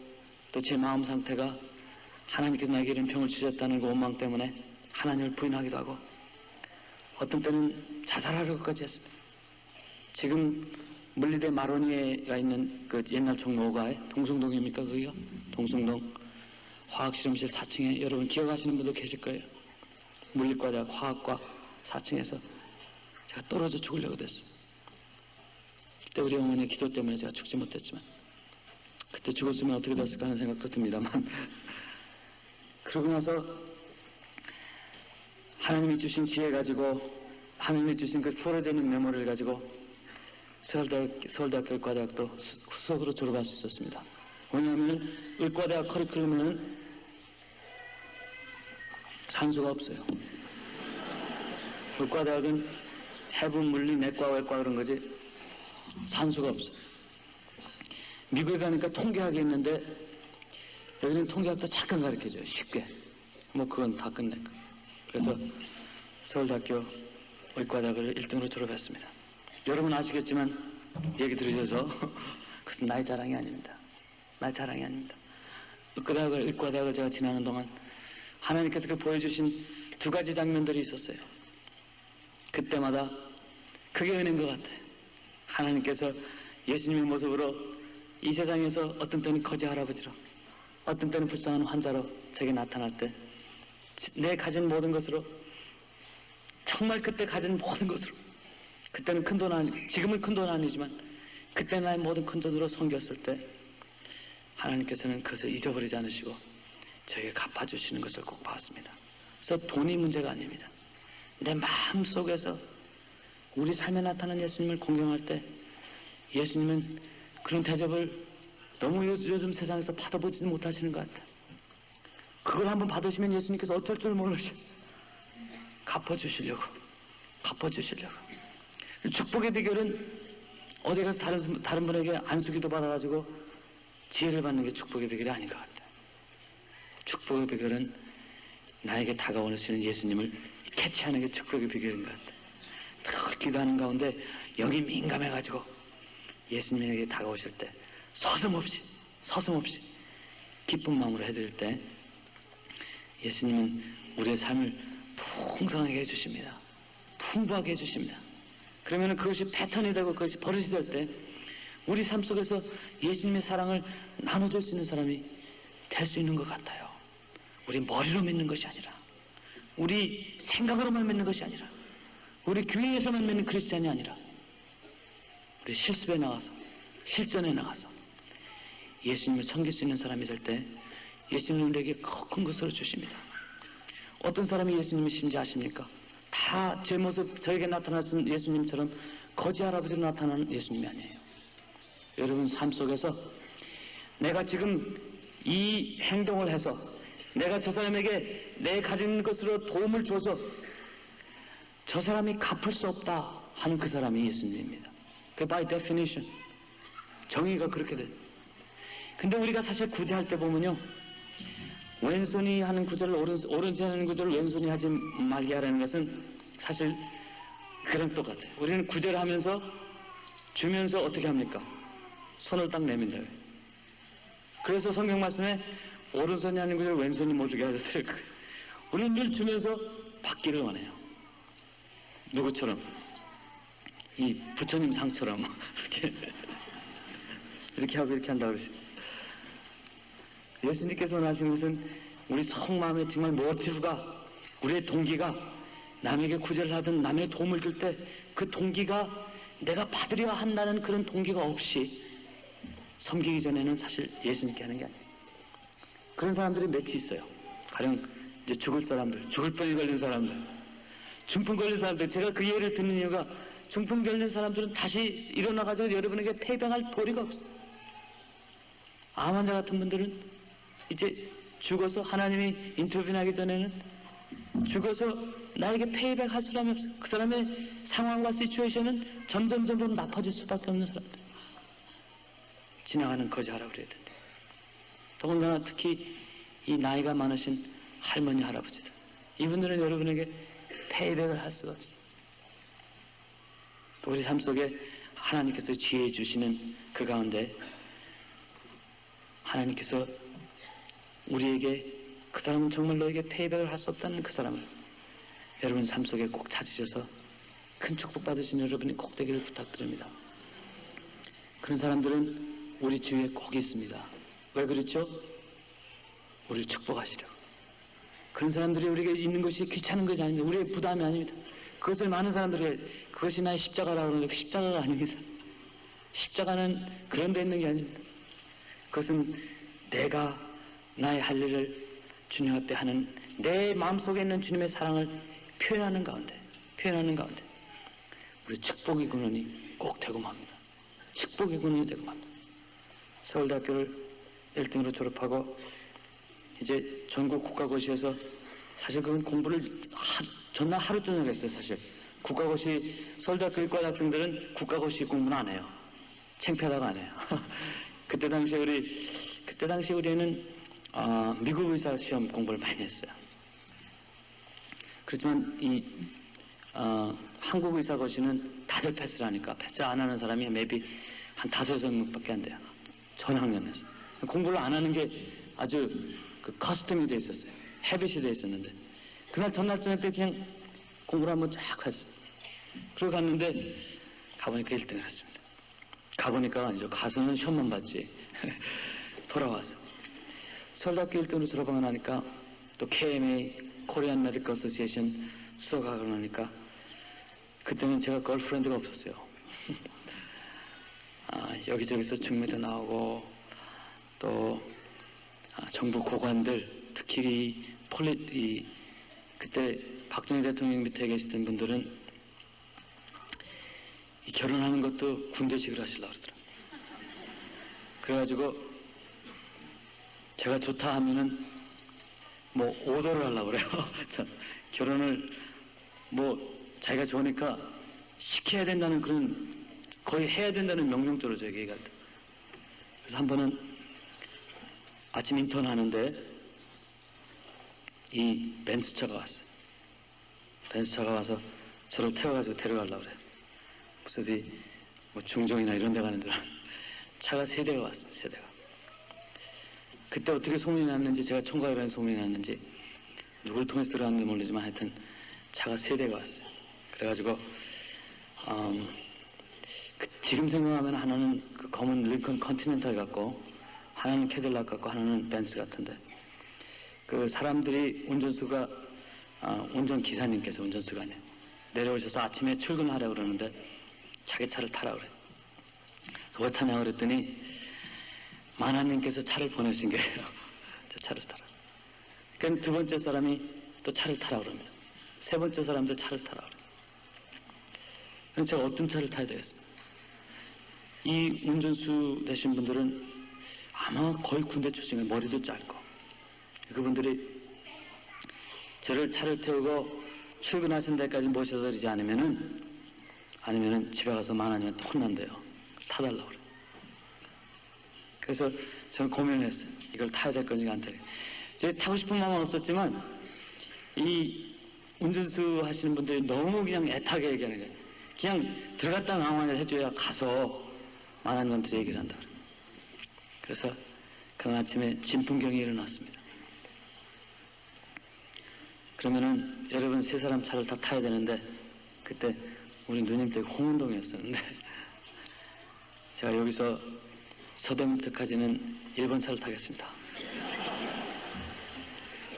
또 제 마음 상태가 하나님께서 나에게 이런 병을 주셨다는 그 원망 때문에 하나님을 부인하기도 하고, 어떤 때는 자살하려고까지 했습니다. 지금 물리대 마로니에가 있는 그 옛날 종로가에, 동숭동입니까 거기가? 동숭동 화학실험실 4층에 여러분 기억하시는 분도 계실 거예요. 물리과대학 화학과 4층에서 제가 떨어져 죽으려고 됐어요. 그때 우리 어머니의 기도 때문에 제가 죽지 못했지만, 그때 죽었으면 어떻게 됐을까 하는 생각도 듭니다만 그러고 나서 하나님이 주신 지혜 가지고, 하나님이 주신 그 풀어지는 메모리를 가지고 서울대학교 의과대학도 수석으로 졸업할 수 있었습니다. 왜냐하면 의과대학 커리큘럼에는 산수가 없어요. 의과대학은 해부, 물리, 내과, 외과 그런 거지 산수가 없어요. 미국에 가니까 통계학이 있는데 여기는 통계학도 잠깐 가르쳐줘요. 쉽게. 뭐 그건 다 끝냈고. 그래서 서울대학교 의과대학을 1등으로 졸업했습니다. 여러분 아시겠지만 얘기 들으셔서 그것은 나의 자랑이 아닙니다. 나의 자랑이 아닙니다. 의과대학을 제가 지나는 동안 하나님께서 그 보여주신 두 가지 장면들이 있었어요. 그때마다 그게 은혜인 것 같아요. 하나님께서 예수님의 모습으로 이 세상에서 어떤 때는 거지 할아버지로, 어떤 때는 불쌍한 환자로 제게 나타날 때 내 가진 모든 것으로, 정말 그때 가진 모든 것으로, 그때는 큰 돈 아니, 지금은 큰 돈 아니지만 그때 나의 모든 큰 돈으로 섬겼을 때 하나님께서는 그것을 잊어버리지 않으시고 저에게 갚아주시는 것을 꼭 봤습니다. 그래서 돈이 문제가 아닙니다. 내 마음 속에서 우리 삶에 나타난 예수님을 공경할 때 예수님은 그런 대접을 너무 요즘 세상에서 받아보지는 못하시는 것 같아요. 그걸 한번 받으시면 예수님께서 어쩔 줄 모르시 갚아주시려고. 축복의 비결은 어디 가서 다른 분에게 안수기도 받아가지고 지혜를 받는 게 축복의 비결이 아닌 것 같아요. 축복의 비결은 나에게 다가오시는 예수님을 캐치하는 게 축복의 비결인 것 같아요. 늘 기도하는 가운데 여기 민감해가지고 예수님에게 다가오실 때 서슴없이 기쁜 마음으로 해드릴 때 예수님은 우리의 삶을 풍성하게 해주십니다. 풍부하게 해주십니다. 그러면 그것이 패턴이 되고 그것이 버릇이 될 때 우리 삶 속에서 예수님의 사랑을 나눠줄 수 있는 사람이 될 수 있는 것 같아요. 우리 머리로 믿는 것이 아니라, 우리 생각으로만 믿는 것이 아니라, 우리 교회에서만 믿는 크리스찬이 아니라 우리 실습에 나가서, 실전에 나가서 예수님을 섬길 수 있는 사람이 될 때 예수님은 우리에게 큰 것으로 주십니다. 어떤 사람이 예수님이신지 아십니까? 다 제 모습, 저에게 나타나신 예수님처럼 거지 할아버지로 나타나는 예수님이 아니에요. 여러분 삶 속에서 내가 지금 이 행동을 해서 내가 저 사람에게 내 가진 것으로 도움을 줘서 저 사람이 갚을 수 없다 하는 그 사람이 예수님입니다. 그 by definition 정의가 그렇게 돼. 근데 우리가 사실 구제할 때 보면요, 왼손이 하는 구제를 오른손이 하는 구제를 왼손이 하지 말게 하라는 것은 사실 그런 똑같아요. 우리는 구제를 하면서 주면서 어떻게 합니까? 손을 딱 내민다. 그래서 성경 말씀에 오른손이 하는 구제를 왼손이 못 주게 하셨어요. 우리는 늘 주면서 받기를 원해요. 누구처럼? 이 부처님 상처럼 이렇게 하고 이렇게 한다고 그러시죠. 예수님께서 원하시는 것은 우리 속마음에 정말 모티브가, 우리의 동기가 남에게 구제를 하든 남의 도움을 줄 때 그 동기가 내가 받으려 한다는 그런 동기가 없이 섬기기 전에는 사실 예수님께 하는 게 아니에요. 그런 사람들이 몇이 있어요. 가령 이제 죽을 사람들, 죽을 병에 걸린 사람들, 중풍 걸린 사람들. 제가 그 예를 듣는 이유가 중풍 걸린 사람들은 다시 일어나가지고 여러분에게 페이백할 도리가 없어요. 암 환자 같은 분들은 이제 죽어서 하나님이 인터뷰하기 전에는 죽어서 나에게 페이백 할 사람이 없어요. 그 사람의 상황과 시츄에이션은 점점 나빠질 수밖에 없는 사람들. 지나가는 거지 하라 그래야 된대. 더군다나 특히 이 나이가 많으신 할머니 할아버지들, 이분들은 여러분에게 페이백을 할 수가 없어요. 또 우리 삶 속에 하나님께서 지혜 주시는 그 가운데 하나님께서 우리에게 그 사람은 정말 너에게 페이백을 할 수 없다는 그 사람을 여러분 삶 속에 꼭 찾으셔서 큰 축복 받으신 여러분이 꼭 되기를 부탁드립니다. 그런 사람들은 우리 주위에 꼭 있습니다. 왜 그렇죠? 우리를 축복하시려고. 그런 사람들이 우리에게 있는 것이 귀찮은 것이 아닙니다. 우리의 부담이 아닙니다. 그것을 많은 사람들이 그것이 나의 십자가라고 하는데 십자가가 아닙니다. 십자가는 그런 데 있는 게 아닙니다. 그것은 내가 나의 할 일을 주님 앞에 하는 내 마음속에 있는 주님의 사랑을 표현하는 가운데 우리 축복의 근원이 꼭 되고 맙니다. 축복의 근원이 되고 맙니다. 서울대학교를 1등으로 졸업하고 이제 전국 국가고시에서 사실 그건 공부를 전날 하루 종일 했어요. 사실 국가고시 서울대학교 이과 학생들은 국가고시 공부는 안 해요. 창피하다고 안 해요. 그때 당시 우리는 미국 의사 시험 공부를 많이 했어요. 그렇지만 이 한국 의사 고시는 다들 패스를 하니까 패스 안 하는 사람이 maybe 한 5명밖에 안 돼요. 전 학년에서. 공부를 안 하는 게 아주 그 커스텀이 돼 있었어요. 헤빗이 돼 있었는데 그날 전날 저녁 때 그냥 공부를 한번 쫙 했어요. 그러고 갔는데 가보니까 1등을 했습니다. 가보니까 아니죠. 가서는 시험만 봤지. 돌아와서 서울대학교 1등으로 졸업하고 나니까 또 KMA 코리안 메디컬 어소시에이션 수석하고 나니까 그때는 제가 걸프렌드가 없었어요. 여기저기서 중매도 나오고 또 정부 고관들, 특히 그때 박정희 대통령 밑에 계시던 분들은 이 결혼하는 것도 군대식으로 하시려고 그러더라고요. 그래가지고 제가 좋다 하면은 뭐 오더를 하려고 그래요. 결혼을 뭐 자기가 좋으니까 시켜야 된다는 그런, 거의 해야 된다는 명령조로 저에게 얘기했다. 그래서 한 번은 아침 인턴 하는데 이 벤츠차가 왔어요. 벤츠차가 와서 저를 태워가지고 데려가려고 그래요. 무슨 어디 뭐 중정이나 이런 데 가는 데는 차가 3대가 왔습니다. 3대가. 그때 어떻게 소문이 났는지, 제가 총괄이라는 소문이 났는지 누굴 통해서 들어갔는지 모르지만 하여튼 차가 3대가 왔어요. 그래가지고 지금 생각하면 하나는 그 검은 링컨 컨티넨탈 같고 하나는 캐딜락 같고 하나는 벤츠 같은데, 그 사람들이 운전수가 운전기사님께서 운전수가 아니에요. 내려오셔서 아침에 출근하라고 그러는데 자기 차를 타라고 그래요. 그래서 왜 타냐고 그랬더니 만화님께서 차를 보내신 거예요. 차를 타라. 그럼 두 번째 사람이 또 차를 타라고 그럽니다. 세 번째 사람도 차를 타라고 그래요. 그럼 제가 어떤 차를 타야 되겠습니까? 이 운전수 되신 분들은 아마 거의 군대 출신이에요. 머리도 짧고. 그분들이 저를 차를 태우고 출근하신 데까지 모셔다 드리지 않으면은 집에 가서 만화님한테 혼난대요. 타달라고 그래요. 그래서 저는 고민을 했어요. 이걸 타야 될 건지 안 타야 될 건지. 제가 타고 싶은 마음은 없었지만 이 운전수 하시는 분들이 너무 그냥 애타게 얘기하는 거예요. 그냥 들어갔다 나와야 해줘야 가서 만화님한테 얘기를 한다 그래요. 그래서 그날 아침에 진풍경이 일어났습니다. 그러면은 여러분 3사람 차를 다 타야 되는데, 그때 우리 누님 댁 홍은동이었었는데 제가 여기서 서대문까지는 1번 차를 타겠습니다.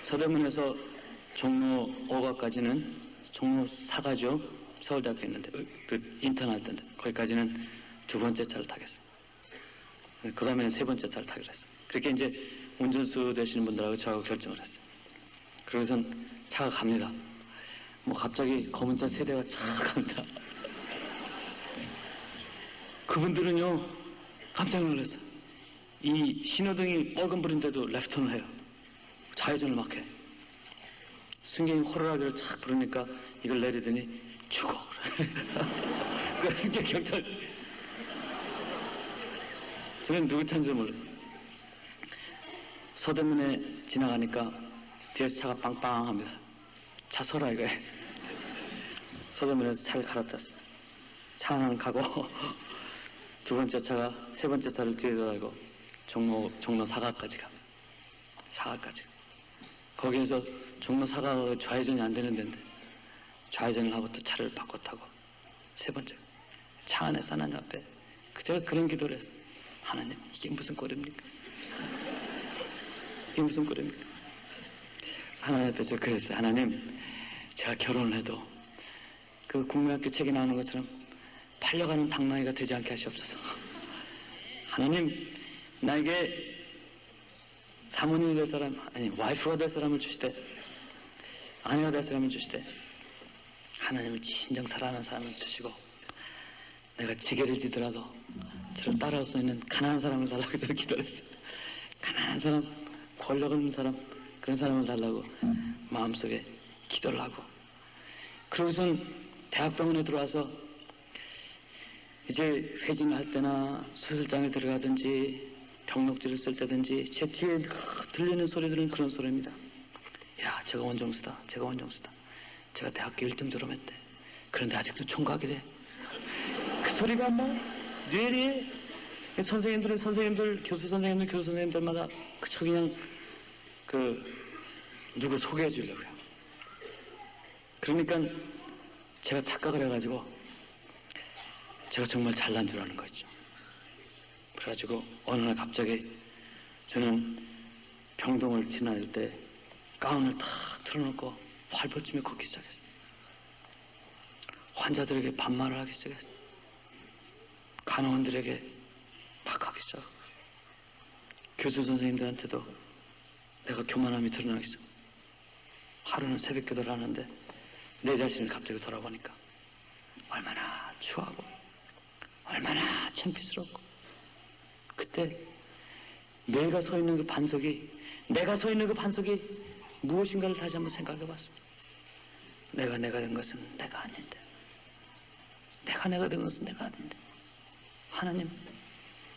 서대문에서 종로 5가까지는, 종로 4가죠. 서울대학교 있는데 그 인턴 할 때인데 거기까지는 2번째 차를 타겠습니다. 그 다음에는 3번째 차를 타기로 했어요. 그렇게 이제 운전수 되시는 분들하고 저하고 결정을 했어요. 그러고선 차가 갑니다. 뭐 갑자기 검은 차 3대가 쫙 갑니다. 그분들은요 깜짝 놀랐어요. 이 신호등이 빨간불인데도 레프턴을 해요. 좌회전을 막 해. 승객이 호루라기를 쫙 부르니까 이걸 내리더니 죽어. 그 승객 경찰. 저는 누구 차인지 몰랐어요. 서대문에 지나가니까 뒤에서 차가 빵빵합니다. 차 서라 이거에. 서대문에서 차를 갈아탔어요. 차 하나는 가고 두 번째 차가 세 번째 차를 뒤에다 달고 종로 4가까지 갑니다. 4가까지. 거기에서 종로 4가가 좌회전이 안 되는 데인데 좌회전을 하고 또 차를 바꿔 타고 세 번째 차 안에서 하나님 앞에 제가 그런 기도를 했어요. 하나님, 이게 무슨 꼴입니까? 이게 무슨 꼴입니까? 하나님 앞에 제가 그랬어요. 하나님, 제가 결혼을 해도 그 국민학교 책에 나오는 것처럼 팔려가는 당나귀가 되지 않게 하시옵소서. 하나님, 나에게 사모님이 될 사람, 아니 와이프가 될 사람을 주시되 아내가 될 사람을 주시되 하나님을 진정 사랑하는 사람을 주시고 내가 지게를 지더라도 저를 따라올 수 있는 가난한 사람을 달라고 저를 기도했어요. 가난한 사람, 권력 없는 사람, 그런 사람을 달라고 마음속에 기도를 하고, 그러고선 대학병원에 들어와서 이제 회진을 할 때나 수술장에 들어가든지 병록지를 쓸 때든지 제 뒤에 들리는 소리들은 그런 소리입니다. 야, 제가 원정수다. 제가 원정수다. 제가 대학교 1등 졸업했대. 그런데 아직도 총각이래. 그 소리가 뭐 뇌리에 선생님들, 교수 선생님들마다 그저 그냥 누구 소개해 주려고요. 그러니까 제가 착각을 해가지고 제가 정말 잘난 줄 아는 거죠. 그래가지고 어느 날 갑자기 저는 병동을 지날 때 가운을 탁 탁 틀어놓고 발버둥에 걷기 시작했어요. 환자들에게 반말을 하기 시작했어요. 간호원들에게 막 하기 시작하고, 교수 선생님들한테도 내가 교만함이 드러나기 시작. 하루는 새벽 기도를 하는데 내 자신을 갑자기 돌아보니까 얼마나 추하고 얼마나 창피스럽고, 그때 내가 서 있는 그 반석이 무엇인가를 다시 한번 생각해 봤습니다. 내가 된 것은 내가 아닌데, 내가 된 것은 내가 아닌데, 하나님,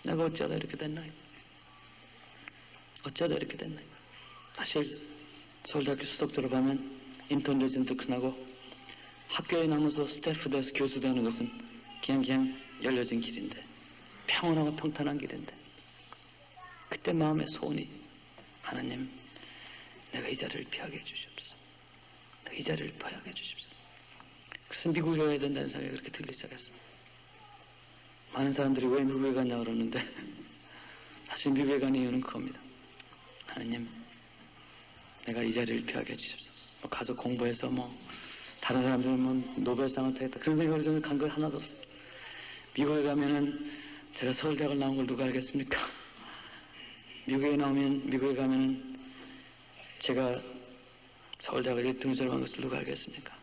내가 어쩌다 이렇게 됐나요? 어쩌다 이렇게 됐나요? 사실 서울대학교 수석 졸업하면 인턴 레지던트 끝나고 학교에 남아서 스태프 돼서 교수 되는 것은 그냥 열려진 길인데, 평온하고 평탄한 길인데, 그때 마음의 소원이, 하나님, 내가 이 자리를 피하게 해주시옵소서. 내가 이 자리를 피하게 해주시옵소서. 그래서 미국에 가야 된다는 생각이 그렇게 들기 시작했습니다. 많은 사람들이 왜 미국에 갔냐 그러는데 사실 미국에 간 이유는 그겁니다. 하나님, 내가 이 자리를 피하게 해주시옵소서. 가서 공부해서 다른 사람들은 노벨상을 타겠다, 그런 생각을 저는 간 걸 하나도 없어요. 미국에 가면은 제가 서울대학을 나온 걸 누가 알겠습니까? 미국에 가면은 제가 서울대학을 1등을 졸업한 것을 누가 알겠습니까?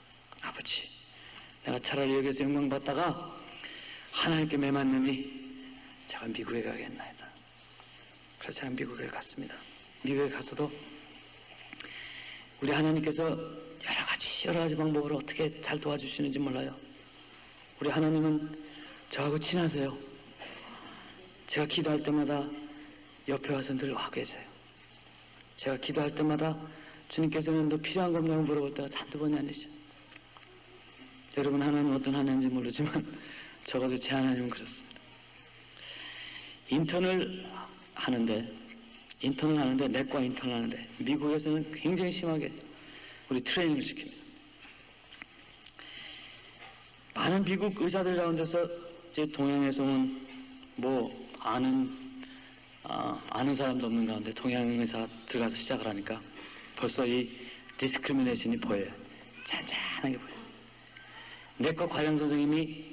아버지, 내가 차라리 여기서 영광받다가 하나님께 매맞느니 제가 미국에 가겠나이다. 그래서 제가 미국에 갔습니다. 미국에 가서도 우리 하나님께서 여러 가지 방법으로 어떻게 잘 도와주시는지 몰라요. 우리 하나님은 저하고 친하세요. 제가 기도할 때마다 옆에 와서 늘 와 계세요. 제가 기도할 때마다 주님께서는 너 필요한 거 없냐고 물어볼 때가 한두 번이 아니죠. 여러분, 하나님 어떤 하나님인지 모르지만 적어도 제 하나님은 그렇습니다. 인턴을 하는데 내과 인턴을 하는데 미국에서는 굉장히 심하게 우리 트레이닝을 시킵니다. 많은 미국 의사들 가운데서 이제 동양에서 온 아는 사람도 없는 가운데 동양 의사 들어가서 시작을 하니까 벌써 이 디스크리미네이션이 보여요. 잔잔하게 보여요. 내과 과장 선생님이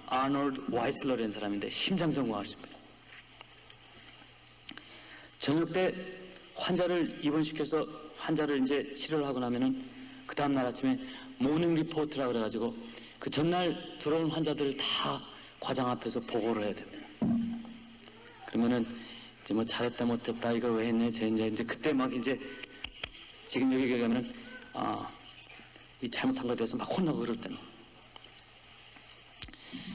아놀드 와이슬러라는 사람인데 심장 전공하십니다. 저녁 때 환자를 입원시켜서 환자를 이제 치료를 하고 나면은 그 다음날 아침에 모닝 리포트라 그래가지고 그 전날 들어온 환자들을 다 과장 앞에서 보고를 해야 됩니다. 그러면은 이제 잘했다 못했다 이걸 왜 했네 이제 그때 막 이제 지금 여기 가면은 이 잘못한 것에 대해서 막 혼나고 그럴 때는,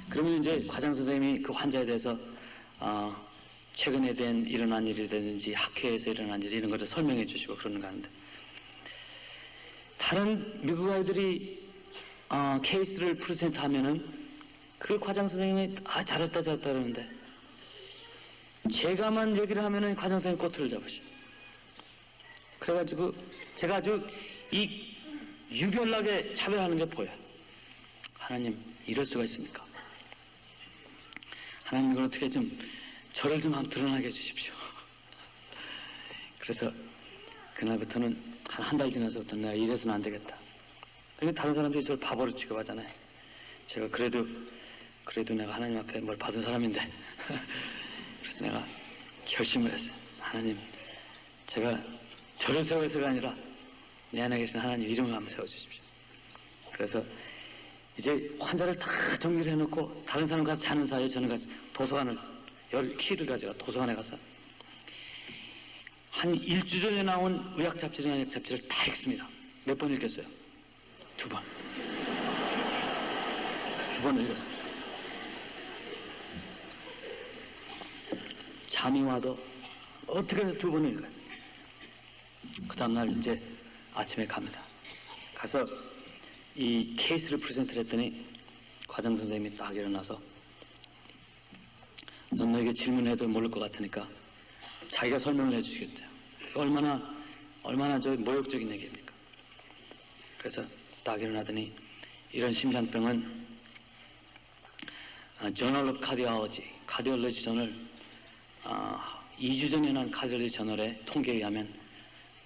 그러면 이제 과장 선생님이 그 환자에 대해서 최근에 일어난 일이라든지 학회에서 일어난 일 이런 것을 설명해 주시고 그러는 거 하는데, 다른 미국 아이들이 케이스를 프레젠트 하면은 그 과장 선생님이 잘했다 그러는데 제가만 얘기를 하면은 과장 선생님 꼬투리를 잡으셔. 그래가지고 제가 아주 이 유별나게 차별하는 게 보여요. 하나님, 이럴 수가 있습니까? 하나님, 이걸 어떻게 저를 좀 한번 드러나게 해주십시오. 그래서 그날부터는 한 달 지나서부터 내가 이래서는 안 되겠다. 그러니까 다른 사람들이 저를 바보로 취급하잖아요. 제가 그래도 내가 하나님 앞에 뭘 받은 사람인데 그래서 내가 결심을 했어요. 하나님, 제가 저를 세워서가 아니라 내 안에 계신 하나님 이름을 한번 세워주십시오. 그래서 이제 환자를 다 정리를 해놓고 다른 사람 가서 자는 사이에 저는 가서 도서관을 키를 가져가 도서관에 가서 한 일주 전에 나온 의학 잡지나 약 잡지를 다 읽습니다. 몇 번 읽겠어요? 2번. 2번 읽었어요. 잠이 와도 어떻게 해서 2번을 읽어요. 그 다음날 이제 아침에 갑니다. 가서 이 케이스를 프레젠트를 했더니 과장 선생님이 딱 일어나서 넌 너에게 질문해도 모를 것 같으니까 자기가 설명을 해주시겠대요. 얼마나 모욕적인 얘기입니까? 그래서 딱 일어나더니 이런 심장병은 저널 오브 카디올로지 저널 2주 전에 난 카디올로지 저널의 통계에 의하면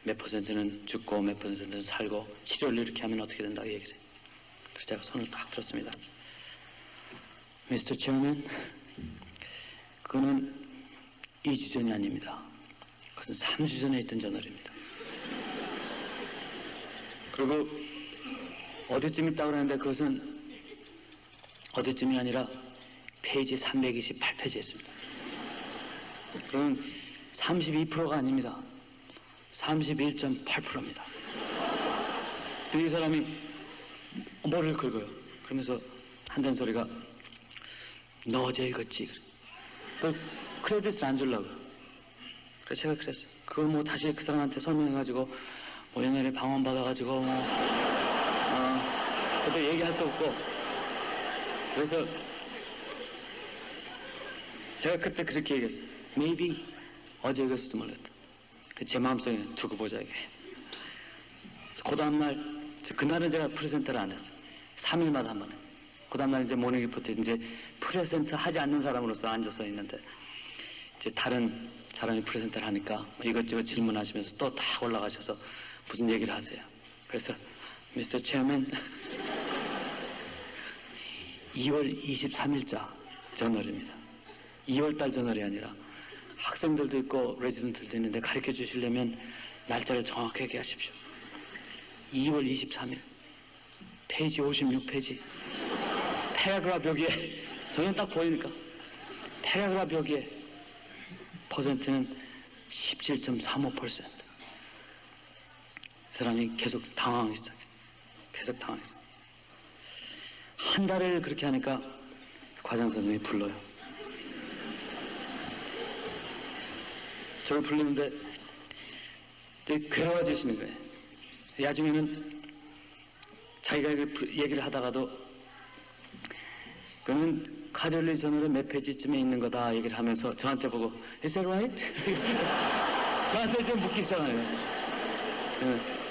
몇 퍼센트는 죽고 몇 퍼센트는 살고 치료를 이렇게 하면 어떻게 된다고 얘기를 해요. 그래서 제가 손을 딱 들었습니다. 미스터 체어맨, 그거는 2주 전이 아닙니다. 그것은 3주 전에 있던 저널입니다. 그리고 어디쯤 있다고 그러는데 그것은 어디쯤이 아니라 페이지 328페이지에 있습니다. 그럼 32%가 아닙니다. 31.8%입니다. 이 사람이 머리를 긁어요. 그러면서 한다는 소리가 너 어제 읽었지? 그 크레딧을 안 주려고. 그래서 제가 그랬어요. 그거 뭐 다시 그 사람한테 설명해가지고 뭐 옛날에 방언 받아가지고 뭐 그때 얘기할 수 없고. 그래서 제가 그때 그렇게 얘기했어요. Maybe 어제 읽었을지도 몰랐다. 제 마음속에 두고 보자 이게. 그 다음날, 그날은 제가 프레젠터를 안 했어요. 3일마다 한 번 해요. 그 다음날 이제 모닝 리포트 이제 프레젠터 하지 않는 사람으로서 앉아서 있는데 이제 다른 사람이 프레젠터를 하니까 이것저것 질문하시면서 또 다 올라가셔서 무슨 얘기를 하세요. 그래서 미스터 체어맨 2월 23일자 저널입니다. 2월달 저널이 아니라 학생들도 있고 레지던트들도 있는데 가르쳐 주시려면 날짜를 정확하게 하십시오. 2월 23일 페이지 56페이지 패러그래프 여기에 저는 딱 보이니까 패러그래프 여기에 퍼센트는 17.35%. 그 사람이 계속 당황하기 시작해. 계속 당황했어. 한 달을 그렇게 하니까 과장 선생님이 불러요. 저를 부르는데 되게 괴로워지시는 거예요. 나중에는 자기가 얘기를 하다가도 그는 카디올리 저널의 몇 페이지쯤에 있는 거다 얘기를 하면서 저한테 보고 Is that right? 저한테 좀 묻기 시작해요.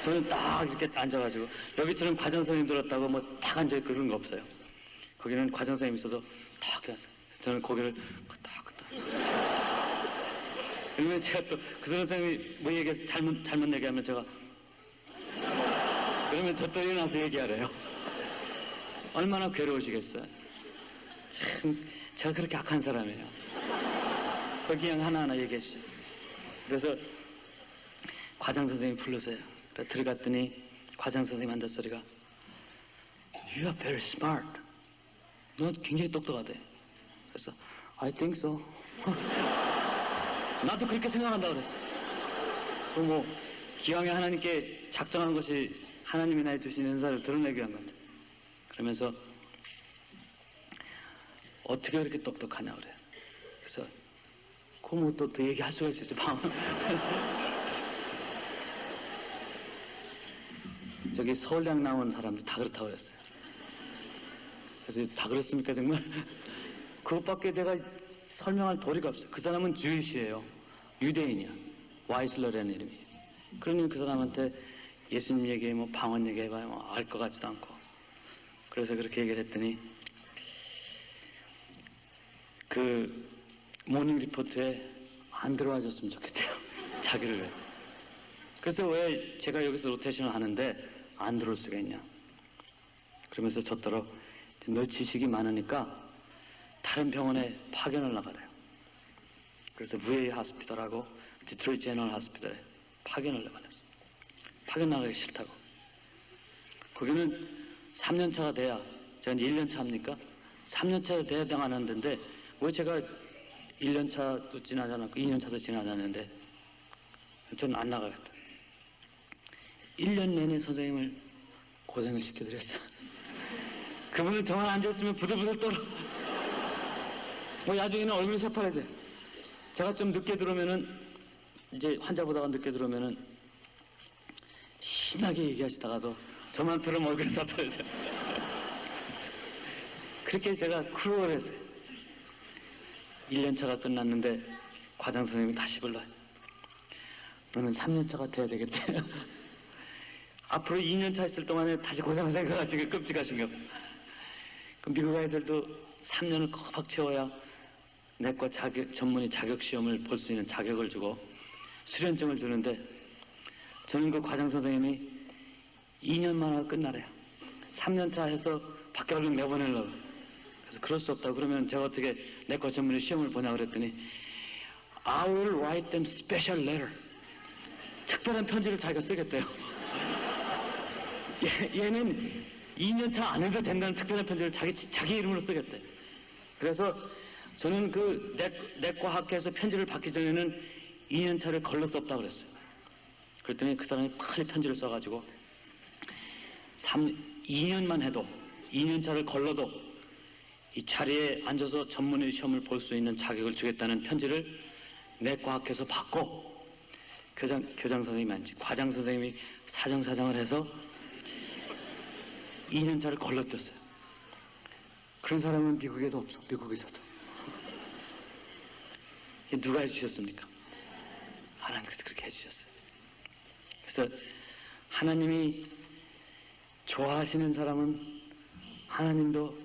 저는 딱 이렇게 앉아가지고 여기처럼 과장 선생님 들었다고 뭐 딱 앉아있고 그런 거 없어요. 거기는 과장 선생님 있어도 딱 앉아요. 저는 고개를 끄덕끄덕. 그러면 제가 또 그 선생님이 뭐 얘기해서 잘못 얘기하면 제가 그러면 저 또 일어나서 얘기하래요. 얼마나 괴로우시겠어요. 참 제가 그렇게 악한 사람이에요. 거기 그냥 하나하나 얘기해 주죠. 그래서 과장 선생님이 불러서요. 들어갔더니 과장 선생님 한다 소리가 You are very smart. 너 굉장히 똑똑하대. 그래서 I think so. 나도 그렇게 생각한다 그랬어. 그럼 뭐 기왕에 하나님께 작정한 것이 하나님이 나에 주신 은사를 드러내기 위한 건데. 그러면서 어떻게 그렇게 똑똑하냐 그래요. 그래서 그 뭐 또 더 얘기할 수가 있었죠. 저기 서울대학 나온 사람들 다 그렇다고 그랬어요. 그래서 다 그렇습니까 정말? 그것밖에 내가 설명할 도리가 없어요. 그 사람은 주이시예요. 유대인이야. 와이슬러라는 이름이에요. 그러니 그 사람한테 예수님 얘기, 뭐 방언 얘기해봐야 뭐 알 것 같지도 않고. 그래서 그렇게 얘기를 했더니 그 모닝 리포트에 안 들어와 줬으면 좋겠대요. 자기를 위해서. 그래서 왜 제가 여기서 로테이션을 하는데 안 들어올 수가 있냐. 그러면서 저더러 너 지식이 많으니까 다른 병원에 파견을 나가래요. 그래서 VA 하스피탈하고 디트로이트 제너럴 하스피탈에 파견을 나가냈어요. 파견 나가기 싫다고. 거기는 3년차가 돼야, 제가 이제 1년차 합니까? 3년차가 돼야 당하는 데인데 왜 제가 1년차도 지나지 않았고 2년차도 지나지 않았는데 저는 안 나가겠다. 1년 내내 선생님을 고생을 시켜드렸어요. 그분은 정말 앉았으면 부들부들 떨어. 뭐 나중에는 얼굴이 새파래져요. 제가 좀 늦게 들어오면은 이제 환자보다가 늦게 들어오면은 신나게 얘기하시다가도 저만 들으면 얼굴이 새파래져요. 그렇게 제가 크루얼했어요. 1년차가 끝났는데 과장 선생님이 다시 불러요. 너는 3년차가 돼야 되겠대. 앞으로 2년차 있을 동안에 다시 고생을 생각하시고 끔찍하신가 봐. 그 미국 아이들도 3년을 꽉 채워야 내과 전문의 자격 시험을 볼 수 있는 자격을 주고 수련증을 주는데 저는 그 과장 선생님이 2년만 하고 끝나래요. 3년차 해서 밖에 얼른 내보내려고. 그래서 그럴 수 없다고. 그러면 제가 어떻게 내과 전문의 시험을 보냐 그랬더니 I will write them special letter. 특별한 편지를 자기가 쓰겠대요. 얘는 2년차 안 해도 된다는 특별한 편지를 자기 이름으로 쓰겠대. 그래서 저는 그 내과 학교에서 편지를 받기 전에는 2년차를 걸러 썼다고 그랬어요. 그랬더니 그 사람이 빨리 편지를 써가지고 2년만 해도 2년차를 걸러도 이 자리에 앉아서 전문의 시험을 볼 수 있는 자격을 주겠다는 편지를 내과 학교에서 받고 교장 선생님이 아니지 과장 선생님이 사정사정을 해서 2년차를 걸러떴어요. 그런 사람은 미국에도 없어. 미국에서도. 누가 해주셨습니까? 하나님께서 그렇게 해주셨어요. 그래서 하나님이 좋아하시는 사람은 하나님도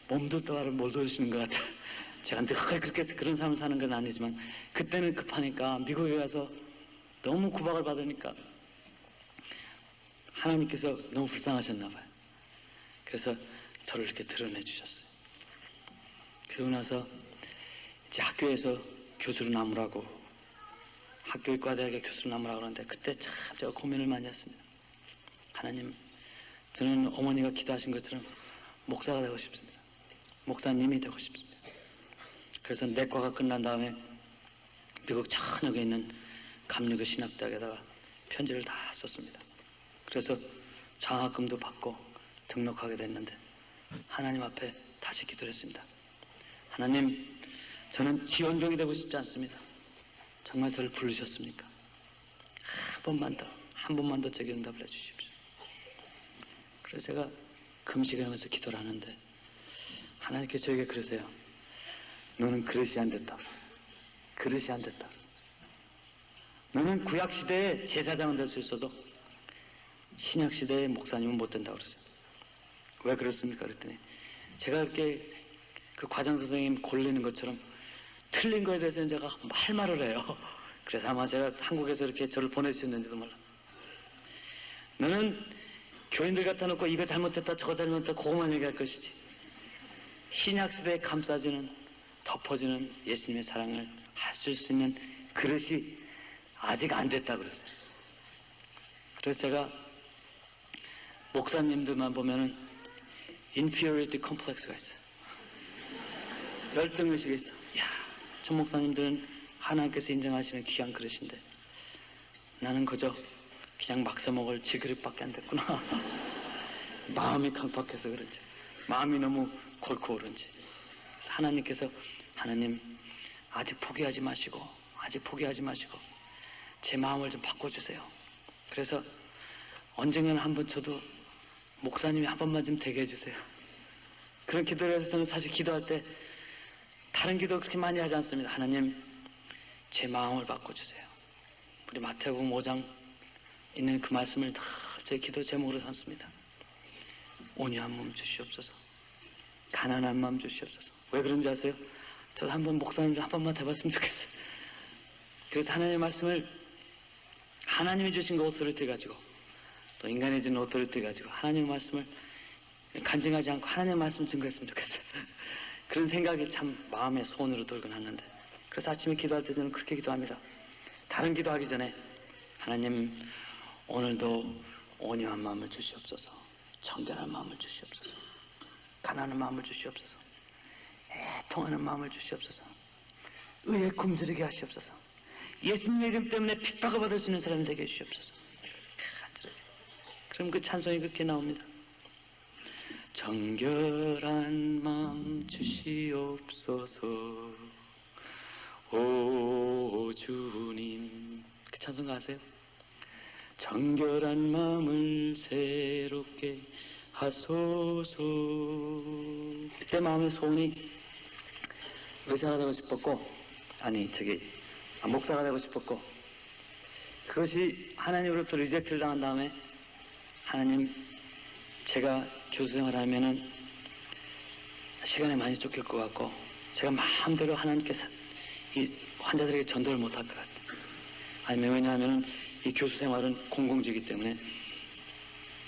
몸도 또한 몰아주시는 것 같아요. 제가 늘 그렇게 그런 삶을 사는 건 아니지만 그때는 급하니까 미국에 가서 너무 구박을 받으니까 하나님께서 너무 불쌍하셨나 봐요. 그래서 저를 이렇게 드러내 주셨어요. 그러고 나서 이제 학교에서 교수로 남으라고 학교의과대학의 교수로 남으라고 그러는데 그때 참 제가 고민을 많이 했습니다. 하나님, 저는 어머니가 기도하신 것처럼 목사가 되고 싶습니다. 목사님이 되고 싶습니다. 그래서 내과가 끝난 다음에 미국 전역에 있는 감리교 신학대학에다가 편지를 다 썼습니다. 그래서 장학금도 받고 등록하게 됐는데 하나님 앞에 다시 기도를 했습니다. 하나님, 저는 지원종이 되고 싶지 않습니다. 정말 저를 부르셨습니까? 한 번만 더 제게 응답을 해주십시오. 그래서 제가 금식을 하면서 기도를 하는데 하나님께 저에게 그러세요. 너는 그릇이 안 됐다. 그릇이 안 됐다. 너는 구약시대에 제사장은 될 수 있어도 신약시대의 목사님은 못 된다고 그러세요. 왜 그렇습니까? 그랬더니 제가 이렇게 그 과장 선생님 골리는 것처럼 틀린 거에 대해서는 제가 할 말을 해요. 그래서 아마 제가 한국에서 이렇게 저를 보내주셨는지도 몰라. 너는 교인들 갖다 놓고 이거 잘못했다 저거 잘못했다 그거만 얘기할 것이지 신약시대에 감싸주는 덮어주는 예수님의 사랑을 하실 수 있는 그릇이 아직 안 됐다 그랬어요. 그래서 제가 목사님들만 보면은 inferiority complex가 있어요. 열등의식이 있어. 야, 저 목사님들은 하나님께서 인정하시는 귀한 그릇인데 나는 그저 그냥 막 써먹을 지그릇밖에 안 됐구나. 마음이 강팍해서 그런지 마음이 너무 골고 오른지 하나님께서 하나님 아직 포기하지 마시고 제 마음을 좀 바꿔주세요. 그래서 언젠가는 한번 저도 목사님이 한 번만 좀 되게 해주세요. 그런 기도를 해서 저는 사실 기도할 때 다른 기도 그렇게 많이 하지 않습니다. 하나님 제 마음을 바꿔주세요. 우리 마태복음 5장 있는 그 말씀을 다 제 기도 제목으로 삼습니다. 온유한 마음 주시옵소서. 가난한 마음 주시옵소서. 왜 그런지 아세요? 저도 한번 목사님도 한 번만 해봤으면 좋겠어요. 그래서 하나님의 말씀을 하나님이 주신 그 오토리티 가지고 또 인간이 주는 오토리티 가지고 하나님의 말씀을 간증하지 않고 하나님의 말씀을 증거했으면 좋겠어요. 그런 생각이 참 마음의 소원으로 돌고 났는데 그래서 아침에 기도할 때 저는 그렇게 기도합니다. 다른 기도하기 전에 하나님 오늘도 온유한 마음을 주시옵소서. 청결한 마음을 주시옵소서. 가난한 마음을 주시옵소서. 애통하는 마음을 주시옵소서. 의에 굶주리게 하시옵소서. 예수님의 이름 때문에 핍박을 받을 수 있는 사람이 되게 해주시옵소서. 그럼 그 찬송이 그렇게 나옵니다. 정결한 마음 주시옵소서. 오 주님. 그 찬송 아세요? 정결한 마음을 새롭게 하소서. 그때 마음의 소원이 의사가 되고 싶었고 목사가 되고 싶었고 그것이 하나님으로부터 리젝트를 당한 다음에 하나님 제가 교수생활을 하면은 시간에 많이 쫓길 것 같고 제가 마음대로 하나님께서 이 환자들에게 전도를 못할 것 같아요. 아니면 왜냐하면 이 교수 생활은 공공직이기 때문에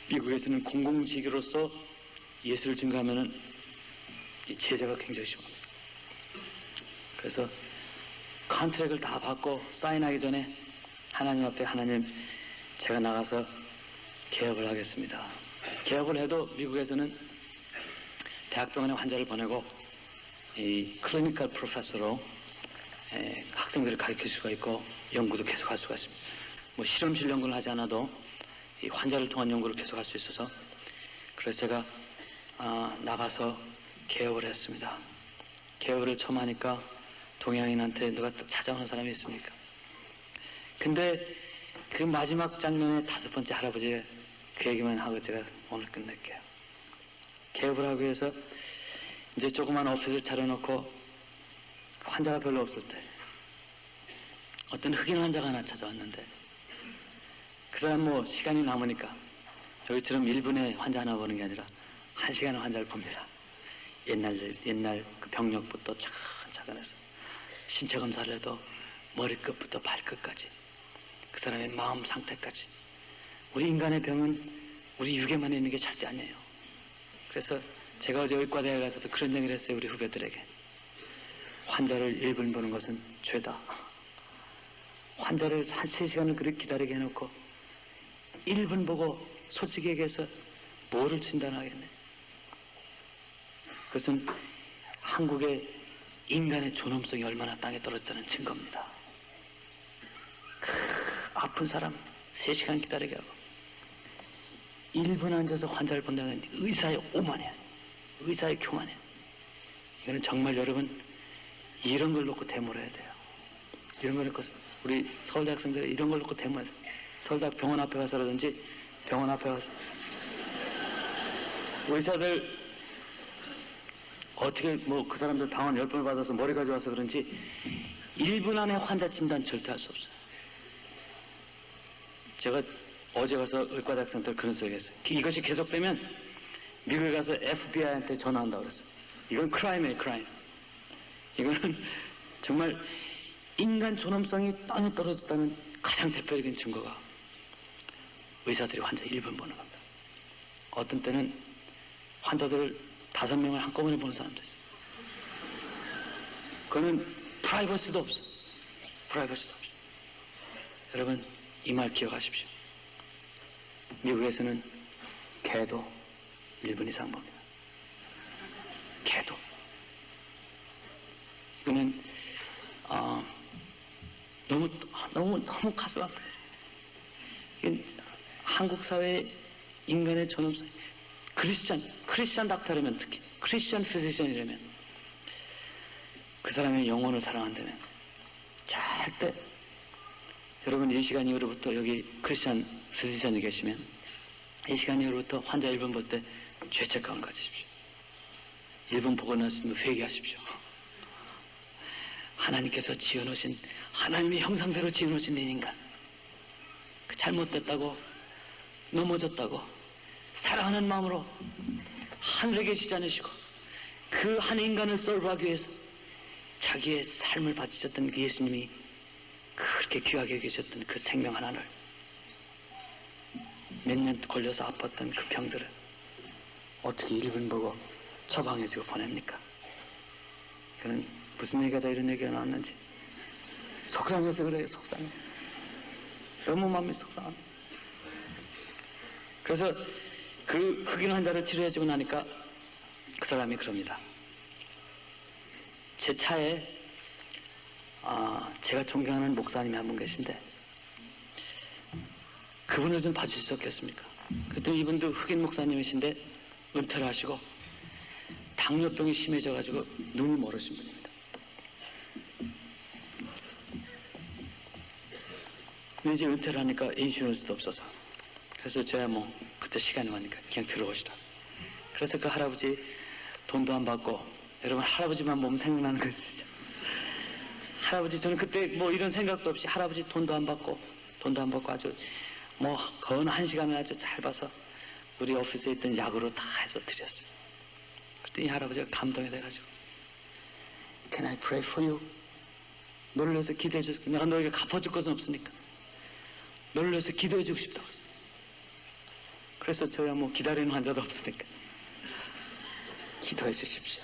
미국에서는 공공직으로서 예수를 증거하면은 이 제재가 굉장히 심합니다. 그래서 컨트랙을 다 받고 사인하기 전에 하나님 앞에 하나님 제가 나가서 개업을 하겠습니다. 개업을 해도 미국에서는 대학병원에 환자를 보내고 이 클리니컬 프로페서로 학생들을 가르칠 수가 있고 연구도 계속할 수가 있습니다. 뭐 실험실 연구를 하지 않아도 이 환자를 통한 연구를 계속할 수 있어서 그래서 제가 나가서 개업을 했습니다. 개업을 처음 하니까 동양인한테 누가 찾아오는 사람이 있습니까? 근데 그 마지막 장면에 5번째 할아버지의 그 얘기만 하고 제가 오늘 끝낼게요. 개업을 하기 위해서 이제 조그만 오피스를 차려놓고 환자가 별로 없을 때 어떤 흑인 환자가 하나 찾아왔는데 그 사람 뭐 시간이 남으니까 여기처럼 1분에 환자 하나 보는 게 아니라 1시간에 환자를 봅니다. 옛날 그 병력부터 차근차근 해서 신체 검사를 해도 머리끝부터 발끝까지 그 사람의 마음 상태까지. 우리 인간의 병은 우리 육에만 있는 게 절대 아니에요. 그래서 제가 어제 의과대학에 가서도 그런 얘기를 했어요. 우리 후배들에게. 환자를 1분 보는 것은 죄다. 환자를 한 3시간을 그렇게 기다리게 해놓고 1분 보고 솔직히 얘기해서 뭐를 진단하겠네. 그것은 한국의 인간의 존엄성이 얼마나 땅에 떨어졌다는 증거입니다. 아픈 사람 3시간 기다리게 하고 1분 앉아서 환자를 본다는 의사의 오만이야. 의사의 교만이야. 이거는 정말 여러분 이런 걸 놓고 데모를 해야 돼요. 이런 걸 놓고 우리 서울대 학생들이 이런 걸 놓고 데모해야 돼요. 서울대 병원 앞에 가서라든지 병원 앞에 가서 의사들 어떻게 뭐 그 사람들 방언 10번을 받아서 머리가 좋아서 그런지 1분 안에 환자 진단 절대 할 수 없어요. 제가 어제 가서 의과대 학생들 그런 소리 했어요. 이것이 계속되면 미국에 가서 FBI한테 전화한다고 그랬어요. 이건 크라임이에요, 크라임. 이거는 정말 인간 존엄성이 땅에 떨어졌다는 가장 대표적인 증거가 의사들이 환자 1분 보는 겁니다. 어떤 때는 환자들을 5명을 한꺼번에 보는 사람들 있어요. 그거는 프라이버시도 없어. 프라이버시도 없어. 여러분 이 말 기억하십시오. 미국에서는 개도 1분 이상 봅니다. 개도. 이거는 너무 가슴 아파요. 한국 사회의 인간의 존엄성, 크리스찬 닥터라면 특히 크리스찬 피지션이라면 그 사람의 영혼을 사랑한다면 절대 여러분 이 시간 이후로부터 여기 크리스찬 피지션이 계시면 이 시간 이후로부터 환자 1분 볼 때 죄책감을 가지십시오. 1분 보고 나서 회개하십시오. 하나님께서 지어놓으신 하나님의 형상대로 지어놓으신 이 인간 그 잘못됐다고 넘어졌다고 사랑하는 마음으로 하늘에 계시지 않으시고 그 한 인간을 썰어하기 위해서 자기의 삶을 바치셨던 그 예수님이 그렇게 귀하게 계셨던 그 생명 하나를 몇 년 걸려서 아팠던 그 병들을 어떻게 1분 보고 처방해주고 보냅니까? 그는 무슨 얘기가 다 이런 얘기가 나왔는지 속상해서 그래요. 속상해. 너무 마음이 속상합니다. 그래서 그 흑인 환자를 치료해주고 나니까 그 사람이 그럽니다. 제 차에 제가 존경하는 목사님이 한 분 계신데 그분을 좀 봐주실 수 없겠습니까? 그랬더니 이분도 흑인 목사님이신데 은퇴를 하시고 당뇨병이 심해져가지고 눈이 멀으신 분입니다. 근데 이제 은퇴를 하니까 인슈런스도 없어서 그래서 제가 뭐 그때 시간이 많으니까 그냥 들어오시라. 그래서 그 할아버지 돈도 안 받고 여러분 할아버지만 보면 생각나는 것이죠. 할아버지 저는 그때 뭐 이런 생각도 없이 할아버지 돈도 안 받고 아주 뭐 건 1시간을 아주 잘 봐서 우리 오피스에 있던 약으로 다 해서 드렸어요. 그랬더니 할아버지가 감동이 돼가지고 Can I pray for you? 놀라서 기대해 줬어요. 내가 너에게 갚아줄 것은 없으니까 너를 위해서 기도해주고 싶다고 했어요. 그래서 저야 뭐 기다리는 환자도 없으니까 기도해 주십시오.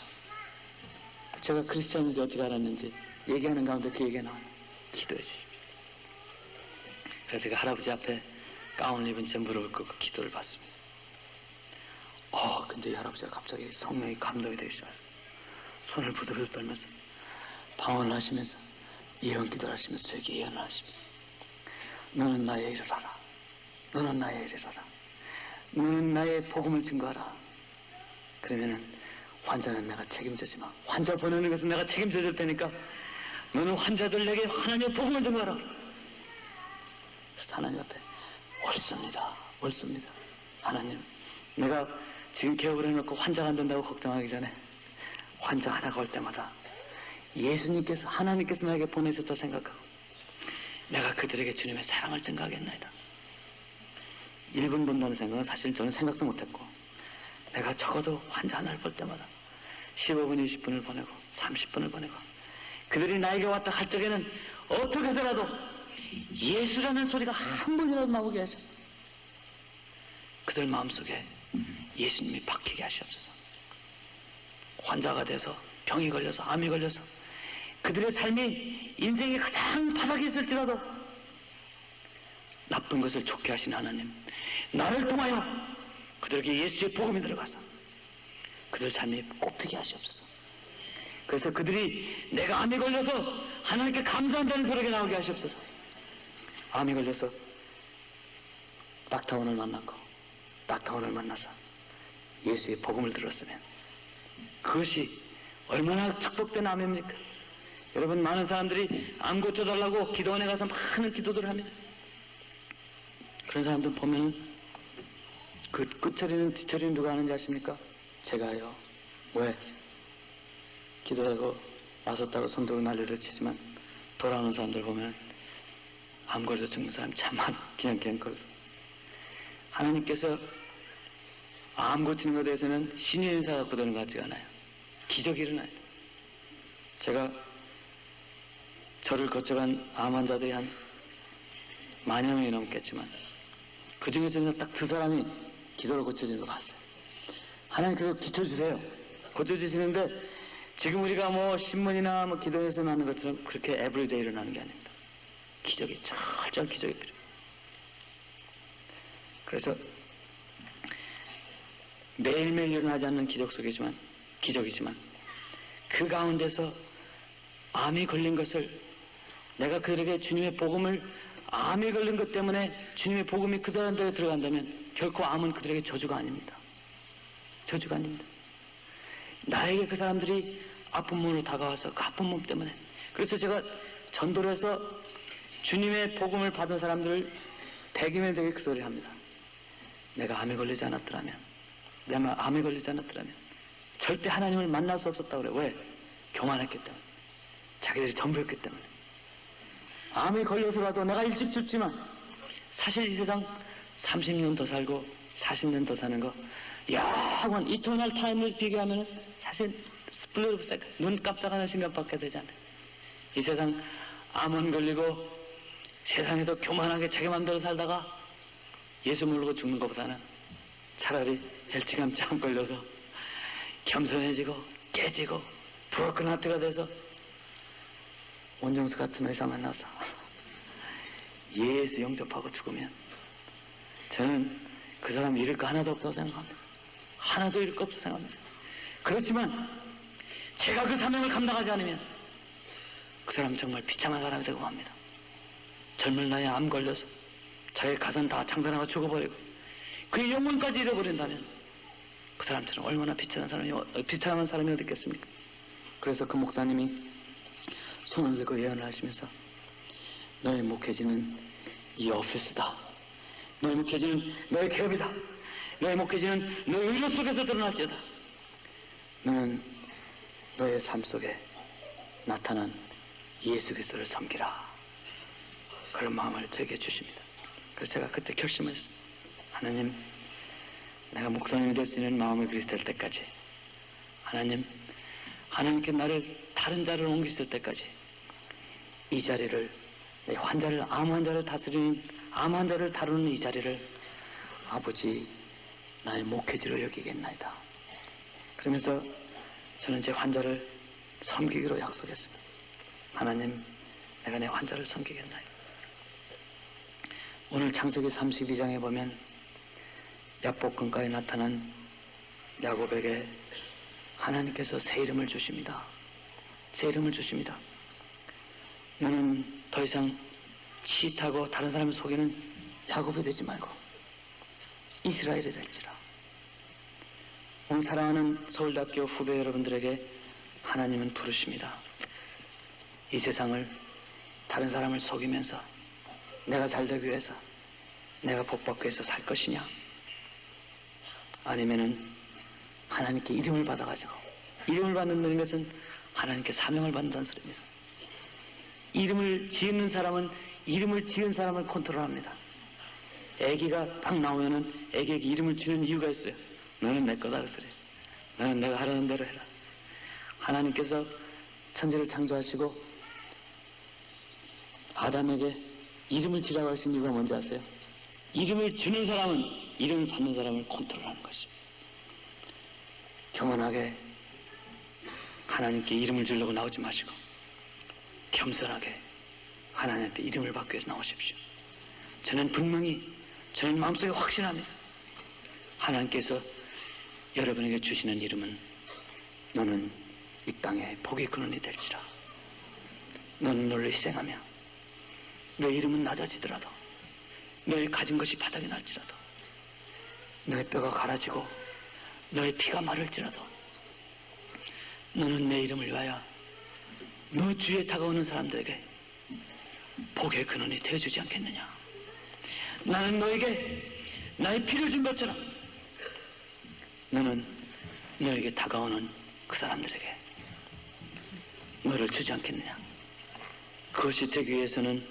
제가 크리스찬인지 어떻게 알았는지 얘기하는 가운데 그 얘기가 나와요. 기도해 주십시오. 그래서 제가 할아버지 앞에 가운을 입은 채 무릎을 꿇고 기도를 받습니다. 근데 이 할아버지가 갑자기 성령이 감동이 되기 시작했어요. 손을 부들부들 떨면서 방언을 하시면서 예언 기도를 하시면서 저에게 예언을 하십니다. 너는 나의 일을 하라. 너는 나의 일을 하라. 너는 나의 복음을 증거하라. 그러면은 환자는 내가 책임지지만 환자 보내는 것은 내가 책임져 줄 테니까 너는 환자들에게 하나님의 복음을 증거하라. 그래서 하나님 앞에 옳습니다. 하나님, 내가 지금 개업을 해놓고 환자가 안 된다고 걱정하기 전에 환자 하나가 올 때마다 예수님께서, 하나님께서 나에게 보내셨다 생각하고 내가 그들에게 주님의 사랑을 증거하겠나이다. 1분 본다는 생각은 사실 저는 생각도 못했고, 내가 적어도 환자 하나를 볼 때마다 15분, 20분을 보내고 30분을 보내고 그들이 나에게 왔다 할 적에는 어떻게 해서라도 예수라는 소리가 한 번이라도 나오게 하셔서 그들 마음속에 예수님이 박히게 하시옵소서. 환자가 돼서 병이 걸려서, 암이 걸려서 그들의 삶이 인생의 가장 바닥에 있을지라도 나쁜 것을 좋게 하신 하나님, 나를 통하여 그들에게 예수의 복음이 들어가서 그들 삶이 꽃피게 하시옵소서. 그래서 그들이 내가 암이 걸려서 하나님께 감사한다는 소리가 나오게 하시옵소서. 암이 걸려서 닥터원을 만났고 닥터원을 만나서 예수의 복음을 들었으면 그것이 얼마나 축복된 암입니까? 여러분, 많은 사람들이 암 고쳐달라고 기도원에 가서 많은 기도들을 합니다. 그런 사람들 보면은 그 끝처리는 뒤처리는 누가 하는지 아십니까? 제가요. 왜? 기도하고 나섰다고 손들고 난리를 치지만 돌아오는 사람들 보면 암 걸려서 죽는 사람이 참 많아. 그냥 걸려서. 하나님께서 암 고치는 것에 대해서는 신의 인사 갖고 되는 것 같지가 않아요. 기적이 일어나요. 제가 저를 거쳐간 암 환자들이 한 10,000 명이 넘겠지만 그 중에서는 딱 2사람이 기도로 고쳐지는 거 봤어요. 하나님께서 고쳐주세요. 고쳐주시는데 지금 우리가 뭐 신문이나 뭐 기도에서 나는 것처럼 그렇게 에브리데이 일어나는 게 아닙니다. 기적이, 철저한 기적이 필요해요. 그래서 매일매일 일어나지 않는 기적이지만 그 가운데서 암이 걸린 것을 내가 그들에게 주님의 복음을, 암이 걸린 것 때문에 주님의 복음이 그 사람들에 들어간다면 결코 암은 그들에게 저주가 아닙니다. 저주가 아닙니다. 나에게 그 사람들이 아픈 몸으로 다가와서 그 아픈 몸 때문에, 그래서 제가 전도를 해서 주님의 복음을 받은 사람들을 100이면 되게 그 소리를 합니다. 내가 암에 걸리지 않았더라면, 내가 암에 걸리지 않았더라면 절대 하나님을 만날 수 없었다고 그래. 왜? 교만했기 때문에, 자기들이 전부였기 때문에. 암에 걸려서라도 내가 일찍 죽지만 사실 이 세상 30년 더 살고 40년 더 사는 거 영원 이터널 타임을 비교하면 사실 스플릿 오브 세컨드, 눈 깜짝하는 순간밖에 되지 않아요. 이 세상 암은 걸리고 세상에서 교만하게 자기 맘대로 살다가 예수 모르고 죽는 것보다는 차라리 일찌감치 암 걸려서 겸손해지고 깨지고 브로큰 하트가 돼서 원정수 같은 의사 만나서 예수 영접하고 죽으면 저는 그 사람 잃을 거 하나도 없다고 생각합니다. 하나도 잃을 거 없다고 생각합니다. 그렇지만 제가 그 사명을 감당하지 않으면 그 사람은 정말 비참한 사람이 되고 맙니다. 젊은 나이에 암 걸려서 자기 가산 다 창단하고 죽어버리고 그의 영혼까지 잃어버린다면 그 사람처럼 얼마나 비참한 사람이 어디 있겠습니까? 그래서 그 목사님이 손을 들고 예언을 하시면서 너의 목회지는 이 오피스다. 너의 목회지는 너의 개업이다. 너의 목회지는 너의 의료 속에서 드러날지어다. 너는 너의 삶 속에 나타난 예수 그리스도를 섬기라. 그런 마음을 저에게 주십니다. 그래서 제가 그때 결심을 했어요. 하나님, 내가 목사님이 될 수 있는 마음의 그리스도 될 때까지, 하나님께 나를 다른 자리로 옮기실 때까지 이 자리를, 내 환자를, 암 환자를 다스리는 암 환자를 다루는 이 자리를 아버지 나의 목회지로 여기겠나이다. 그러면서 저는 제 환자를 섬기기로 약속했습니다. 하나님, 내가 내 환자를 섬기겠나이다. 오늘 창세기 32장에 보면 야복강가에 나타난 야곱에게 하나님께서 새 이름을 주십니다. 새 이름을 주십니다. 너는 더 이상 치타고 다른 사람을 속이는 야곱이 되지 말고 이스라엘이 될지라. 오늘 사랑하는 서울대학교 후배 여러분들에게 하나님은 부르십니다. 이 세상을 다른 사람을 속이면서 내가 잘되기 위해서, 내가 복받기 위해서 살 것이냐, 아니면은 하나님께 이름을 받아가지고, 이름을 받는다는 것은 하나님께 사명을 받는다는 소리입니다. 이름을 지은 사람은 이름을 지은 사람을 컨트롤합니다. 애기가 딱 나오면은 애기에게 이름을 지는 이유가 있어요. 너는 내 거다, 그 소리. 너는 내가 하라는 대로 해라. 하나님께서 천지를 창조하시고 아담에게 이름을 지라고 하신 이유가 뭔지 아세요? 이름을 주는 사람은 이름을 받는 사람을 컨트롤하는 것입니다. 교만하게 하나님께 이름을 주려고 나오지 마시고 겸손하게 하나님께 이름을 받기 위해서 나오십시오. 저는 분명히, 저는 마음속에 확신합니다. 하나님께서 여러분에게 주시는 이름은 너는 이 땅에 복의 근원이 될지라. 너는 너를 희생하며 너의 이름은 낮아지더라도, 너의 가진 것이 바닥에 날지라도, 너의 뼈가 갈아지고 너의 피가 마를지라도 너는 내 이름을 위하여 너 주위에 다가오는 사람들에게 복의 근원이 되어주지 않겠느냐. 나는 너에게 나의 피를 준 것처럼 너는 너에게 다가오는 그 사람들에게 너를 주지 않겠느냐. 그것이 되기 위해서는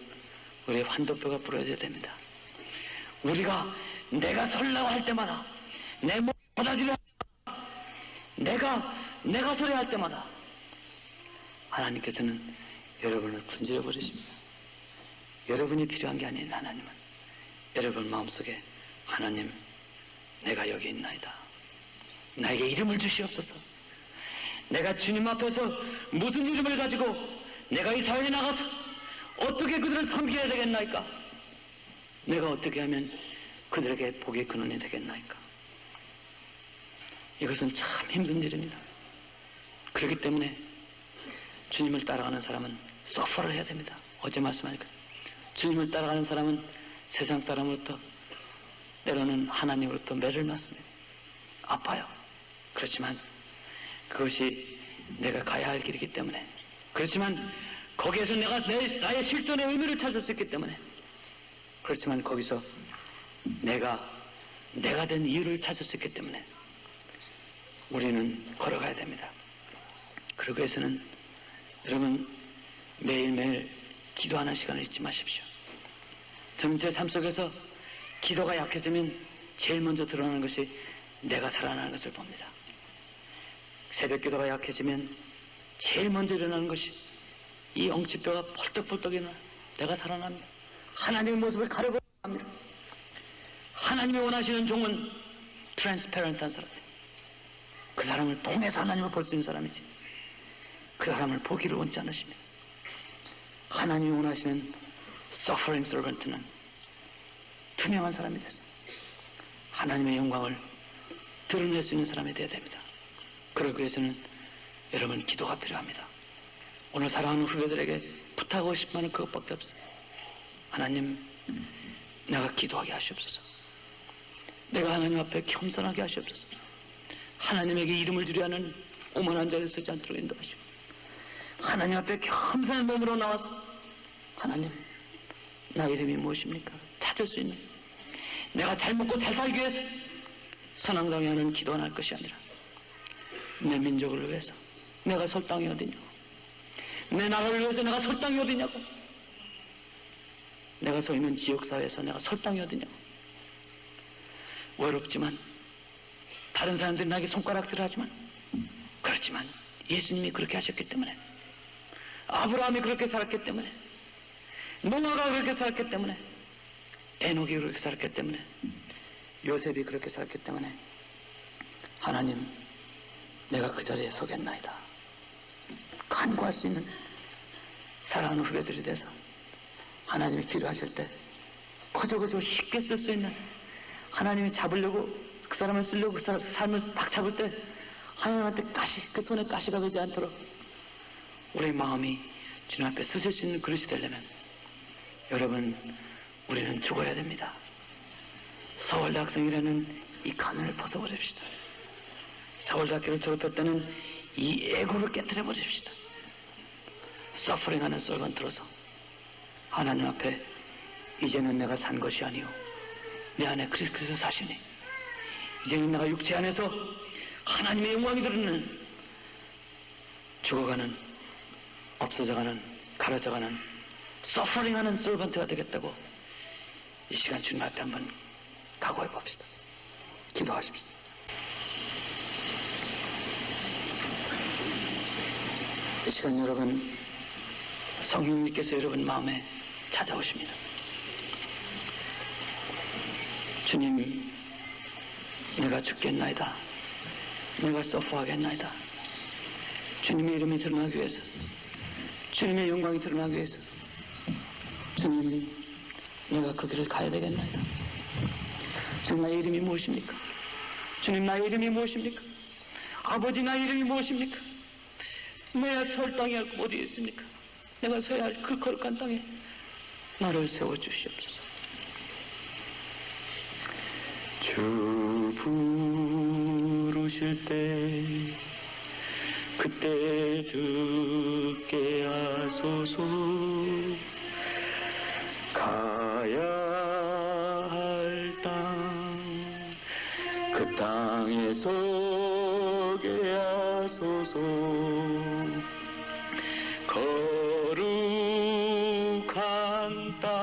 우리의 환도뼈가 부러져야 됩니다. 우리가 내가 설라고 할 때마다, 내 몸 받아주려 내가 소리할 때마다 하나님께서는 여러분을 군질해 버리십니다. 여러분이 필요한 게 아닌 하나님은 여러분 마음속에 하나님, 내가 여기 있나이다. 나에게 이름을 주시옵소서. 내가 주님 앞에서 무슨 이름을 가지고 내가 이 사회에 나가서 어떻게 그들을 섬겨야 되겠나이까? 내가 어떻게 하면 그들에게 복의 근원이 되겠나이까? 이것은 참 힘든 일입니다. 그렇기 때문에 주님을 따라가는 사람은 서퍼를 해야 됩니다. 어제 말씀하니까 주님을 따라가는 사람은 세상 사람으로부터, 때로는 하나님으로부터 매를 맞습니다. 아파요. 그렇지만 그것이 내가 가야 할 길이기 때문에, 그렇지만 거기에서 내가 나의 실존의 의미를 찾을 수 있기 때문에, 그렇지만 거기서 내가 된 이유를 찾을 수 있기 때문에 우리는 걸어가야 됩니다. 그러기 위해서는 여러분 매일매일 기도하는 시간을 잊지 마십시오. 저는 제 삶 속에서 기도가 약해지면 제일 먼저 드러나는 것이 내가 살아나는 것을 봅니다. 새벽 기도가 약해지면 제일 먼저 일어나는 것이 이 엉치뼈가 벌떡벌떡 일어나 내가 살아납니다. 하나님의 모습을 가려고 합니다. 하나님이 원하시는 종은 트랜스페런트한 사람이에요. 그 사람을 통해서 하나님을 볼 수 있는 사람이지, 그 사람을 보기를 원치 않으십니다. 하나님이 원하시는 suffering servant는 투명한 사람이 되서 하나님의 영광을 드러낼 수 있는 사람이 되어야 됩니다. 그러기 위해서는 여러분 기도가 필요합니다. 오늘 사랑하는 후배들에게 부탁하고 싶은 말은 그것밖에 없어요. 하나님, 내가 기도하게 하시옵소서. 내가 하나님 앞에 겸손하게 하시옵소서. 하나님에게 이름을 주려 하는 오만한 자리에 서지 않도록 인도하시고, 하나님 앞에 겸손한 몸으로 나와서 하나님, 나 이름이 무엇입니까? 찾을 수 있는, 내가 잘 먹고 잘 살기 위해서 선앙당에 하는 기도는 할 것이 아니라 내 민족을 위해서 내가 설 땅이 어디냐고, 내 나라를 위해서 내가 설 땅이 어디냐고, 내가 서 있는 지역사회에서 내가 설 땅이 어디냐고. 외롭지만 다른 사람들이 나에게 손가락질을 하지만, 그렇지만 예수님이 그렇게 하셨기 때문에, 아브라함이 그렇게 살았기 때문에, 노아가 그렇게 살았기 때문에 에녹이 그렇게 살았기 때문에, 요셉이 그렇게 살았기 때문에 하나님, 내가 그 자리에 서겠나이다. 간구할 수 있는 사랑하는 후배들이 돼서 하나님이 필요하실 때 거저거저 쉽게 쓸 수 있는, 하나님이 잡으려고 그 사람을 쓰려고 그 사람 삶을 딱 잡을 때 하나님한테 그 손에 가시가 되지 않도록 우리의 마음이 주님 앞에 쓰실 수 있는 그릇이 되려면, 여러분, 우리는 죽어야 됩니다. 서울대 학생이라는 이 가면을 벗어버립시다. 서울대학교를 졸업했다는 이 에고를 깨뜨려 버립시다. 서퍼링하는 솔반트로서 하나님 앞에 이제는 내가 산 것이 아니오 내 안에 그리스도께서 사시니, 이제는 내가 육체 안에서 하나님의 영광이 드러나는, 죽어가는, 없어져가는, 가려져가는, 서퍼링하는 솔반트가 되겠다고 이 시간 주님 앞에 한번 각오해 봅시다. 기도하십시다. 이 시간 여러분, 성령님께서 여러분 마음에 찾아오십니다. 주님, 내가 죽겠나이다. 내가 서퍼하겠나이다. 주님의 이름이 드러나기 위해서, 주님의 영광이 드러나기 위해서, 주님, 내가 그 길을 가야 되겠나이다. 주님, 나의 이름이 무엇입니까? 주님, 나의 이름이 무엇입니까? 아버지, 나의 이름이 무엇입니까? 내가 설 땅이 어디에 있습니까? 내가 서야 할 그 거룩한 땅에 나를 세워주시옵소서. 주 부르실 때 그때 듣게 하소서. 가야 할 땅, 그 땅에 서게 하소서. 거룩한 땅,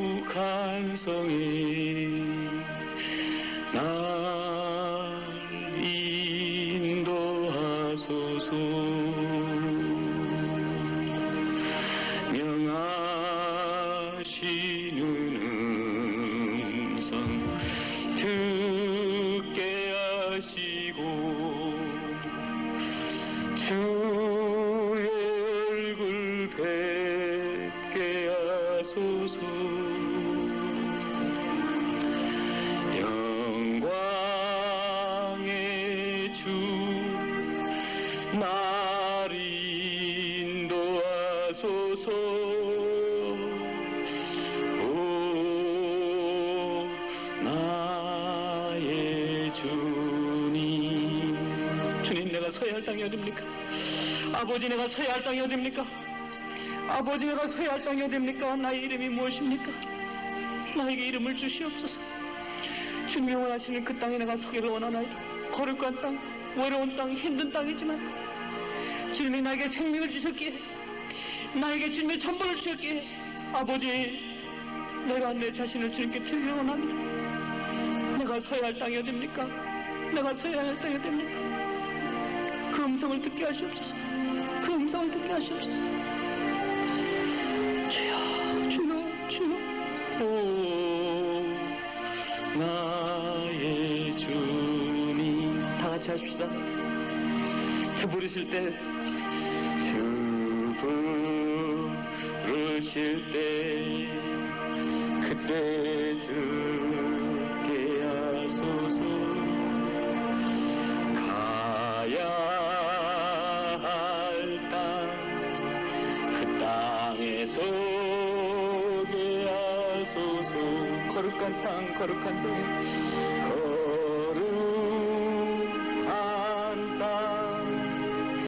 거룩한 성이 날 인도하소서. 명하시는 음성 듣게 하시고, 주의 얼굴 뵙게 하소서. 영광의 주 날 인도하소서. 오 나의 주님. 주님, 내가 서야 할 땅이 어딥니까? 아버지, 내가 서야 할 땅이 어딥니까? 아버지, 내가 서야 할 땅이 어딥니까? 나의 이름이 무엇입니까? 나에게 이름을 주시옵소서. 주님이 원하시는 그 땅에 내가 서기를 원하나이다. 거룩한 땅, 외로운 땅, 힘든 땅이지만 주님이 나에게 생명을 주셨기에, 나에게 주님의 전부를 주셨기에, 아버지, 내가 내 자신을 주님께 드리기 원합니다. 내가 서야 할 땅이 어딥니까? 내가 서야 할 땅이 어딥니까? 그 음성을 듣게 하시옵소서. 그 음성을 듣게 하시옵소서. 주여, 주여, 주여. 오 나의 주님. 다 같이 하십시다. 주 부르실 때, 주 부르실 때 그때 듣게 하소서. 가야 할 땅, 그 땅에 서게 하소서. 거룩한 땅, 거룩한 성에